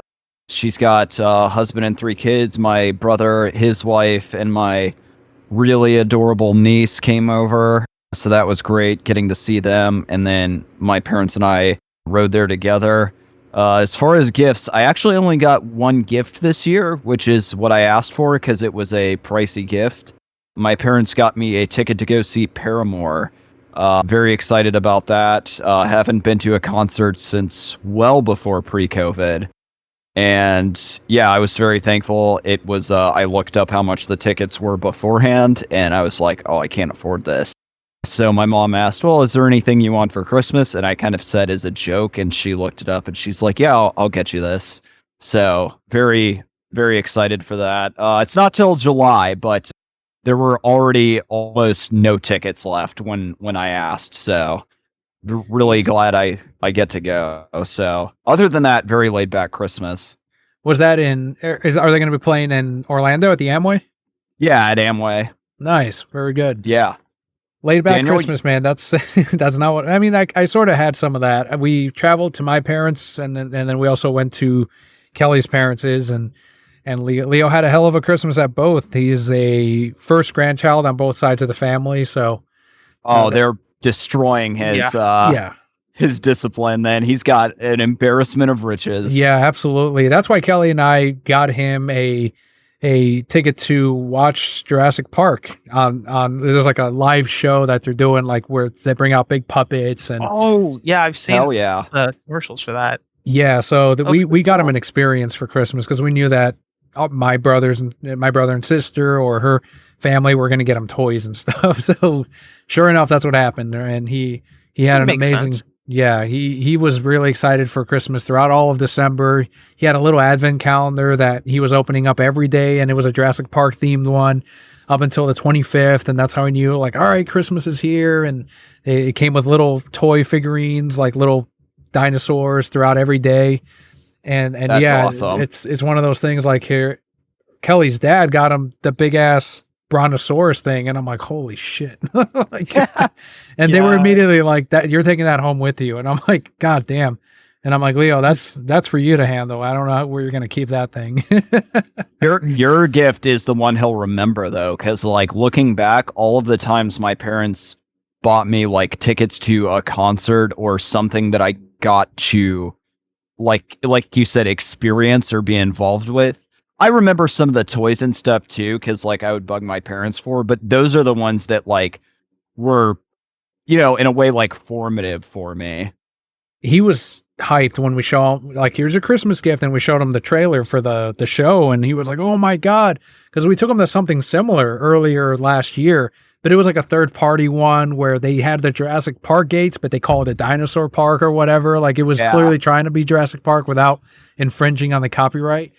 Speaker 3: She's got a husband and 3 kids. My brother, his wife, and my really adorable niece came over. So that was great getting to see them. And then my parents and I rode there together. As far as gifts, I actually only got one gift this year, which is what I asked for because it was a pricey gift. My parents got me a ticket to go see Paramore. Very excited about that. Haven't been to a concert since well before pre-COVID. And yeah, I was very thankful. It was, I looked up how much the tickets were beforehand, and I was like, oh, I can't afford this. So my mom asked, well, is there anything you want for Christmas? And I kind of said as a joke, and she looked it up and she's like, yeah, I'll get you this. So very, very excited for that. It's not till July, but there were already almost no tickets left when I asked. So really glad I get to go. So other than that, very laid back Christmas.
Speaker 1: Was that are they going to be playing in Orlando at the Amway?
Speaker 3: Yeah, at Amway.
Speaker 1: Nice. Very good.
Speaker 3: Yeah.
Speaker 1: Laid back Christmas, man. That's that's not what I mean. I sort of had some of that. We traveled to my parents, and then we also went to Kelly's parents' and Leo had a hell of a Christmas at both. He is a first grandchild on both sides of the family, so
Speaker 3: they're destroying his his discipline. Then he's got an embarrassment of riches.
Speaker 1: Yeah, absolutely. That's why Kelly and I got him a ticket to watch Jurassic Park on there's like a live show that they're doing, like where they bring out big puppets and
Speaker 2: I've seen
Speaker 3: the
Speaker 2: the commercials for that.
Speaker 1: Yeah, so that
Speaker 2: Okay,
Speaker 1: we got him
Speaker 2: cool.
Speaker 1: an experience for Christmas because we knew that my brother and sister or her family were going to get him toys and stuff. So sure enough, that's what happened, and he had
Speaker 2: That
Speaker 1: an
Speaker 2: makes
Speaker 1: amazing.
Speaker 2: sense.
Speaker 1: Yeah, he was really excited for Christmas throughout all of December. He had a little advent calendar that he was opening up every day, and it was a Jurassic Park themed one up until the 25th, and that's how he knew, like, all right, Christmas is here, and it came with little toy figurines, like little dinosaurs throughout every day. And
Speaker 3: That's
Speaker 1: yeah,
Speaker 3: awesome.
Speaker 1: it's one of those things like here Kelly's dad got him the big ass brontosaurus thing, and I'm like, holy shit. Like, and they were
Speaker 2: Yeah,
Speaker 1: immediately like, that you're taking that home with you. And I'm like, God damn. And I'm like, Leo, that's for you to handle. I don't know where you're gonna keep that thing.
Speaker 3: Your gift is the one he'll remember though, because like looking back, all of the times my parents bought me like tickets to a concert or something that I got to like you said, experience or be involved with. I remember some of the toys and stuff too, because like I would bug my parents for, but those are the ones that like were, in a way like formative for me.
Speaker 1: He was hyped when we show him, like, here's a Christmas gift, and we showed him the trailer for the show, and he was like, oh my god, because we took him to something similar earlier last year, but it was like a third party one where they had the Jurassic Park gates, but they called it Dinosaur Park or whatever. Like, it was
Speaker 3: Yeah.
Speaker 1: clearly trying to be Jurassic Park without infringing on the copyright.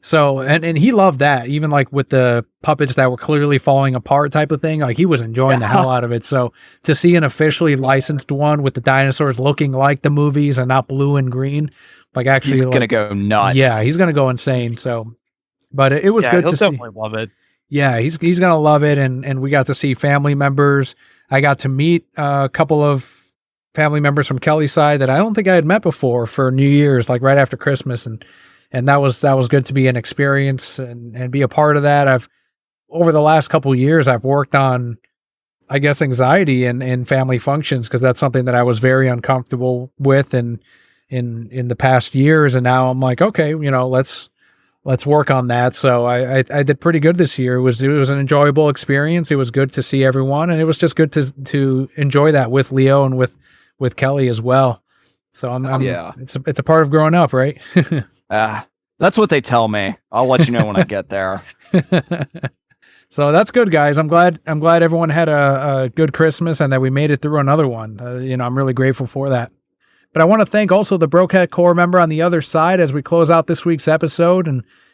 Speaker 1: So, and he loved that, even like with the puppets that were clearly falling apart type of thing. Like, he was enjoying the
Speaker 3: Yeah.
Speaker 1: hell out of it. So to see an officially licensed one with the dinosaurs looking like the movies and not blue and green, like, actually,
Speaker 3: He's
Speaker 1: like,
Speaker 3: gonna go nuts.
Speaker 1: yeah, he's gonna go insane. So, but it was
Speaker 2: yeah,
Speaker 1: good
Speaker 2: he'll
Speaker 1: to see.
Speaker 2: definitely love it.
Speaker 1: Yeah, he's gonna love it, and we got to see family members. I got to meet a couple of family members from Kelly's side that I don't think I had met before for New Year's, like right after Christmas, and that was good to be an experience and be a part of that. I've over the last couple of years, I've worked on, I guess, anxiety in family functions because that's something that I was very uncomfortable with in the past years, and now I'm like, okay, let's work on that. So I did pretty good this year. It was an enjoyable experience. It was good to see everyone, and it was just good to enjoy that with Leo and with Kelly as well. So
Speaker 3: Yeah.
Speaker 1: it's a part of growing up, right?
Speaker 3: That's what they tell me. I'll let you know when I get there.
Speaker 1: So that's good, guys. I'm glad everyone had a good Christmas and that we made it through another one. I'm really grateful for that. But I want to thank also the Brocat Core member on the other side as we close out this week's episode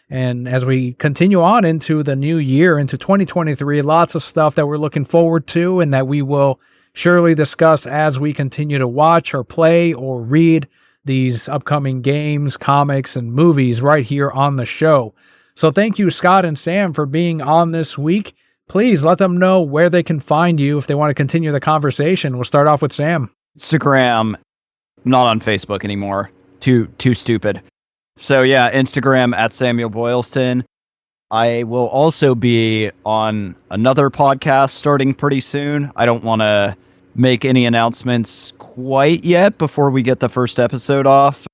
Speaker 1: and as we continue on into the new year, into 2023. Lots of stuff that we're looking forward to and that we will surely discuss as we continue to watch or play or read these upcoming games, comics, and movies right here on the show. So thank you, Scott and Sam, for being on this week. Please let them know where they can find you if they want to continue the conversation. We'll start off with Sam.
Speaker 3: Instagram, not on Facebook anymore. Too stupid. So yeah, Instagram at Samuel Boylston. I will also be on another podcast starting pretty soon. I don't want to make any announcements quite yet before we get the first episode off,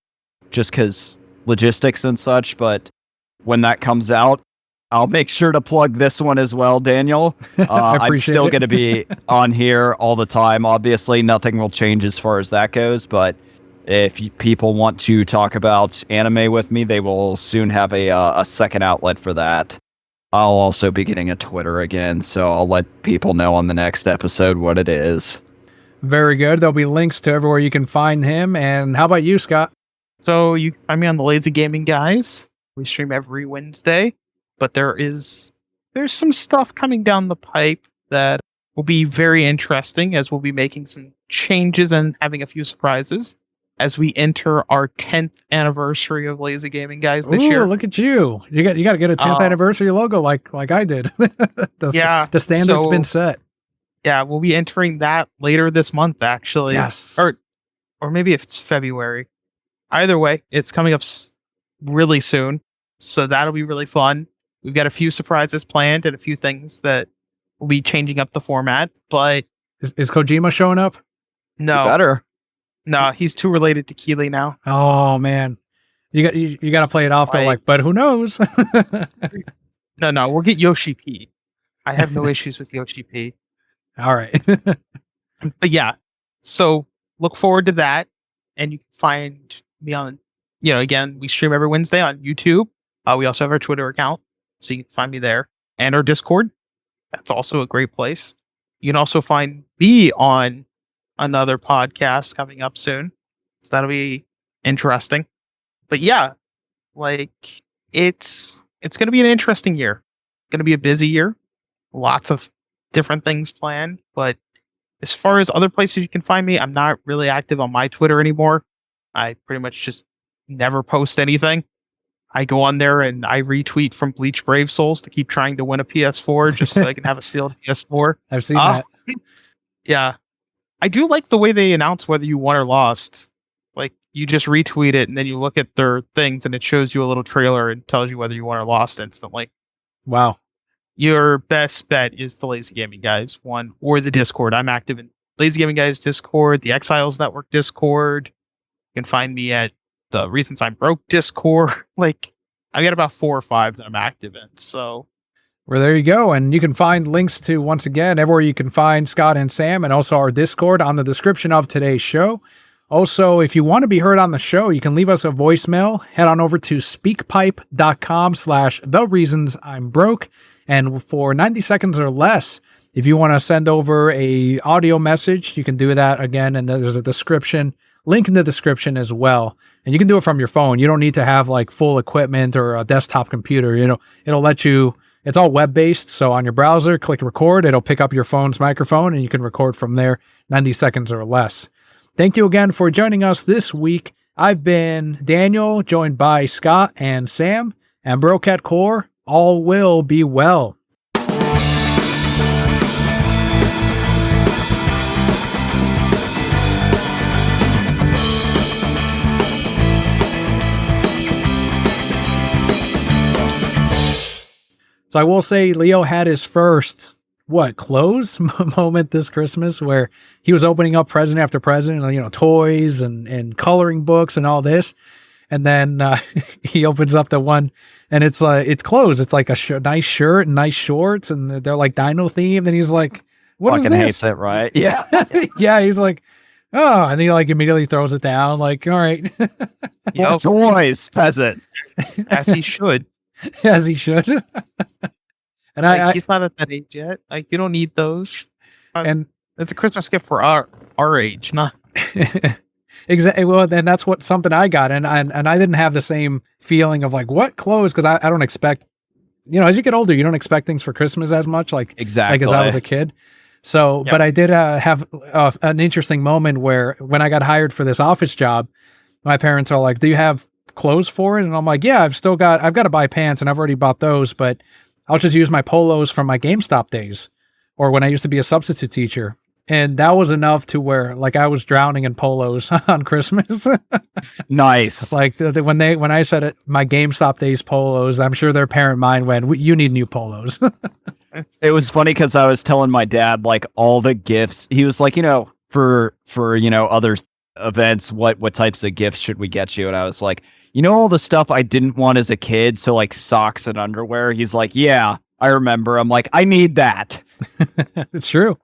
Speaker 3: just because logistics and such, but when that comes out, I'll make sure to plug this one as well, Daniel. I'm still going to be on here all the time. Obviously, nothing will change as far as that goes, but if people want to talk about anime with me, they will soon have a second outlet for that. I'll also be getting a Twitter again, so I'll let people know on the next episode what it is.
Speaker 1: Very good. There'll be links to everywhere you can find him. And how about you, Scott?
Speaker 2: So you can find me on the Lazy Gaming Guys. We stream every Wednesday, but there's some stuff coming down the pipe that will be very interesting as we'll be making some changes and having a few surprises as we enter our 10th anniversary of Lazy Gaming Guys this year.
Speaker 1: Look at you. You got to get a 10th anniversary logo like I did. The standard's been set.
Speaker 2: Yeah, we'll be entering that later this month, actually.
Speaker 1: Yes.
Speaker 2: Or maybe if it's February. Either way, it's coming up really soon. So that'll be really fun. We've got a few surprises planned and a few things that will be changing up the format. But
Speaker 1: is Kojima showing up?
Speaker 2: No.
Speaker 3: Better.
Speaker 2: No, he's too related to Keeley now.
Speaker 1: Oh man. You got to play it off though, like, but who knows?
Speaker 2: No, we'll get Yoshi P. I have no issues with Yoshi P.
Speaker 1: All right.
Speaker 2: But yeah, so look forward to that. And you can find me on again, we stream every Wednesday on YouTube. We also have our Twitter account, so you can find me there, and our Discord. That's also a great place. You can also find me on another podcast coming up soon. So that'll be interesting. But yeah, like it's going to be an interesting year. Going to be a busy year. Lots of different things planned. But as far as other places you can find me, I'm not really active on my Twitter anymore. I pretty much just never post anything. I go on there and I retweet from Bleach Brave Souls to keep trying to win a PS4 just so I can have a sealed PS4.
Speaker 1: I've seen that.
Speaker 2: Yeah. I do like the way they announce whether you won or lost. Like, you just retweet it and then you look at their things and it shows you a little trailer and tells you whether you won or lost instantly.
Speaker 1: Wow.
Speaker 2: Your best bet is the Lazy Gaming Guys one or the Discord. I'm active in Lazy Gaming Guys Discord, the Exiles Network Discord. You can find me at the Reasons I'm Broke Discord. Like, I got about 4 or 5 that I'm active in. So,
Speaker 1: well, there you go. And you can find links to, once again, everywhere you can find Scott and Sam, and also our Discord on the description of today's show. Also, if you want to be heard on the show, you can leave us a voicemail. Head on over to speakpipe.com/thereasonsimBroke. And for 90 seconds or less, if you want to send over a audio message, you can do that again. And there's a description, link in the description as well. And you can do it from your phone. You don't need to have like full equipment or a desktop computer. It'll let you, it's all web-based. So on your browser, click record. It'll pick up your phone's microphone and you can record from there 90 seconds or less. Thank you again for joining us this week. I've been Daniel, joined by Scott and Sam, and Brocat Core. All will be well. So I will say Leo had his first, close moment this Christmas where he was opening up present after present, toys and coloring books and all this. And then he opens up the one and it's closed. It's like a nice shirt and nice shorts and they're like dino themed. And he's like, what is this?
Speaker 3: Fucking hates it, right? Yeah.
Speaker 1: Yeah. He's like, oh, and he like immediately throws it down. Like, all right.
Speaker 3: Toys, peasant.
Speaker 2: As he should.
Speaker 1: As he should. And
Speaker 2: he's not at that age yet. Like, you don't need those.
Speaker 1: And
Speaker 2: it's a Christmas gift for our age, not
Speaker 1: exactly. Well, then that's something I got, and I didn't have the same feeling of like what clothes, because I don't expect, as you get older, you don't expect things for Christmas as much, like
Speaker 3: exactly
Speaker 1: like as I was a kid. So,
Speaker 2: yeah.
Speaker 1: But I did have an interesting moment where when I got hired for this office job, my parents are like, "Do you have clothes for it?" And I'm like, "Yeah, I've got to buy pants, and I've already bought those, but I'll just use my polos from my GameStop days, or when I used to be a substitute teacher." And that was enough to where like I was drowning in polos on Christmas.
Speaker 3: Nice.
Speaker 1: Like when I said it, my GameStop days polos, I'm sure their parent mind went, "You need new polos."
Speaker 3: It was funny because I was telling my dad like all the gifts. He was like, for other events, what types of gifts should we get you? And I was like, all the stuff I didn't want as a kid, so like socks and underwear. He's like, yeah, I remember. I'm like, I need that.
Speaker 1: It's true.